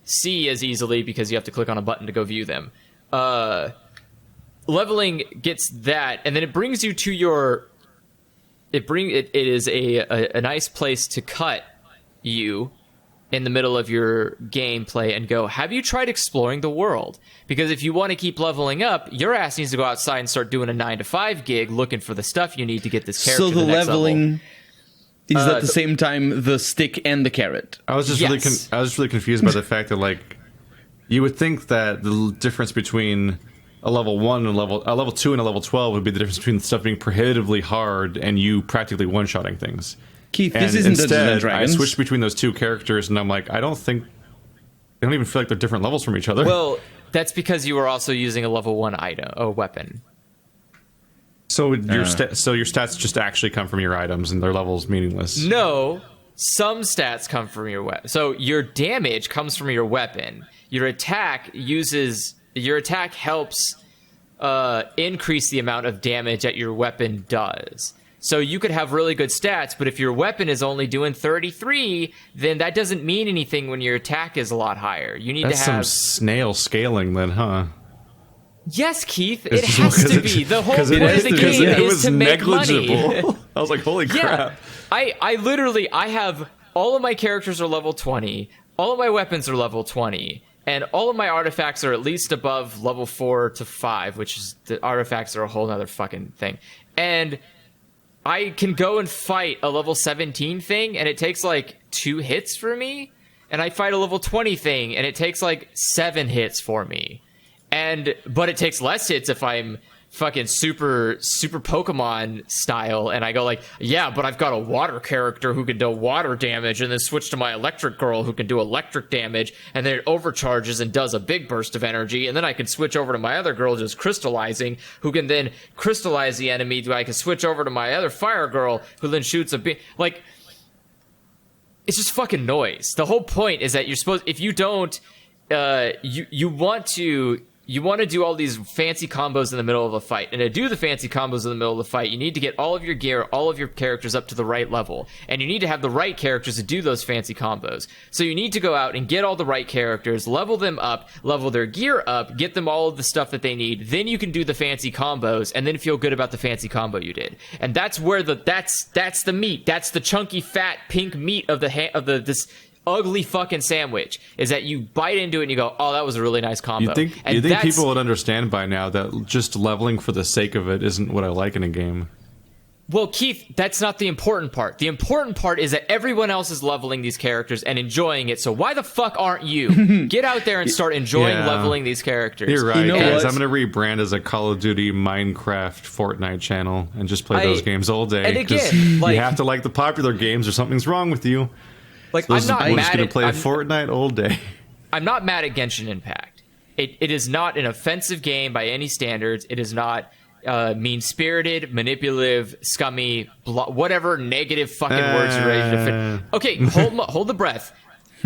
see as easily because you have to click on a button to go view them. Leveling gets that, and then it brings you to your... It is a nice place to cut you in the middle of your gameplay and go, have you tried exploring the world? Because if you want to keep leveling up, your ass needs to go outside and start doing a 9-to-5 gig looking for the stuff you need to get this character So to the the next leveling level. is at the same time the stick and the carrot. I was just really confused by the fact that like you would think that the difference between a level 1 and a level 2 and a level 12 would be the difference between stuff being prohibitively hard and you practically one-shotting things. Keith, And this isn't Dungeons and instead, I Dragons. switched between those two characters, and I'm like, I don't even feel like they're different levels from each other. Well, that's because you were also using a level 1 item, a weapon. So your stats just actually come from your items, and their levels meaningless. No, some stats come from your weapon. So your damage comes from your weapon. Your attack helps increase the amount of damage that your weapon does. So you could have really good stats, but if your weapon is only doing 33, then that doesn't mean anything when your attack is a lot higher. You need That's to have some snail scaling, then, huh? Yes, Keith, it has to be. The whole point of the game is to make money. I was like, holy crap. I have all of my characters are level 20, all of my weapons are level 20, and all of my artifacts are at least above level 4 to 5, which is the artifacts are a whole other fucking thing. And I can go and fight a level 17 thing, and it takes like 2 hits for me. And I fight a level 20 thing, and it takes like 7 hits for me. But it takes less hits if I'm fucking super Pokemon style, and I go like, yeah, but I've got a water character who can do water damage, and then switch to my electric girl who can do electric damage, and then it overcharges and does a big burst of energy, and then I can switch over to my other girl just crystallizing, who can then crystallize the enemy. I can switch over to my other fire girl who then shoots a big, like, it's just fucking noise. The whole point is that you're supposed, if you don't, you want to do all these fancy combos in the middle of a fight. And to do the fancy combos in the middle of the fight, you need to get all of your gear, all of your characters up to the right level. And you need to have the right characters to do those fancy combos. So you need to go out and get all the right characters, level them up, level their gear up, get them all of the stuff that they need. Then you can do the fancy combos and then feel good about the fancy combo you did. And that's where that's the meat. That's the chunky, fat, pink meat of this ugly fucking sandwich, is that you bite into it and you go, oh, that was a really nice combo. You think people would understand by now that just leveling for the sake of it isn't what I like in a game? Well, Keith, that's not the important part. The important part is that everyone else is leveling these characters and enjoying it, so why the fuck aren't you? Get out there and start enjoying leveling these characters. You're right, You know guys. what? I'm going to rebrand as a Call of Duty, Minecraft, Fortnite channel and just play those games all day. And again, 'cause you have to like the popular games or something's wrong with you. Like, I'm I'm not just mad going to at play Fortnite all day. I'm not mad at Genshin Impact. It is not an offensive game by any standards. It is not mean-spirited, manipulative, scummy, whatever negative fucking words you're ready to fit. Okay, hold the breath.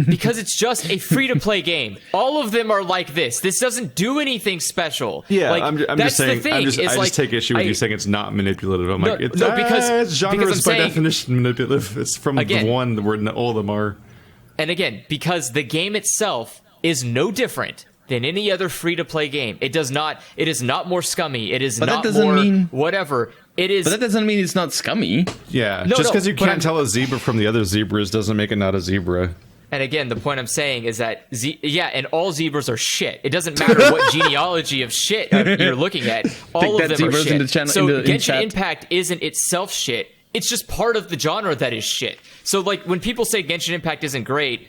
Because it's just a free-to-play game. All of them are like this. This doesn't do anything special. Yeah, like, I'm that's just saying. The thing, I just take issue with you saying it's not manipulative. I'm like, it's genre is by definition manipulative. It's from the one where all of them are. And again, because the game itself is no different than any other free-to-play game. It is not more scummy. It is But that not doesn't more mean- whatever. It is. But that doesn't mean it's not scummy. Yeah, No, just because you but can't tell a zebra from the other zebras doesn't make it not a zebra. And again, the point I'm saying is that, and all zebras are shit. It doesn't matter what genealogy of shit you're looking at. All of them are shit. So Genshin Impact isn't itself shit. It's just part of the genre that is shit. So like when people say Genshin Impact isn't great,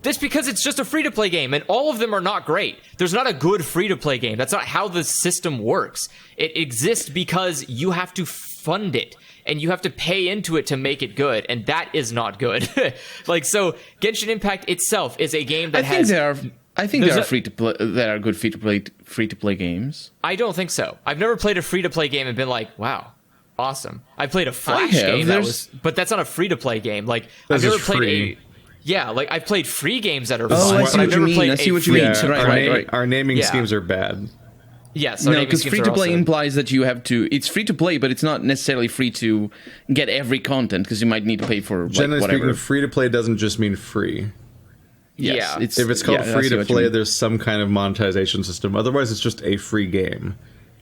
that's because it's just a free-to-play game, and all of them are not great. There's not a good free-to-play game. That's not how the system works. It exists because you have to fund it, and you have to pay into it to make it good, and that is not good. Like, so Genshin Impact itself is a game that I think there are free-to-play. There are good free-to-play games. I don't think so. I've never played a free-to-play game and been like, wow, awesome. I played a Flash game, but that's not a free-to-play game. Like, I've never played like I've played free games that are fun, I see what you mean. I see what you mean. Right. Our naming schemes are bad. Yes, no, because free-to-play implies that you have to. It's free-to-play, but it's not necessarily free to get every content because you might need to pay for Generally whatever. speaking, free-to-play doesn't just mean free. Yes, if it's called free-to-play, there's some kind of monetization system. Otherwise, it's just a free game.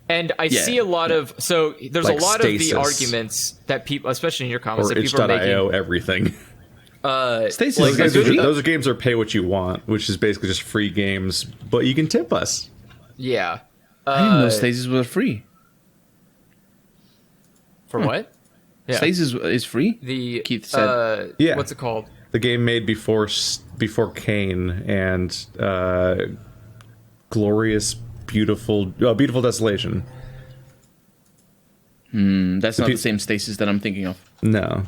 And I see a lot of there's like a lot Stasis. Of the arguments that people, especially in your comments, or that people are making. itch.io, everything. Stasis, those games are pay what you want, which is basically just free games, but you can tip us. Yeah. I didn't know Stasis was free. For what? Yeah. Stasis is free? Keith said. What's it called? The game made before Kane and Glorious, Beautiful Desolation. That's not the same Stasis that I'm thinking of. No.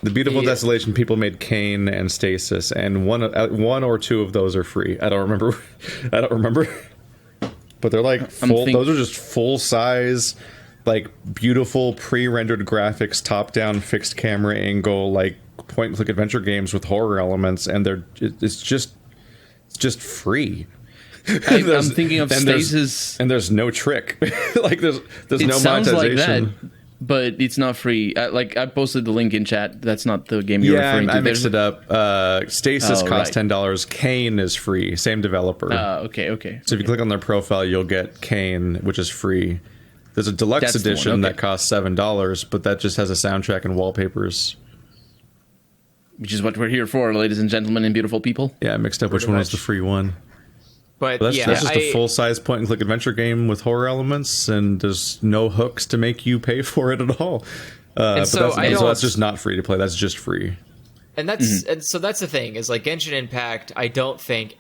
The Beautiful Desolation people made Kane and Stasis, and one or two of those are free. I don't remember. But they're like those are just full size, like beautiful pre-rendered graphics, top-down fixed camera angle, like point-and-click adventure games with horror elements, and it's just free. I'm thinking of Stasis, and there's no trick. Like there's no monetization. Like that, but it's not free. I posted the link in chat. That's not the game you're referring to. I mixed it up. Stasis costs $10. Kane is free. Same developer. Okay. So if you click on their profile, you'll get Kane, which is free. There's a deluxe edition that costs $7, but that just has a soundtrack and wallpapers. Which is what we're here for, ladies and gentlemen and beautiful people. Yeah, I mixed up which one was the free one. But that's just a full-size point-and-click adventure game with horror elements, and there's no hooks to make you pay for it at all. But that's just not free to play. That's just free. And that's so that's the thing is like Genshin Impact. I don't think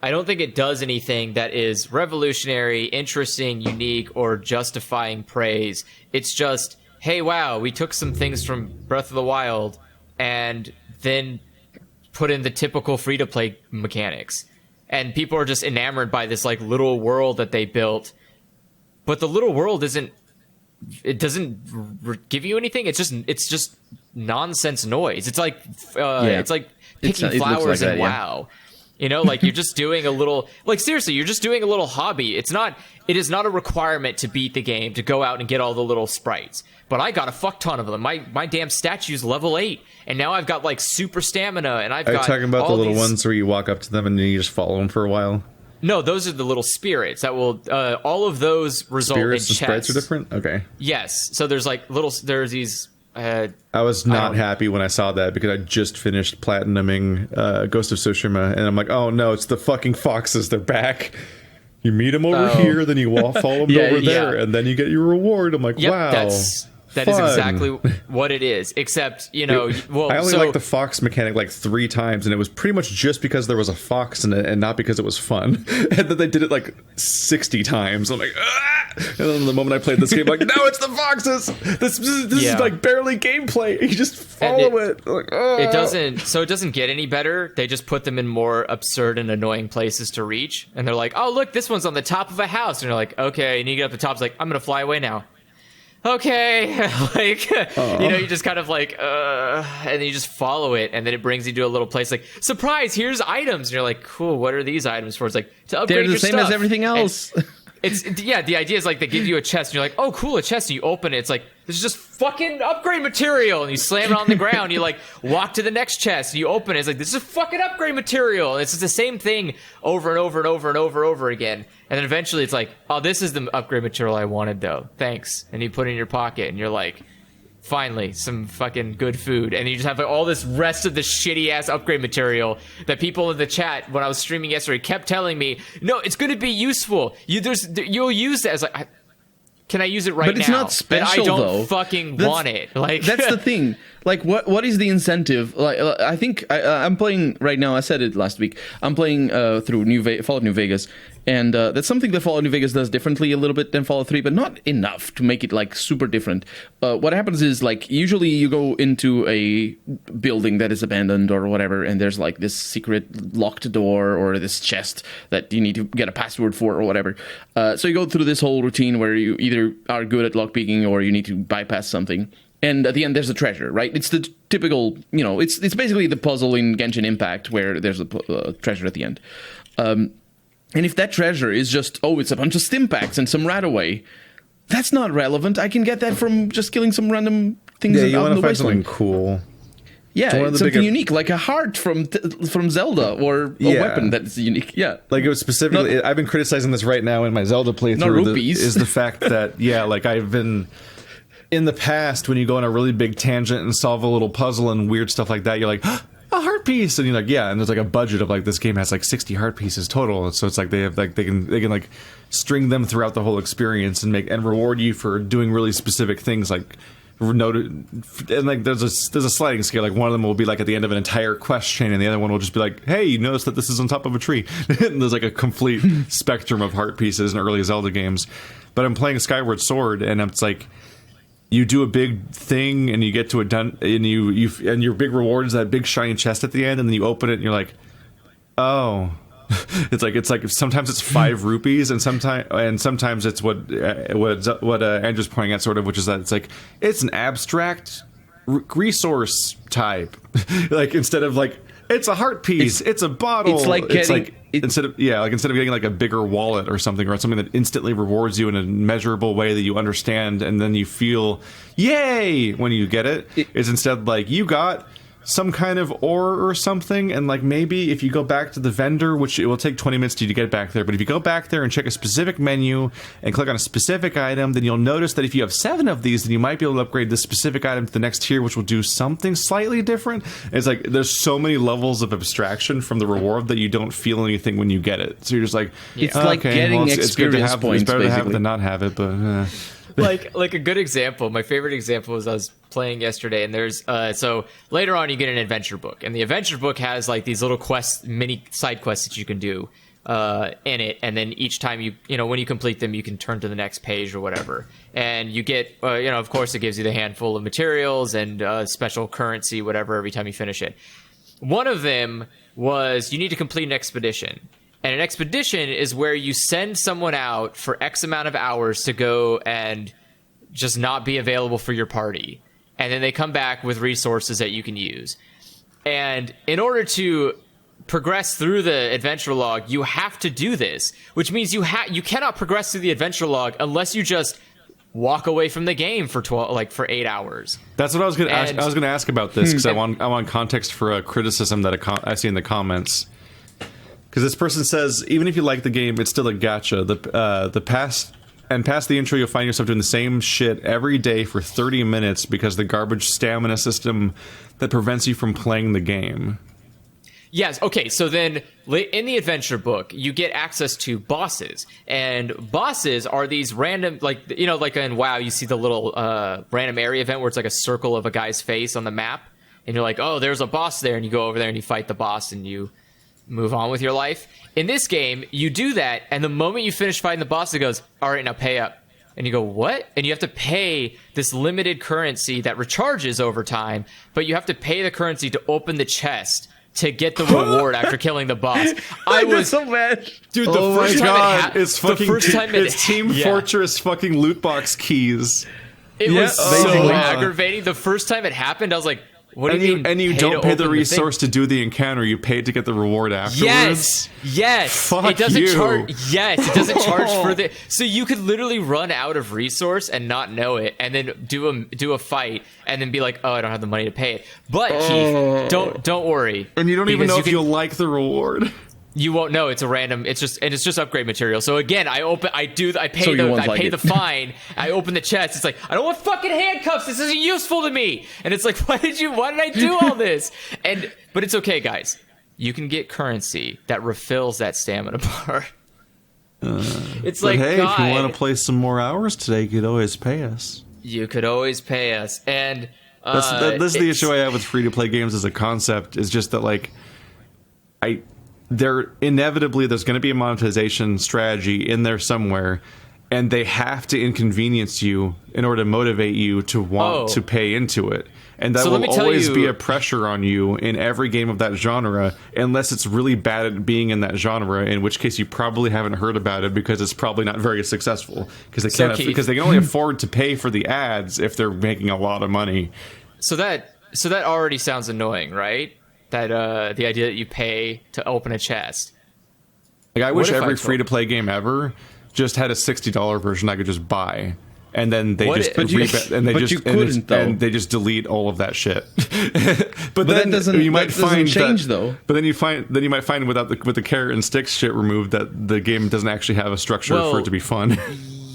it does anything that is revolutionary, interesting, unique, or justifying praise. It's just, hey, wow, we took some things from Breath of the Wild and then put in the typical free-to-play mechanics. And people are just enamored by this like little world that they built, but the little world doesn't give you anything. It's just nonsense noise. It's like picking flowers and WoW. You know, like you're just doing a little, like seriously, you're just doing a little hobby. It is not a requirement to beat the game, to go out and get all the little sprites. But I got a fuck ton of them. My damn statue's level 8, and now I've got like super stamina, and Are you talking about the little ones where you walk up to them and then you just follow them for a while? No, those are the little spirits that will. All of those result in chests. Sprites are different. Okay. Yes. So there's these. I was not happy when I saw that because I just finished platinuming Ghost of Tsushima, and I'm like, oh no, it's the fucking foxes. They're back. You meet them over here, then you follow them over there, and then you get your reward. I'm like, wow. That is exactly what it is, except, I only liked the fox mechanic like 3 times, and it was pretty much just because there was a fox in it and not because it was fun. And then they did it like 60 times. I'm like, ah! And then the moment I played this game, I'm like, no, it's the foxes! This is like barely gameplay. You just follow it. Like, oh. It doesn't get any better. They just put them in more absurd and annoying places to reach. And they're like, oh, look, this one's on the top of a house. And you're like, okay. And you get up the top, it's like, I'm going to fly away now. Okay, like, you just kind of like, and then you just follow it, and then it brings you to a little place like, surprise, here's items, and you're like, cool, what are these items for? It's like, to upgrade your stuff. They're the same as everything else. The idea is like, they give you a chest, and you're like, oh, cool, a chest, and you open it, it's like, this is just fucking upgrade material. And you slam it on the ground. You like walk to the next chest. And you open it. It's like, this is fucking upgrade material. And it's just the same thing over and over and over and over again. And then eventually it's like, oh, this is the upgrade material I wanted though. Thanks. And you put it in your pocket and you're like, finally, some fucking good food. And you just have like, all this rest of the shitty ass upgrade material that people in the chat when I was streaming yesterday kept telling me, no, it's going to be useful. You'll use it as like, can I use it right now? But it's not special, but I don't though. fucking want it. Like that's the thing. Like, what is the incentive? Like, I think I'm playing right now. I said it last week. I'm playing through Fallout New Vegas, and that's something that Fallout New Vegas does differently a little bit than Fallout 3, but not enough to make it like super different. What happens is like usually you go into a building that is abandoned or whatever, and there's like this secret locked door or this chest that you need to get a password for or whatever. So you go through this whole routine where you either are good at lockpicking or you need to bypass something. And at the end, there's a treasure, right? It's the typical, it's basically the puzzle in Genshin Impact where there's a treasure at the end. And if that treasure is just, it's a bunch of stim packs and some Rataway, that's not relevant. I can get that from just killing some random things out in the wasteland. Yeah, you want to find something cool. Yeah, it's something unique, like a heart from Zelda or a weapon that's unique. Yeah, like it was specifically. I've been criticizing this right now in my Zelda playthrough. Is the fact that like I've been. In the past, when you go on a really big tangent and solve a little puzzle and weird stuff like that, you're like, a heart piece, and you're like, yeah, and there's like a budget of like this game has like 60 heart pieces total, so it's like they have like they can like string them throughout the whole experience and reward you for doing really specific things like noted, and like there's a sliding scale. Like one of them will be like at the end of an entire quest chain, and the other one will just be like, hey, you notice that this is on top of a tree. And there's like a complete spectrum of heart pieces in early Zelda games. But I'm playing Skyward Sword, and it's like. You do a big thing and you get to and your big reward is that big shiny chest at the end, and then you open it and you're like, oh, it's like sometimes it's 5 rupees and sometimes it's what Andrew's pointing at sort of, which is that it's an abstract resource type, like instead of like it's a heart piece, it's a bottle, instead of getting like a bigger wallet or something that instantly rewards you in a measurable way that you understand and then you feel yay when you get it, it's instead like you got some kind of ore or something, and like maybe if you go back to the vendor, which it will take 20 minutes to get back there, but if you go back there and check a specific menu and click on a specific item, then you'll notice that if you have 7 of these, then you might be able to upgrade this specific item to the next tier, which will do something slightly different. It's like there's so many levels of abstraction from the reward that you don't feel anything when you get it, so you're just like, it's like getting experience points. It's better to have it than not have it, but like a good example, my favorite example was I was playing yesterday, and there's so later on you get an adventure book, and the adventure book has like these little quests, mini side quests that you can do in it, and then each time you when you complete them you can turn to the next page or whatever, and you get of course it gives you the handful of materials and special currency whatever every time you finish it. One of them was you need to complete an expedition. And an expedition is where you send someone out for X amount of hours to go and just not be available for your party. And then they come back with resources that you can use. And in order to progress through the adventure log, you have to do this, which means you cannot progress through the adventure log unless you just walk away from the game for 8 hours. That's what I was going to ask. I was going to ask about this because I want context for a criticism that I see in the comments. Because this person says, even if you like the game, it's still a gacha. Past the intro, you'll find yourself doing the same shit every day for 30 minutes because the garbage stamina system that prevents you from playing the game. Yes, okay, so then in the adventure book, you get access to bosses. And bosses are these random, like in WoW, you see the little random area event where it's like a circle of a guy's face on the map. And you're like, oh, there's a boss there. And you go over there and you fight the boss and you move on with your life. In this game, you do that, and the moment you finish fighting the boss, it goes, all right, now pay up. And you go, what? And you have to pay this limited currency that recharges over time, but you have to pay the currency to open the chest to get the reward after killing the boss. I was so mad. Dude, it's Team Fortress fucking loot box keys. It was so aggravating. The first time it happened, I was like, What do you mean? And you pay don't to pay the open resource thing? to do the encounter. You pay to get the reward afterwards. Yes. Fuck it doesn't you. charge. Yes, it doesn't charge for the. So you could literally run out of resource and not know it, and then do a fight, and then be like, "Oh, I don't have the money to pay it." But Keith, don't worry. And you don't even know if can- you'll like the reward. You won't know. It's a random. It's just upgrade material. So again, I pay So you won't like the it. fine. I open the chest. It's like, I don't want fucking handcuffs. This isn't useful to me. And it's like, why did I do all this? But it's okay, guys. You can get currency that refills that stamina bar. It's like, Hey, God, if you want to play some more hours today, you could always pay us. you could always pay us. And This is the it's- issue I have with free-to-play games as a concept, is just that, like, there's going to be a monetization strategy in there somewhere, and they have to inconvenience you in order to motivate you to want to pay into it. And that So let will me tell always you- be a pressure on you in every game of that genre, unless it's really bad at being in that genre, in which case you probably haven't heard about it because it's probably not very successful, because Keith- they can only afford to pay for the ads if they're making a lot of money. So that already sounds annoying, right? That the idea that you pay to open a chest. Like, I wish if I every told- free-to-play game ever just had a $60 version I could just buy, and then they What just if- But you- and they just delete all of that shit. but then that doesn't- you might that doesn't find change, that, though. But then you might find with the carrot and sticks shit removed, that the game doesn't actually have a structure Well, for it to be fun.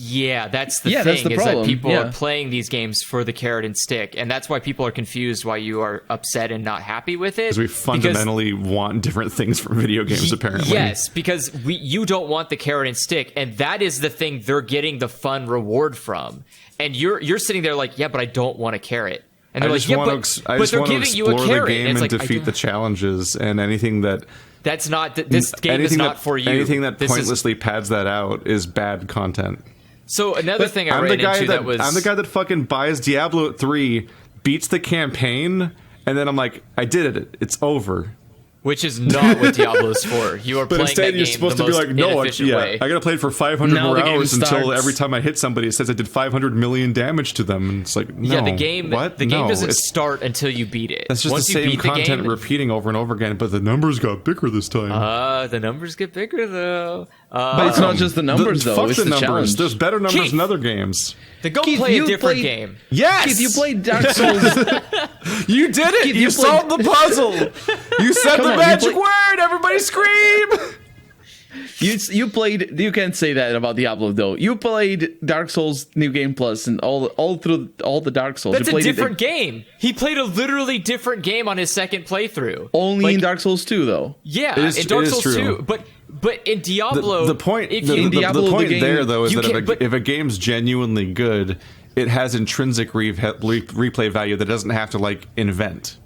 Yeah, that's the Yeah, thing, that's the is that problem. people Yeah. are playing these games for the carrot and stick, and that's why people are confused why you are upset and not happy with it. Because we fundamentally want different things from video games, apparently. Yes, because you don't want the carrot and stick, and that is the thing they're getting the fun reward from. And you're sitting there like, yeah, but I don't want a carrot. And I they're just like, yeah, want but, to but they're giving you a explore carrot. the game And and it's like, I defeat don't- the challenges, and anything that That's not this game is not for you. Anything that This is- pointlessly pads that out is bad content. So another thing I I'm ran the guy into that, that was I'm the guy that fucking buys Diablo 3, beats the campaign, and then I'm like, I did it. It's over. which is not what Diablo's for. You are But playing instead, that you're game supposed the to be most like, no, inefficient way. I gotta play it for 500 Now more the game hours until starts. every time I hit somebody, it says I did 500 million damage to them. And it's like, no. Yeah, the game No, doesn't it's- start until you beat it. That's just Once the you same beat content the game, repeating over and over again, but the numbers got bigger this time. the numbers get bigger though. But it's not just the numbers, though. Fuck It's the the numbers. challenge. There's better numbers Keith. in other games. Then go Keith, play a you different played- game. Yes! Keith, you played Dark Souls. You did it! Keith, you you solved the puzzle! You said Come the on, you magic play- word! Everybody scream! You played. You can't say that about Diablo, though. You played Dark Souls New Game Plus and all through all the Dark Souls. That's you a played different game. He played a literally different game on his second playthrough. only Like, in Dark Souls 2, though. Yeah, It is- in Dark it is Souls true. 2. But in Diablo, The point, if the, you, the- Diablo, the the point game- there, though, is you that can't- but- if a game's genuinely good, it has intrinsic replay value that doesn't have to, like, invent.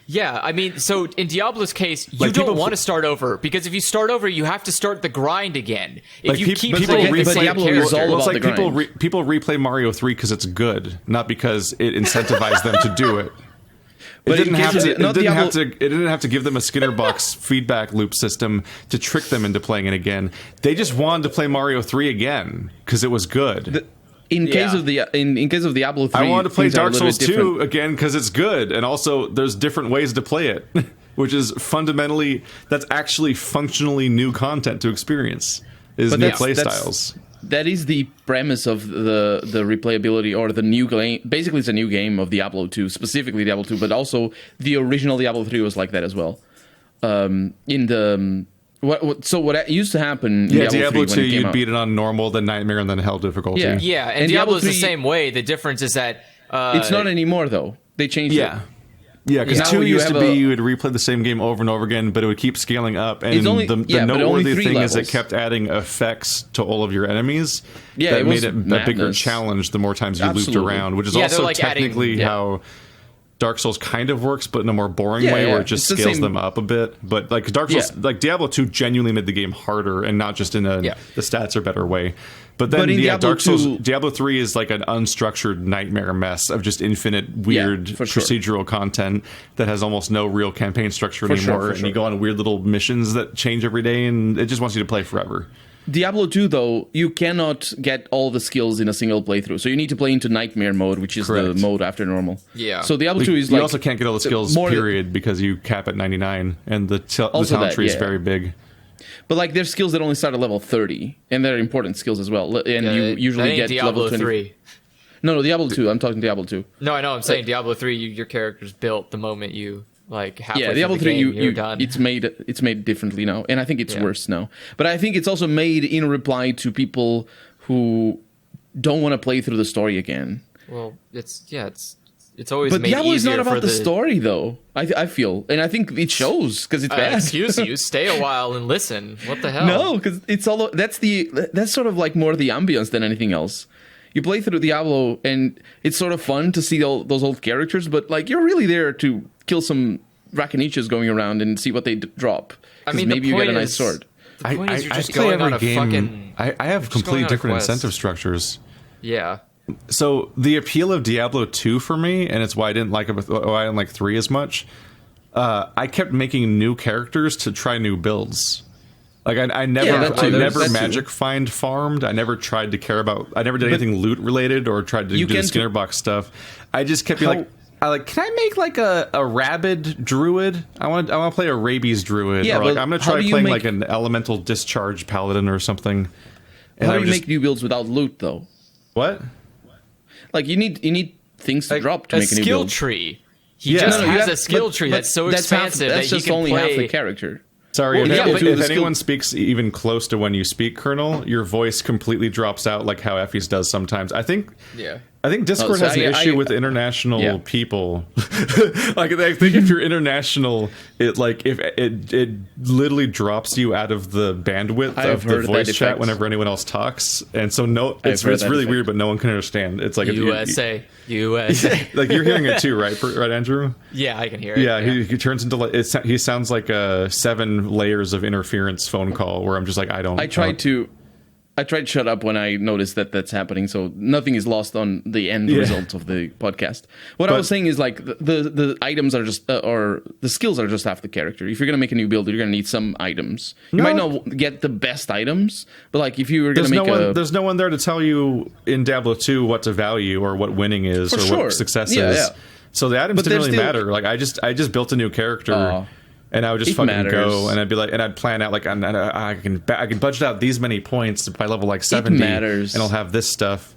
Yeah, I mean, so in Diablo's case, you Like, don't people want to start over, because if you start over, you have to start the grind again. If Like, you peop- keep people playing replay- the same Diablo is character, all Well, it's about like the people grind. people replay Mario 3 because it's good, not because it incentivized them to do it. But It didn't in have case to. of- not It didn't Diablo- have to. It didn't have to give them a Skinner box feedback loop system to trick them into playing it again. They just wanted to play Mario 3 again because it was good. In case Yeah. of the in case of Diablo 3, I wanted to play things are a Dark little Souls bit different. 2 again because it's good, and also there's different ways to play it, which is fundamentally that's actually functionally new content to experience. Is But new that's- play that's- styles. That is the premise of the replayability, or the new game. Basically, it's a new game of Diablo 2, specifically Diablo 2, but also the original Diablo 3 was like that as well. In the what used to happen in Yeah, Diablo 3 Diablo when 2, it came you'd out. beat it on normal, then Nightmare, and then Hell difficulty. Yeah. yeah, and And Diablo's Diablo the 3 same way. The difference is that It's not anymore, though. They changed Yeah. it. Yeah, because Now 2 you used to have be a- you would replay the same game over and over again, but it would keep scaling up. And It's only- the yeah, but only noteworthy 3 thing is it levels. kept adding effects to all of your enemies. Yeah, that it made was it a bigger madness. challenge the more times you looped Absolutely. around, which is Yeah, they're also like adding- technically yeah. how Dark Souls kind of works, but in a more boring Yeah, way, yeah, where it just it's the scales same- them up a bit. But like Dark Souls, Yeah. like Diablo 2 genuinely made the game harder, and not just in a Yeah. the stats are better way. But then, But in Diablo Dark Souls, 2 Diablo 3 is like an unstructured nightmare mess of just infinite weird for sure. procedural content that has almost no real campaign structure For sure, anymore. for And you sure. go on weird little missions that change every day, and it just wants you to play forever. Diablo 2, though, you cannot get all the skills in a single playthrough. So you need to play into Nightmare mode, which is Correct. the mode after normal. Yeah. So Diablo 2 is you like... also can't get all the skills, period, because you cap at 99, and the talent tree is very big. But like, there's skills that only start at level 30, and they're important skills as well. And you usually get Diablo level 20. 3. No, Diablo 2. I'm talking Diablo 2. No, I know. I'm saying Diablo 3. Your character's built the moment you like halfway through Diablo the 3, game, you're done. it's made differently now, and I think it's worse now. But I think it's also made in reply to people who don't want to play through the story again. Well, it's always But made Diablo is easier not about for the story, though. I feel, and I think it shows because it's bad. Excuse you, stay a while and listen. What the hell? No, because it's all that's sort of like more the ambience than anything else. You play through Diablo, and it's sort of fun to see all those old characters, but like you're really there to kill some Rakanichas going around and see what they drop. I mean, maybe you get a nice sword. The point is you're just play going on every a game. fucking. I have completely going on a different quest. incentive structures. Yeah. So the appeal of Diablo 2 for me, and it's why I didn't like 3 as much. I kept making new characters to try new builds. Like I never magic find farmed. I never tried to care about. I never did anything loot related or tried to do the Skinner box stuff. I just kept being like, can I make like a rabid druid? I want to play a rabies druid. Yeah, or like I'm gonna try playing like an elemental discharge paladin or something. And how do you make new builds without loot though? What? Like you need things to drop to make a new build. Skill tree. He just has a skill tree that's so expansive that's that just you can only play. half the character. Sorry, Well, if anyone speaks even close to when you speak, Colonel, your voice completely drops out like how Effie's does sometimes. I think Discord has an issue with international people. Like I think if you're international, it literally drops you out of the bandwidth of the voice chat whenever anyone else talks, and so it's really weird, but no one can understand. It's like USA. Like you're hearing it too, right? Right, Andrew? Yeah, I can hear it. Yeah, he turns into like he sounds like a 7 layers of interference phone call where I'm just like I tried to shut up when I noticed that that's happening, so nothing is lost on the end result of the podcast. What I was saying is like the items are just or the skills are just half the character. If you're gonna make a new build, you're gonna need some items. You might not get the best items, but like if you were gonna there's no one there to tell you in Diablo 2 what to value or what winning is what success is. Yeah. So the items didn't really matter. Like I just built a new character. And I would just fucking go, and I'd be like, and I'd plan out like I can budget out these many points by level like 70, and I'll have this stuff.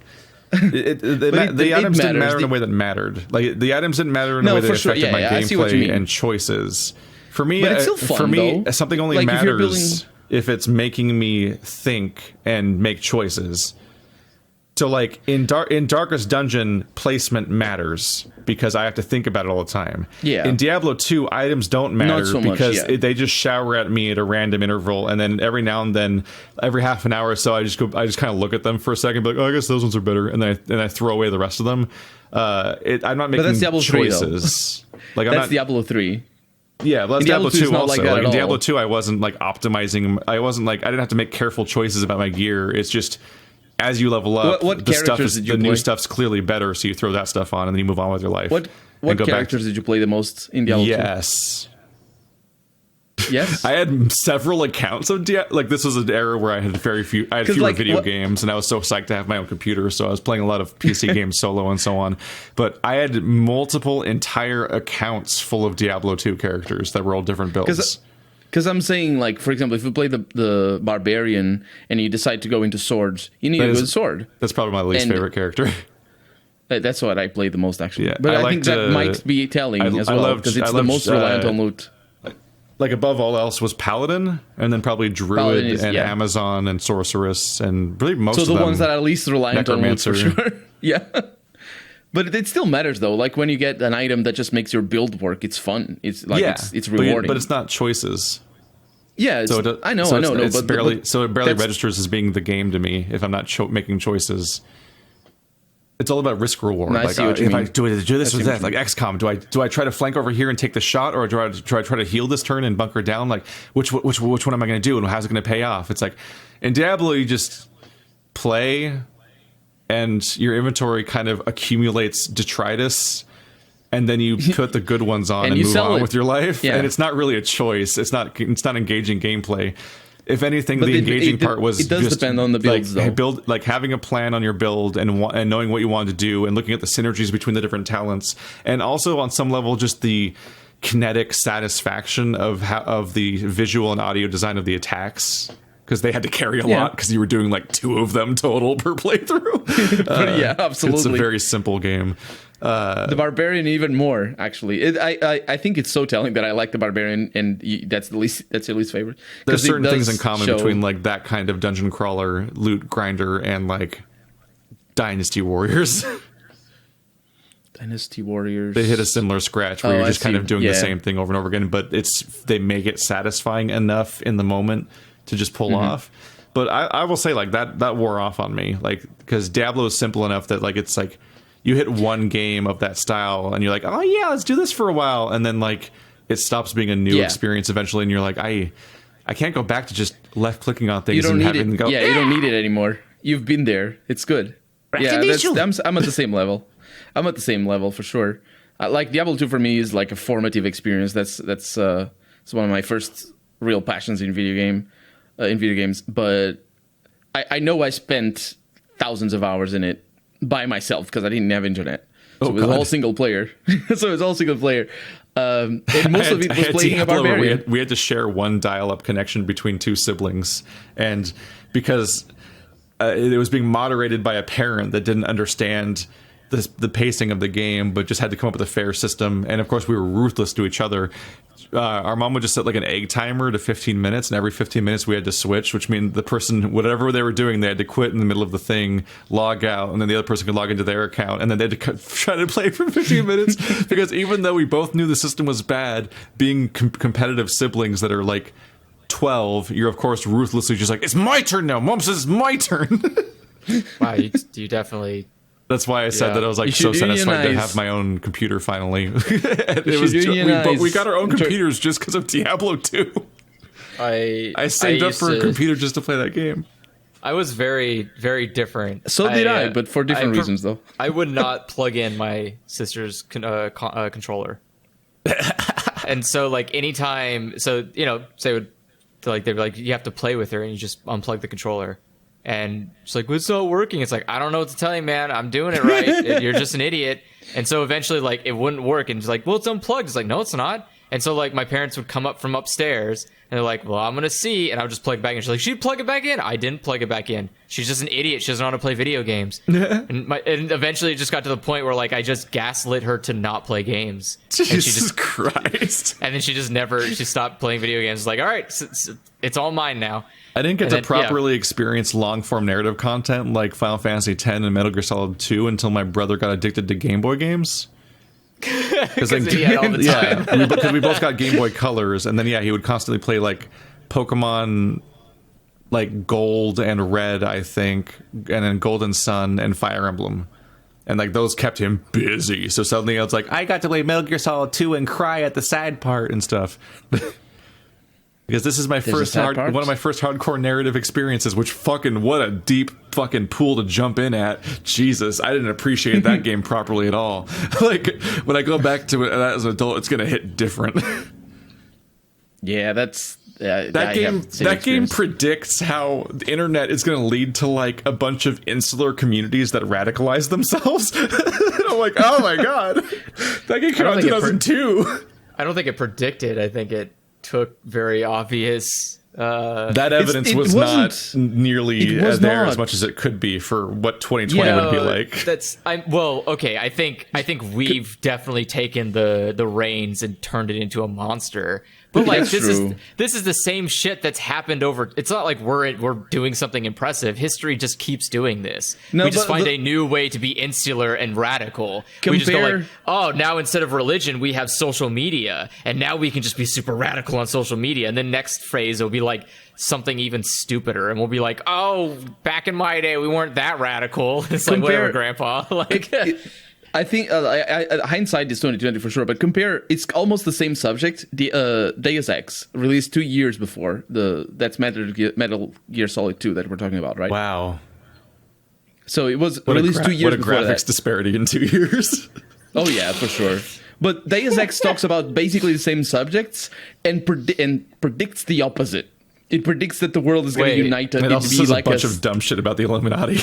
The items didn't matter in a way that mattered. Like the items didn't matter in a way that affected my gameplay and choices. For me, but it's still fun, something only matters if it's making me think and make choices. So like in Darkest Dungeon, placement matters because I have to think about it all the time. Yeah. In Diablo 2, items don't matter because they just shower at me at a random interval, and then every now and then, every half an hour or so, I just kind of look at them for a second, be like, oh, I guess those ones are better, and then I throw away the rest of them. I'm not making choices. 3, like that's Diablo 3. Yeah, well, that's Diablo 2 also. Like in Diablo 2, I wasn't like optimizing. I didn't have to make careful choices about my gear. It's just as you level up, the new stuff's clearly better, so you throw that stuff on and then you move on with your life. What characters did you play the most in Diablo 2? Yes. I had several accounts of like this was an era where I had very few. I had fewer video games, and I was so psyched to have my own computer, so I was playing a lot of PC games solo and so on. But I had multiple entire accounts full of Diablo 2 characters that were all different builds. Because I'm saying, like, for example, if you play the barbarian and you decide to go into swords, you need a good sword. That's probably my least favorite character. That's what I play the most, actually. Yeah, but I think that might be telling as well, because it's the most reliant on loot. Like, above all else was Paladin, and then probably Druid and Amazon and Sorceress, and really most of them. So the ones that are least reliant on loot, for sure. Yeah. But it still matters, though. Like, when you get an item that just makes your build work, it's fun. It's like it's rewarding. But it's not choices. Yeah, I know. It barely registers as being the game to me if I'm not making choices. It's all about risk reward. No, like, if I do this or that, like XCOM, do I try to flank over here and take the shot, or do I try to heal this turn and bunker down? Like, which one am I going to do, and how's it going to pay off? It's like in Diablo, you just play, and your inventory kind of accumulates detritus, and then you put the good ones on and move on with your life. Yeah. And it's not really a choice. It's not engaging gameplay. if anything, But the engaging it part was it does just depend on the builds, though. having a plan on your build and knowing what you wanted to do and looking at the synergies between the different talents, and also on some level just the kinetic satisfaction of the visual and audio design of the attacks, because they had to carry a lot because you were doing like 2 of them total per playthrough. Yeah, absolutely. It's a very simple game. The Barbarian even more, actually. I think it's so telling that I like the Barbarian, and that's your least favorite. There's 'Cause it certain does things in common show- between like that kind of dungeon crawler, loot grinder, and like Dynasty Warriors. Dynasty Warriors. They hit a similar scratch where Oh, you're I just kind see. of doing Yeah. the same thing over and over again, but they make it satisfying enough in the moment to just pull off. But I will say, like, that wore off on me, like, because Diablo is simple enough that like it's like you hit one game of that style and you're like, oh yeah, let's do this for a while, and then like it stops being a new experience eventually, and you're like, I can't go back to just left clicking on things You don't and need having it. them go. Yeah, you don't need it anymore. You've been there. It's good. Yeah, I'm at the same level. I'm at the same level for sure. Like Diablo 2 for me is like a formative experience. That's it's one of my first real passions in video games. But I know I spent thousands of hours in it by myself because I didn't have internet. So it was all single player. And most of it was playing a Diablo where barbarian. we had to share one dial-up connection between 2 siblings, and because it was being moderated by a parent that didn't understand the pacing of the game, but just had to come up with a fair system. And of course, we were ruthless to each other. Our mom would just set like an egg timer to 15 minutes, and every 15 minutes we had to switch, which means the person, whatever they were doing, they had to quit in the middle of the thing, log out, and then the other person could log into their account, and then they had to try to play for 15 minutes. Because even though we both knew the system was bad, being competitive siblings that are like 12, you're of course ruthlessly just like, it's my turn now. Mom says it's my turn. Wow, you definitely. That's why I said that I was like so satisfied to have my own computer finally. We got our own computers just because of Diablo 2. I saved up for a computer just to play that game. I was very, very different. So did I, but for different reasons though. I would not plug in my sister's controller. And so like anytime, so you know, they'd be like, you have to play with her, and you just unplug the controller. And she's like, well, it's not working. It's like, I don't know what to tell you, man. I'm doing it right. You're just an idiot. And so eventually, like, it wouldn't work. And she's like, well, it's unplugged. It's like, no, it's not. And so, like, my parents would come up from upstairs, and they're like, well, I'm going to see. And I would just plug it back in. She's like, she'd plug it back in. I didn't plug it back in. She's just an idiot. She doesn't know how to play video games. And eventually it just got to the point where, like, I just gaslit her to not play games. Jesus Christ. And then she stopped playing video games. It's like, all right, it's all mine now. I didn't get to properly experience long-form narrative content like Final Fantasy X and Metal Gear Solid 2 until my brother got addicted to Game Boy games. Because he had all the time. Because we both got Game Boy Colors, and then he would constantly play like Pokemon, like Gold and Red, I think, and then Golden Sun and Fire Emblem. And like those kept him busy. So suddenly I was like, I got to play Metal Gear Solid 2 and cry at the side part and stuff. Because this is my one of my first hardcore narrative experiences, which fucking, what a deep fucking pool to jump in at. Jesus, I didn't appreciate that game properly at all. Like, when I go back to it as an adult, it's going to hit different. Yeah, that's... that game predicts how the internet is going to lead to, like, a bunch of insular communities that radicalize themselves. And I'm like, oh my god. That game came out in 2002. I don't think it predicted. I think it took very obvious that evidence was not nearly there as much as it could be for what 2020 would be like. I think we've definitely taken the reins and turned it into a monster. But like this is the same shit that's happened over. It's not like we're doing something impressive. History just keeps doing this. We just find a new way to be insular and radical. We just go like, oh, now instead of religion, we have social media, and now we can just be super radical on social media. And then next phrase will be like something even stupider, and we'll be like, oh, back in my day, we weren't that radical. It's like, whatever, Grandpa. Like. I think hindsight is 2020 for sure, but compare, it's almost the same subject. The Deus Ex released 2 years before that's Metal Gear Solid 2 that we're talking about, right? Wow. So it was released 2 years before. What a graphics disparity in 2 years. Oh yeah, for sure. But Deus Ex talks about basically the same subjects and predicts the opposite. It predicts that the world is going to Wait, unite. It It'd also be says like a bunch of dumb shit about the Illuminati.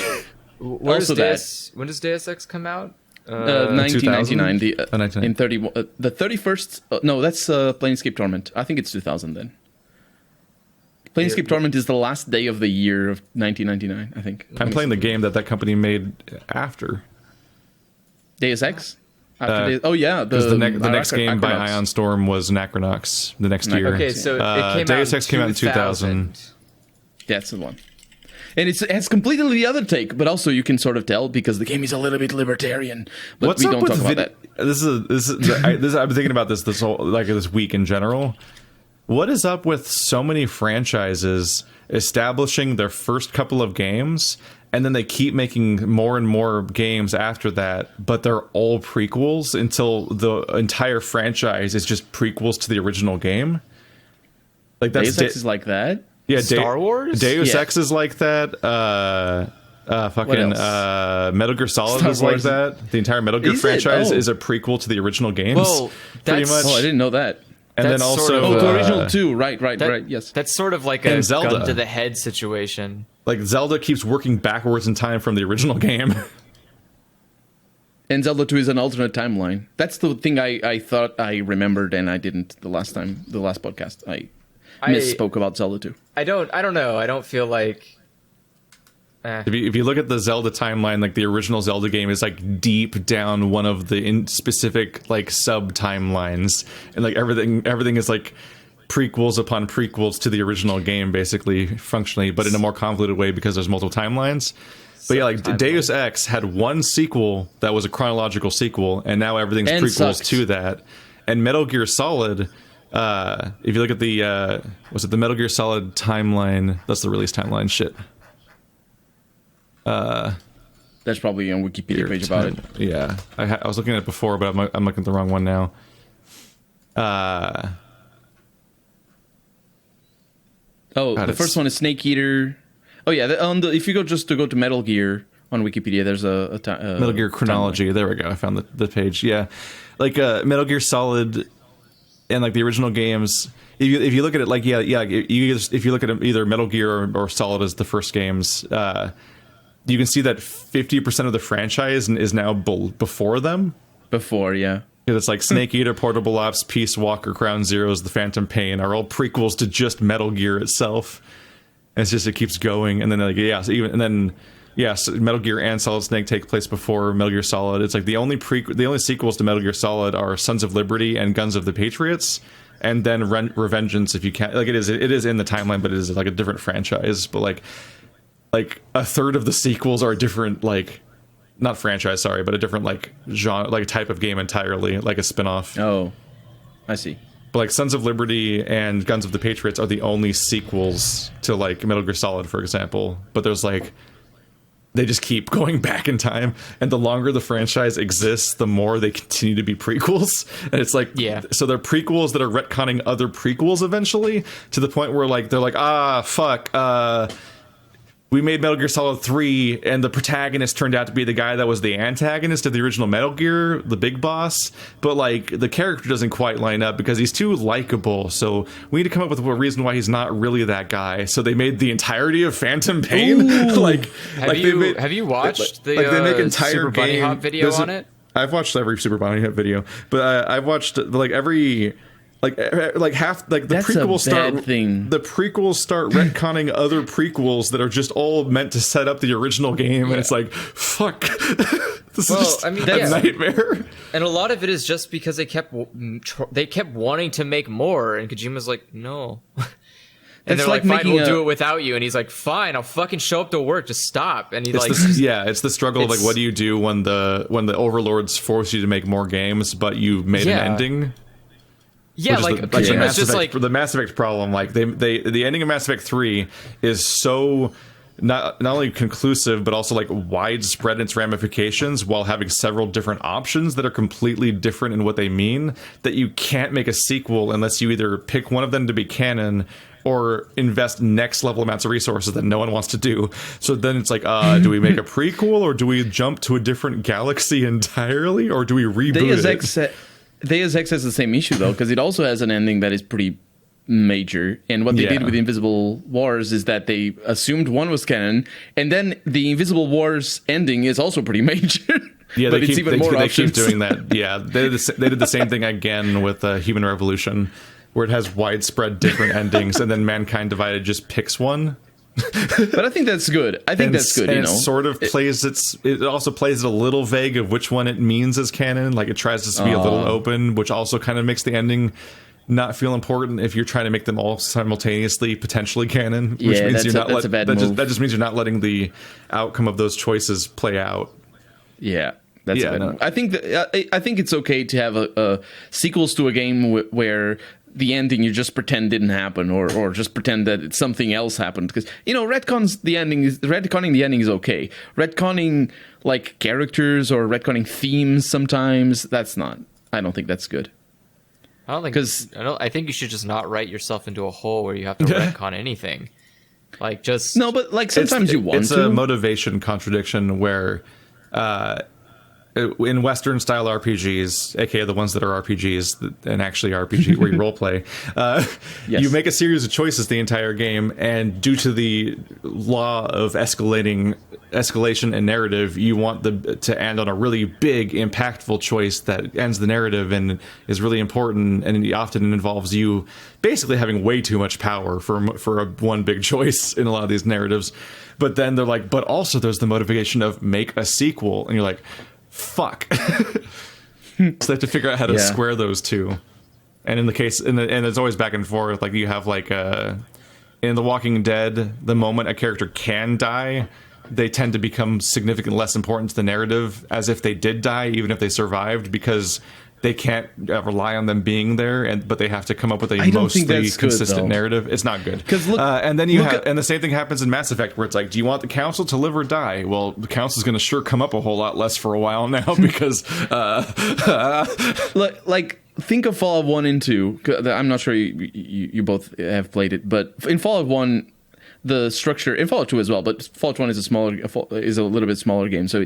Where's Also that. When does Deus Ex come out? 1999. The, 1999. in 30, the 31st. No, that's Planescape Torment. I think it's 2000 then. Planescape Torment is the last day of the year of 1999. I think. I'm playing the game that company made after. Deus Ex. Oh yeah, Because the next game by Ion Storm was Necronox the next year. Okay, so it came Deus out Ex came out in 2000. That's the one. And it has completely the other take, but also you can sort of tell because the game is a little bit libertarian. But What's we up don't with talk about that. This is I've been thinking about this whole this week in general. What is up with so many franchises establishing their first couple of games, and then they keep making more and more games after that, but they're all prequels until the entire franchise is just prequels to the original game? Like that's Deus Ex is like that. Yeah, Star Wars? Deus Yeah. Ex is like that. Fucking else? Metal Gear Solid Star is like Wars. that. The entire Metal Gear Is it? franchise Oh. is a prequel to the original games. Well, pretty that's- much. Oh, I didn't know that. And then that's also sort of, Oh, the original uh, 2. Right, yes. That's sort of like And a Zelda. gun to the head situation. like Zelda keeps working backwards in time from the original game. And Zelda 2 is an alternate timeline. That's the thing I thought I remembered and I didn't the last podcast. I misspoke about Zelda 2. I don't know. I don't feel like. If you look at the Zelda timeline, like the original Zelda game is like deep down one of the specific like sub timelines, and like everything is like prequels upon prequels to the original game, basically functionally, but in a more convoluted way because there's multiple timelines. But yeah, like Deus Ex had one sequel that was a chronological sequel, and now everything's And prequels sucked. to that. And Metal Gear Solid, if you look at the was it the Metal Gear Solid timeline? That's the release timeline. Shit. There's probably a Wikipedia page about it. Yeah, I was looking at it before, but I'm looking at the wrong one now. The first one is Snake Eater. Oh yeah, if you go to Metal Gear on Wikipedia, there's a Metal Gear chronology. There we go. I found the page. Yeah, like Metal Gear Solid and like the original games. If you look at it, like if you look at either Metal Gear or Solid as the first games, you can see that 50% of the franchise is now before them. Before, yeah. It's like Snake Eater, Portable Ops, Peace Walker, Crown Zeroes, The Phantom Pain are all prequels to just Metal Gear itself. And it's just, it keeps going. And then so Metal Gear and Solid Snake take place before Metal Gear Solid. It's like the only sequels to Metal Gear Solid are Sons of Liberty and Guns of the Patriots. And then Revengeance, if you can. Like it is in the timeline, but it is like a different franchise. But like a third of the sequels are a different, like, not franchise, sorry, but a different like genre, like type of game entirely, like a spin-off. Oh, I see. But like Sons of Liberty and Guns of the Patriots are the only sequels to like Metal Gear Solid, for example. But there's like, they just keep going back in time, and the longer the franchise exists, the more they continue to be prequels. And it's like, yeah. So they're prequels that are retconning other prequels eventually, to the point where like they're like, we made Metal Gear Solid 3, and the protagonist turned out to be the guy that was the antagonist of the original Metal Gear, the big boss. But, like, the character doesn't quite line up because he's too likable. So we need to come up with a reason why he's not really that guy. So they made the entirety of Phantom Pain. Have you watched the they make entire Super Bunny game. Hop video on it? I've watched every Super Bunny Hop video, but I've watched like every. Like half, like the That's prequels a bad thing. The prequels start retconning other prequels that are just all meant to set up the original game, and it's like, fuck, this is just a nightmare. And a lot of it is just because they kept wanting to make more, and Kojima's like, no. And they're like, fine, we'll do it without you. And he's like, fine, I'll fucking show up to work. Just stop. And he's it's the struggle of like, what do you do when the overlords force you to make more games, but you made an ending? Yeah, like Kojima's just like the Mass Effect problem. Like the ending of Mass Effect 3 is so not only conclusive but also like widespread in its ramifications, while having several different options that are completely different in what they mean, that you can't make a sequel unless you either pick one of them to be canon or invest next level amounts of resources that no one wants to do. So then it's like, do we make a prequel, or do we jump to a different galaxy entirely, or do we reboot it? Deus Ex has the same issue though, because it also has an ending that is pretty major. And what they Yeah. did with Invisible Wars is that they assumed one was canon, and then the Invisible Wars ending is also pretty major. Yeah, but they it's keep, even they, more they options. keep doing that. Yeah, they did the same thing again with Human Revolution, where it has widespread different endings, and then Mankind Divided just picks one. But I think that's good. I think that's good. And You know, it sort of plays it also plays it a little vague of which one it means as canon. Like it tries to be a little open, which also kind of makes the ending not feel important if you're trying to make them all simultaneously potentially canon. Which Yeah, means that's a bad move. that just means you're not letting the outcome of those choices play out. yeah. That's Yeah, a bad no. move. I think it's okay to have a sequels to a game where the ending you just pretend didn't happen, or just pretend that something else happened, because retconning the ending is okay. Retconning like characters or retconning themes sometimes, that's not. I don't think that's good. I think you should just not write yourself into a hole where you have to retcon anything. Like just No, but like sometimes you want it's to. a motivation contradiction where in Western style RPGs, aka the ones that are RPGs and actually RPG where you role play, Yes. you make a series of choices the entire game, and due to the law of escalation and narrative, you want to end on a really big, impactful choice that ends the narrative and is really important, and it often involves you basically having way too much power for one big choice in a lot of these narratives. But then they're like, but also there's the motivation of make a sequel, and you're like, fuck. So they have to figure out how to square those two. And in the case, and it's always back and forth. Like you have like in The Walking Dead, the moment a character can die, they tend to become significantly less important to the narrative, as if they did die, even if they survived, because they can't rely on them being there, but they have to come up with a mostly consistent narrative. It's not good. And then and the same thing happens in Mass Effect, where it's like, do you want the Council to live or die? Well, the Council's going to sure come up a whole lot less for a while now, because like think of Fallout 1 and 2. I'm not sure you both have played it, but in Fallout 1, the structure, in Fallout 2 as well, but Fallout 1 is a little bit smaller game, so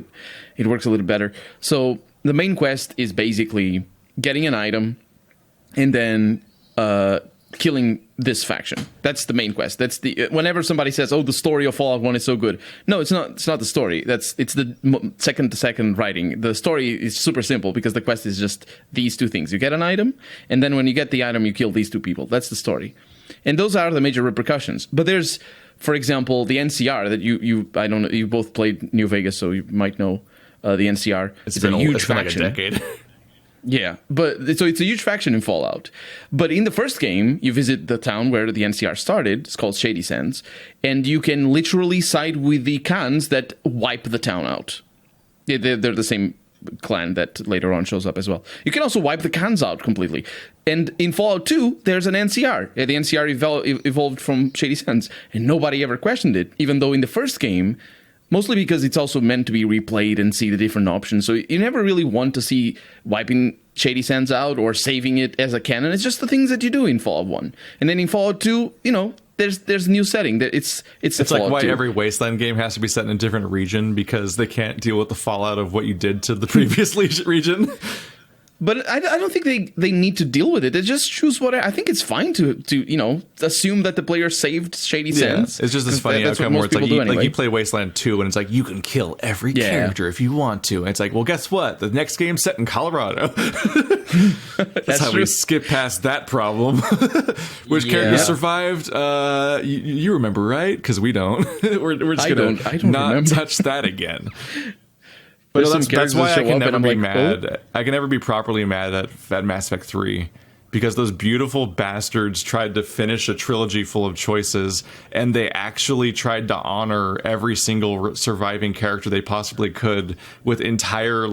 it works a little better. So the main quest is basically getting an item and then killing this faction. That's the main quest. That's whenever somebody says, "Oh, the story of Fallout 1 is so good." No, it's not. It's not the story. It's the second to second writing. The story is super simple because the quest is just these two things. You get an item, and then when you get the item, you kill these two people. That's the story. And those are the major repercussions. But there's, for example, the NCR that I don't know, you both played New Vegas, so you might know the NCR. it's been a huge it's been like a faction. decade. Yeah, but so it's a huge faction in Fallout. But in the first game, you visit the town where the NCR started. It's called Shady Sands, and you can literally side with the Khans that wipe the town out. They're the same clan that later on shows up as well. You can also wipe the Khans out completely. And in Fallout 2, there's an NCR. The NCR evolved from Shady Sands, and nobody ever questioned it, even though in the first game, mostly because it's also meant to be replayed and see the different options. So you never really want to see wiping Shady Sands out or saving it as a canon. It's just the things that you do in Fallout 1. And then in Fallout 2, there's a new setting. It's like why 2. every Wasteland game has to be set in a different region, because they can't deal with the fallout of what you did to the previous region. But I don't think they need to deal with it. They just choose what I think it's fine to assume that the player saved Shady Sands. It's just this funny outcome where it's like you play Wasteland 2 and it's like you can kill every character if you want to. And it's like, well, guess what? The next game's set in Colorado. That's how we skip past that problem. Which characters survived? You remember, right? Because we don't. We're just gonna not touch that again. But that's why I can never be mad. Oh. I can never be properly mad at Mass Effect 3, because those beautiful bastards tried to finish a trilogy full of choices, and they actually tried to honor every single surviving character they possibly could with entire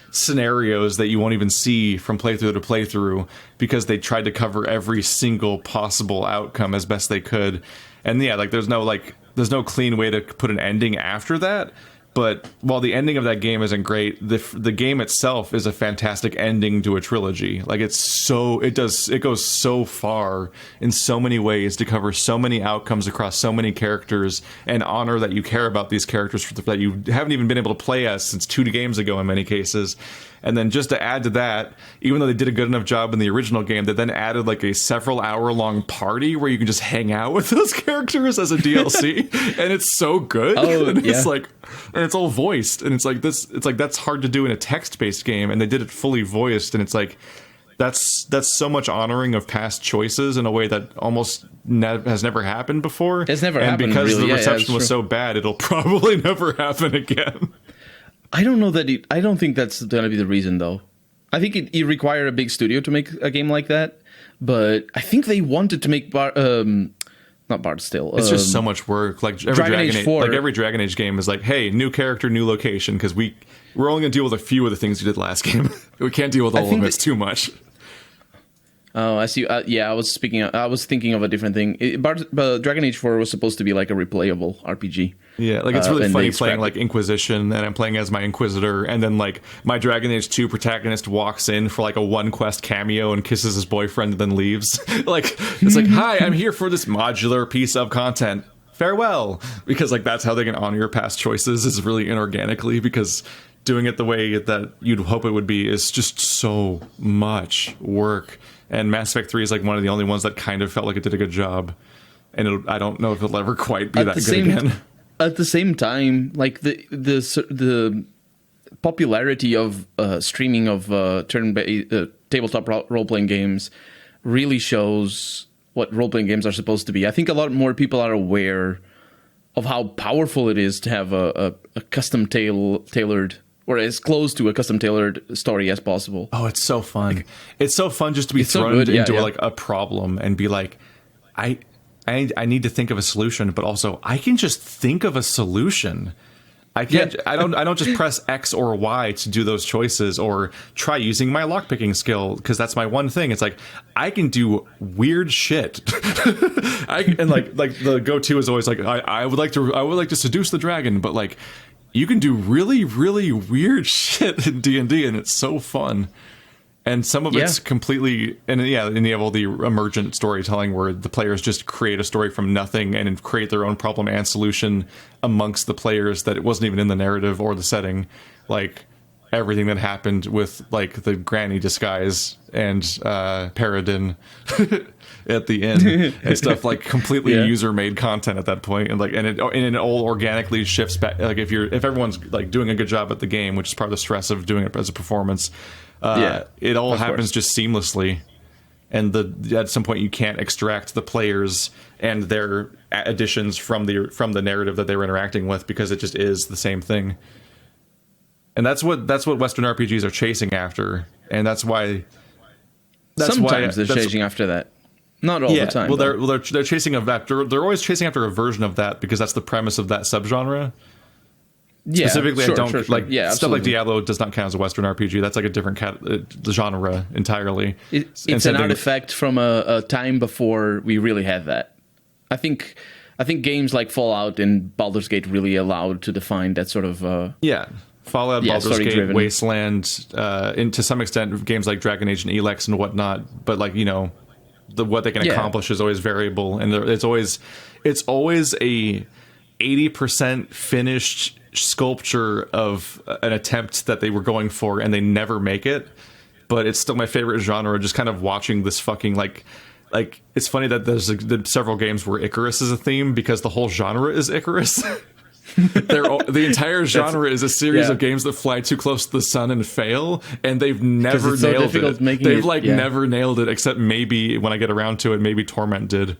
scenarios that you won't even see from playthrough to playthrough, because they tried to cover every single possible outcome as best they could. And there's no clean way to put an ending after that. But while the ending of that game isn't great, the game itself is a fantastic ending to a trilogy. It goes so far in so many ways to cover so many outcomes across so many characters and honor that you care about these characters that you haven't even been able to play as since 2 games ago in many cases. And then just to add to that, even though they did a good enough job in the original game, they then added like a several hour long party where you can just hang out with those characters as a DLC, and it's so good. Oh, and yeah. it's like, and it's all voiced, and it's like this. It's like that's hard to do in a text based game, and they did it fully voiced, and it's like. That's so much honoring of past choices in a way that almost has never happened before. It's never and happened, because really. the Yeah, reception was true. so bad, it'll probably never happen again. I don't know that. I don't think that's gonna be the reason, though. I think it required a big studio to make a game like that, but I think they wanted to make not Bard's Tale. It's just so much work. Like every Dragon Age 4. like every Dragon Age game is like, hey, new character, new location, because we're only gonna deal with a few of the things you did last game. We can't deal with all of them. It's too much. Oh, I see. Yeah, I was thinking of a different thing. Dragon Age 4 was supposed to be like a replayable RPG. Yeah, like it's really and funny they playing scrapped like Inquisition, and I'm playing as my Inquisitor, and then like my Dragon Age 2 protagonist walks in for like a one quest cameo and kisses his boyfriend and then leaves. Like it's like, hi, I'm here for this modular piece of content. Farewell, because like that's how they can honor your past choices is really inorganically, because doing it the way that you'd hope it would be is just so much work. And Mass Effect 3 is like one of the only ones that kind of felt like it did a good job, and I don't know if it'll ever quite be that good again. At the same time, like the popularity of streaming of turn-based tabletop role-playing games really shows what role-playing games are supposed to be. I think a lot more people are aware of how powerful it is to have a custom tailored, or as close to a custom tailored story as possible. Oh, it's so fun. It's so fun just to be so thrown good, into yeah. like a problem and be like, I need to think of a solution, but also I can just think of a solution. I can't. Yeah. I don't just press X or Y to do those choices, or try using my lockpicking skill, because that's my one thing. It's like I can do weird shit. And like the go-to is always like I would like to seduce the dragon, but like you can do really, really weird shit in D&D, and it's so fun. And some of it's completely, and enable the emergent storytelling where the players just create a story from nothing and create their own problem and solution amongst the players that it wasn't even in the narrative or the setting. Like everything that happened with like the granny disguise and Paradin at the end and stuff, like completely user-made content at that point, and it all organically shifts back. Like if everyone's like doing a good job at the game, which is part of the stress of doing it as a performance. It all happens just seamlessly, and at some point you can't extract the players and their additions from the narrative that they were interacting with, because it just is the same thing. And that's what Western RPGs are chasing after, and that's why. Sometimes they're chasing after that. Not all the time. Well, they're chasing they're always chasing after a version of that, because that's the premise of that subgenre. Yeah, specifically, I don't like stuff absolutely. like Diablo does not count as a Western RPG. That's like a different genre entirely. It's an artifact from a time before we really had that. I think games like Fallout and Baldur's Gate really allowed to define that sort of Fallout, Baldur's Gate, story-driven. Wasteland, and to some extent games like Dragon Age and Elex and whatnot. But like what they can accomplish is always variable, and it's always a 80% finished sculpture of an attempt that they were going for, and they never make it. But it's still my favorite genre, just kind of watching this fucking like it's funny that there's several games where Icarus is a theme, because the whole genre is Icarus. The entire genre is a series of games that fly too close to the sun and fail, and they've never nailed it. They've never nailed it, except maybe when I get around to it, maybe Torment did,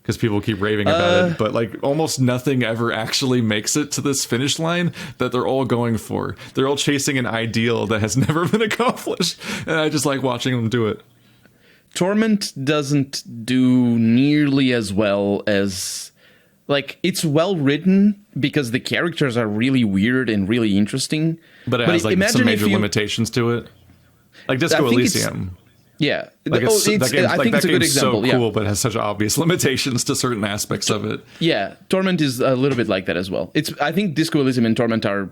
because people keep raving about it. But like almost nothing ever actually makes it to this finish line that they're all going for. They're all chasing an ideal that has never been accomplished, and I just like watching them do it. Torment doesn't do nearly as well as, like, it's well written because the characters are really weird and really interesting. But it has like some major limitations to it, like Disco Elysium. Yeah, like I think it's a good example. So cool, but has such obvious limitations to certain aspects of it. Yeah, Torment is a little bit like that as well. I think Disco Elysium and Torment are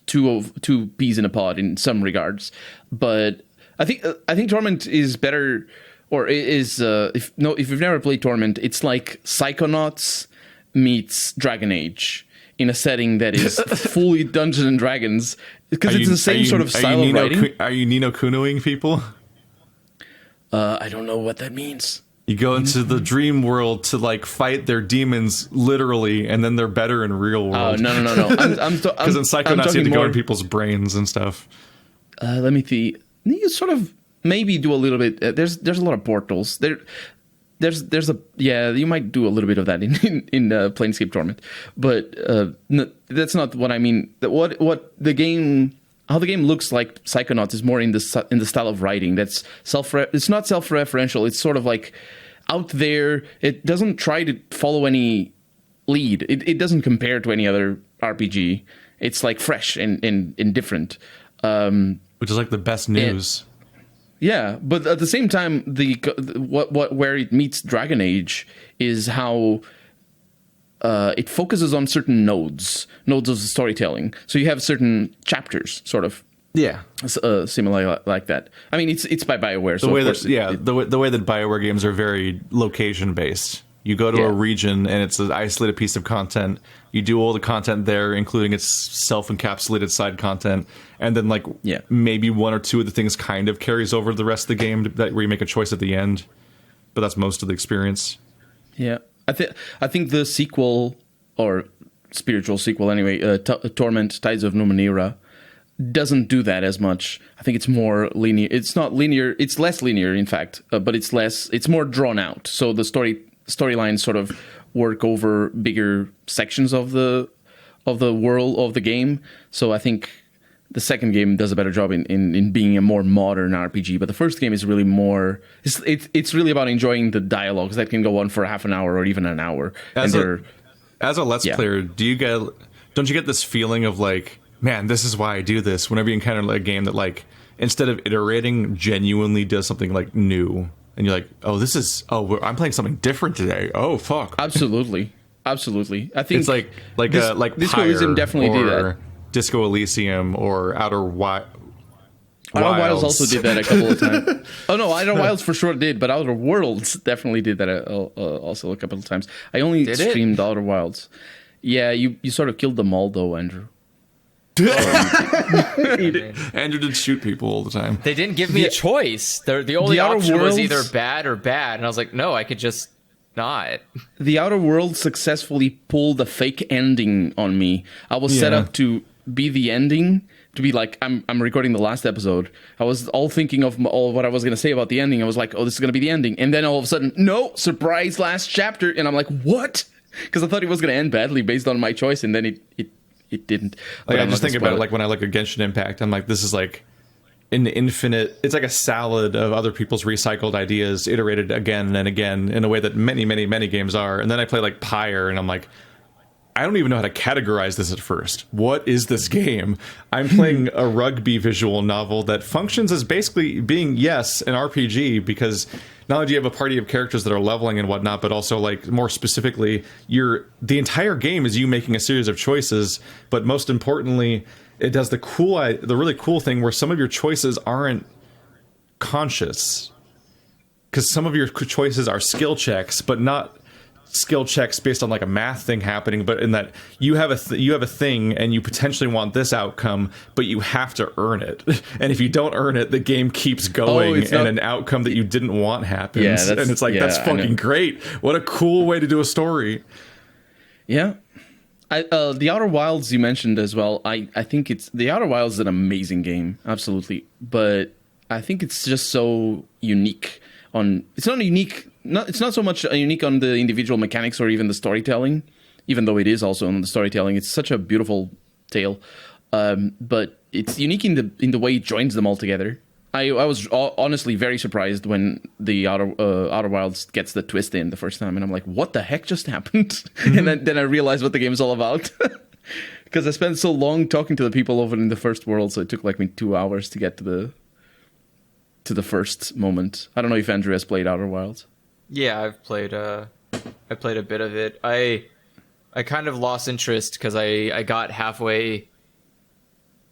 two peas in a pod in some regards, but I think Torment is better, or is if you've never played Torment, it's like Psychonauts meets Dragon Age in a setting that is fully Dungeons and Dragons, because it's the same sort of style of writing. Are you Nino Kunoing people? I don't know what that means. You go into the dream world to like fight their demons literally, and then they're better in real world. Oh no! Because in Psychonauts you have to go in people's brains and stuff. Let me see. You sort of maybe do a little bit. There's a lot of portals. There's a you might do a little bit of that in Planescape Torment, but no, that's not what I mean. What the game. How the game looks like Psychonauts is more in the style of writing. It's not self-referential. It's sort of like out there. It doesn't try to follow any lead. It doesn't compare to any other RPG. It's like fresh and different. Which is like the best news. Yeah, but at the same time, where it meets Dragon Age is how it focuses on certain nodes of the storytelling. So you have certain chapters, sort of. Yeah, similar like that. I mean, it's by BioWare. So the way that BioWare games are very location based. You go to a region and it's an isolated piece of content. You do all the content there, including its self-encapsulated side content, and then maybe one or two of the things kind of carries over to the rest of the game where you make a choice at the end. But that's most of the experience. Yeah. I think the sequel, or spiritual sequel anyway, Torment, Tides of Numenera, doesn't do that as much. I think it's more linear. It's not linear. It's less linear, in fact, but it's more drawn out. So the storylines sort of work over bigger sections of the world of the game. So I think the second game does a better job in being a more modern RPG, but the first game is really more. It's really about enjoying the dialogues that can go on for half an hour or even an hour. As a Let's Player, don't you get this feeling of like, man, this is why I do this? Whenever you encounter a game that like instead of iterating, genuinely does something like new, and you're like, I'm playing something different today. Oh fuck! Absolutely. I think it's like Disco Elysium definitely did that. Disco Elysium or Outer Wilds. Outer Wilds also did that a couple of times. Oh no, Outer Wilds for sure did, but Outer Worlds definitely did that also a couple of times. I only streamed Outer Wilds. Yeah, you sort of killed them all though, Andrew. Andrew did shoot people all the time. They didn't give me a choice. The only option was either bad or bad, and I was like, no, I could just not. The Outer Worlds successfully pulled a fake ending on me. I was set up to be the ending, to be like, I'm recording the last episode. I was all thinking of all what I was going to say about the ending. I was like, oh, this is going to be the ending. And then all of a sudden, no, surprise, last chapter. And I'm like, what? Because I thought it was going to end badly based on my choice, and then it didn't. Like, I just think about it like when I look at Genshin Impact, I'm like, this is like an infinite, it's like a salad of other people's recycled ideas iterated again and again in a way that many, many, many games are. And then I play like Pyre, and I'm like, I don't even know how to categorize this at first. What is this game? I'm playing a rugby visual novel that functions as basically being, yes, an RPG, because not only do you have a party of characters that are leveling and whatnot, but also, like, more specifically, the entire game is you making a series of choices, but most importantly, it does the really cool thing where some of your choices aren't conscious. Because some of your choices are skill checks, but not skill checks based on like a math thing happening, but in that you have a thing and you potentially want this outcome, but you have to earn it. And if you don't earn it, the game keeps going, and an outcome that you didn't want happens. And it's like, that's fucking great. What a cool way to do a story. Yeah. The Outer Wilds you mentioned as well. I think the Outer Wilds is an amazing game, absolutely. But I think it's just so unique. It's not so much unique on the individual mechanics or even the storytelling, even though it is also on the storytelling. It's such a beautiful tale, but it's unique in the way it joins them all together. I was honestly very surprised when the Outer Wilds gets the twist in the first time, and I'm like, what the heck just happened? Mm-hmm. And then I realized what the game is all about. Because I spent so long talking to the people over in the first world, so it took like me 2 hours to get to the first moment. I don't know if Andrew has played Outer Wilds. Yeah, I've played a bit of it. I kind of lost interest because I got halfway.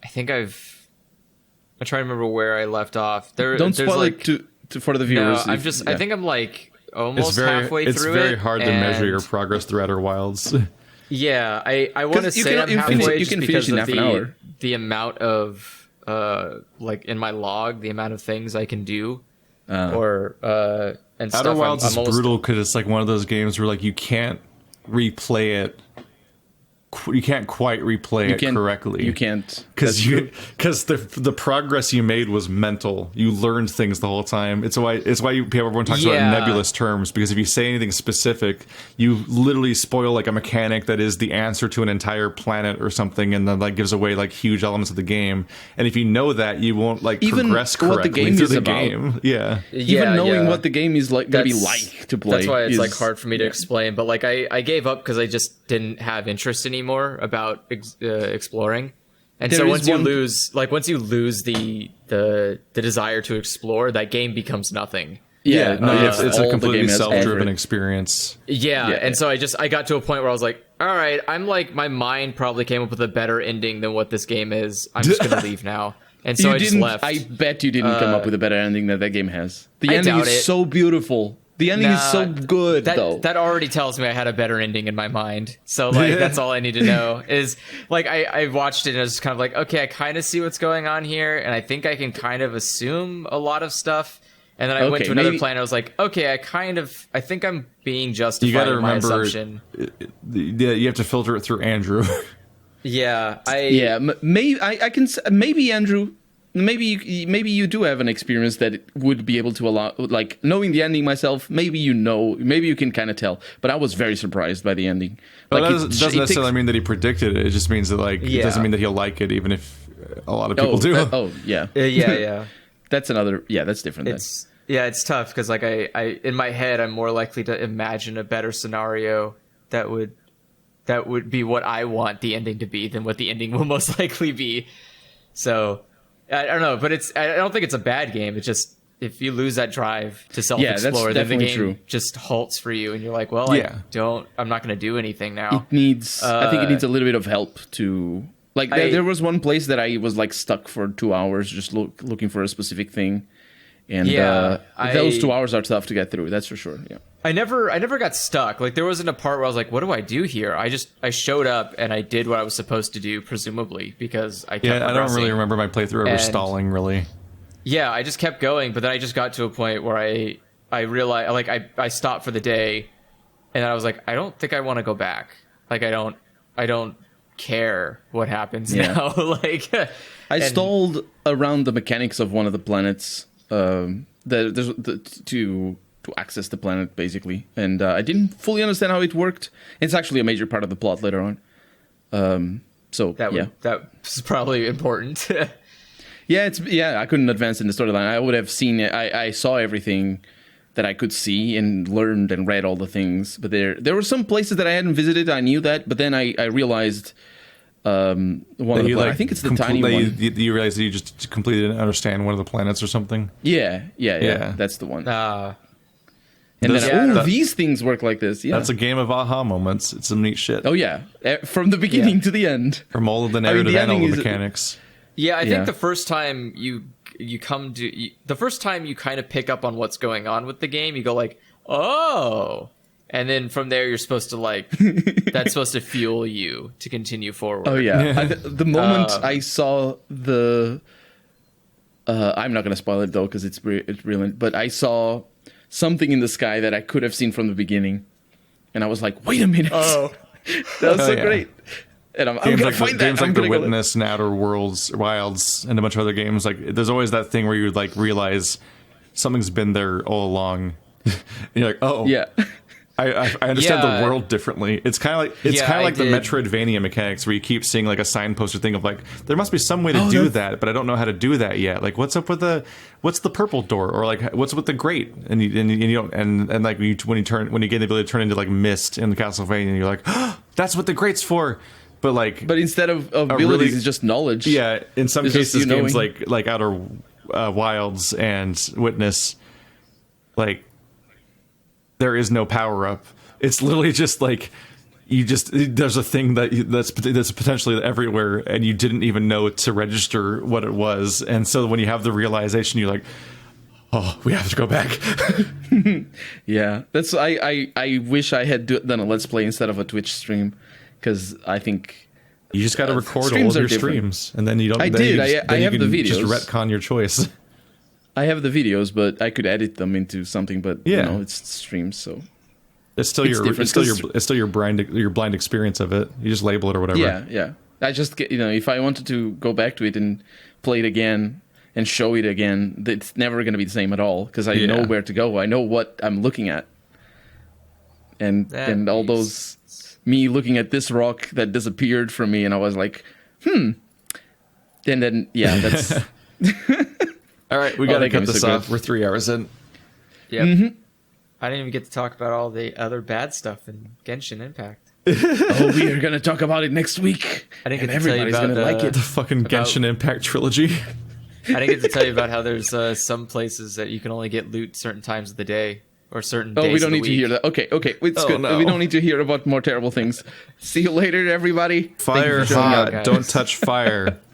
I'm trying to remember where I left off. Don't spoil it for the viewers. No, I think I'm like almost halfway through it. It's very hard to measure your progress through Outer Wilds. Yeah, I want to 'Cause you say can- I'm you finish- halfway you just can because finish in of half an hour. the amount of like in my log, the amount of things I can do, or and stuff. Outer Wilds is almost- brutal because it's like one of those games where like you can't replay it. You can't quite replay it correctly. You can't. Because the progress you made was mental. You learned things the whole time. It's why everyone talks about Yeah. nebulous terms. Because if you say anything specific, you literally spoil like a mechanic that is the answer to an entire planet or something, and then like gives away like huge elements of the game. And if you know that, you won't like Even progress what the correctly game through is the about. game. Yeah. Even knowing yeah. what the game is like going to be That's- like to play. That's why it's is- like hard for me to explain. But like I gave up because I just didn't have interest anymore about exploring. And There so is once you one- lose the desire to explore, that game becomes nothing. Yeah, It's all a the completely game has to self-driven offer. experience. Yeah, Yeah. and so I got to a point where I was like, all right, I'm like, my mind probably came up with a better ending than what this game is. I'm just gonna leave now. And so You I just didn't. left. I bet you didn't come up with a better ending that game has. The I ending doubt is it. so beautiful. The ending is so Nah, good, though. That already tells me I had a better ending in my mind. So like that's all I need to know is like I watched it and I was just kind of like, okay, I kind of see what's going on here, and I think I can kind of assume a lot of stuff. And then I went Okay, to another maybe- planet. I was like, okay, I think I'm being justified You got to in my remember, assumption. you have to filter it through Andrew. Yeah, Yeah, maybe I can. Maybe Andrew. Maybe you do have an experience that would be able to allow, like knowing the ending myself. Maybe you can kind of tell. But I was very surprised by the ending. But Like that doesn't necessarily mean that he predicted it. It just means that like it Yeah. doesn't mean that he'll like it, even if a lot of people do. Yeah. yeah. That's another. Yeah, that's different. Then. It's tough because like I in my head I'm more likely to imagine a better scenario that would be what I want the ending to be than what the ending will most likely be. So I don't know, but I don't think it's a bad game. It's just if you lose that drive to self-explore, then the definitely game true. just halts for you, and you're like, well, Yeah. I'm not going to do anything now. It needs. I think it needs a little bit of help to. Like there was one place that I was like stuck for 2 hours just looking for a specific thing, and those 2 hours are tough to get through. That's for sure. Yeah. I never got stuck. Like there wasn't a part where I was like, what do I do here? I showed up and I did what I was supposed to do, presumably, because I kept Yeah, I don't progressing. really remember my playthrough ever And- stalling, really. Yeah, I just kept going, but then I just got to a point where I realized, like, I stopped for the day, and I was like, I don't think I want to go back. Like, I don't care what happens Yeah. now. Like, I and- stalled around the mechanics of one of the planets to access the planet, basically, and I didn't fully understand how it worked. It's actually a major part of the plot later on. So that's probably important. I couldn't advance in the storyline. I would have seen it. I saw everything that I could see and learned and read all the things. But there were some places that I hadn't visited. I knew that, but then I realized one of the I think it's the tiny one. You realize that you just completely didn't understand one of the planets or something. Yeah. Yeah. That's the one. And then these things work like this. Yeah. That's a game of aha moments. It's some neat shit. Oh yeah, from the beginning to the end. From all of the narrative the and all ending the is- mechanics. Yeah, I Yeah. think the first time the first time you kind of pick up on what's going on with the game, you go like, oh, and then from there you're supposed to like that's supposed to fuel you to continue forward. Oh yeah. The moment I saw the, I'm not gonna spoil it though because it's brilliant. But I saw something in the sky that I could have seen from the beginning, and I was like, wait a minute. Oh, that was so yeah. great. And I'm Games gonna like, find that. games I'm like The gonna go Witness and Outer Wilds, and a bunch of other games. Like, there's always that thing where you like realize something's been there all along. And you're like, oh, Yeah. I understand Yeah. the world differently. It's kind of like Yeah, I the did. Metroidvania mechanics where you keep seeing like a signpost or thing of like there must be some way to do that, but I don't know how to do that yet. Like what's up with what's the purple door, or like what's with the grate, and you don't and like when you get the ability to turn into like mist in the Castlevania, you're like that's what the grate's for. But like But instead of abilities, really- it's just knowledge. yeah, in some It's just cases, you games knowing. like Outer Wilds and Witness, like there is no power up. It's literally just like there's a thing that's potentially everywhere, and you didn't even know to register what it was. And so when you have the realization, you're like, oh, we have to go back. Yeah. That's I wish I had done a Let's Play instead of a Twitch stream, because I think You just got to record all streams of are your different. streams, and then you don't. I then did. You just, I then have you the can just videos. retcon your choice. I have the videos, but I could edit them into something. But Yeah. it's streams, so It's still It's your different, it's still your blind experience of it. You just label it or whatever. yeah. I just get, if I wanted to go back to it and play it again and show it again, it's never going to be the same at all because I know where to go. I know what I'm looking at, and all those me looking at this rock that disappeared from me, and I was like, And then that's. All right, we got to that cut game's this so off. good. We're 3 hours in. Yep. Mm-hmm. I didn't even get to talk about all the other bad stuff in Genshin Impact. Oh, we are going to talk about it next week. I didn't and get to tell you everybody's about going to like The it. fucking About- Genshin Impact trilogy. I didn't get to tell you about how there's some places that you can only get loot certain times of the day or certain days Oh, we don't of the need to hear week. that. Okay, it's Oh, good. no. We don't need to hear about more terrible things. See you later, everybody. Thank you Fire for showing hot. up. guys. Don't touch fire.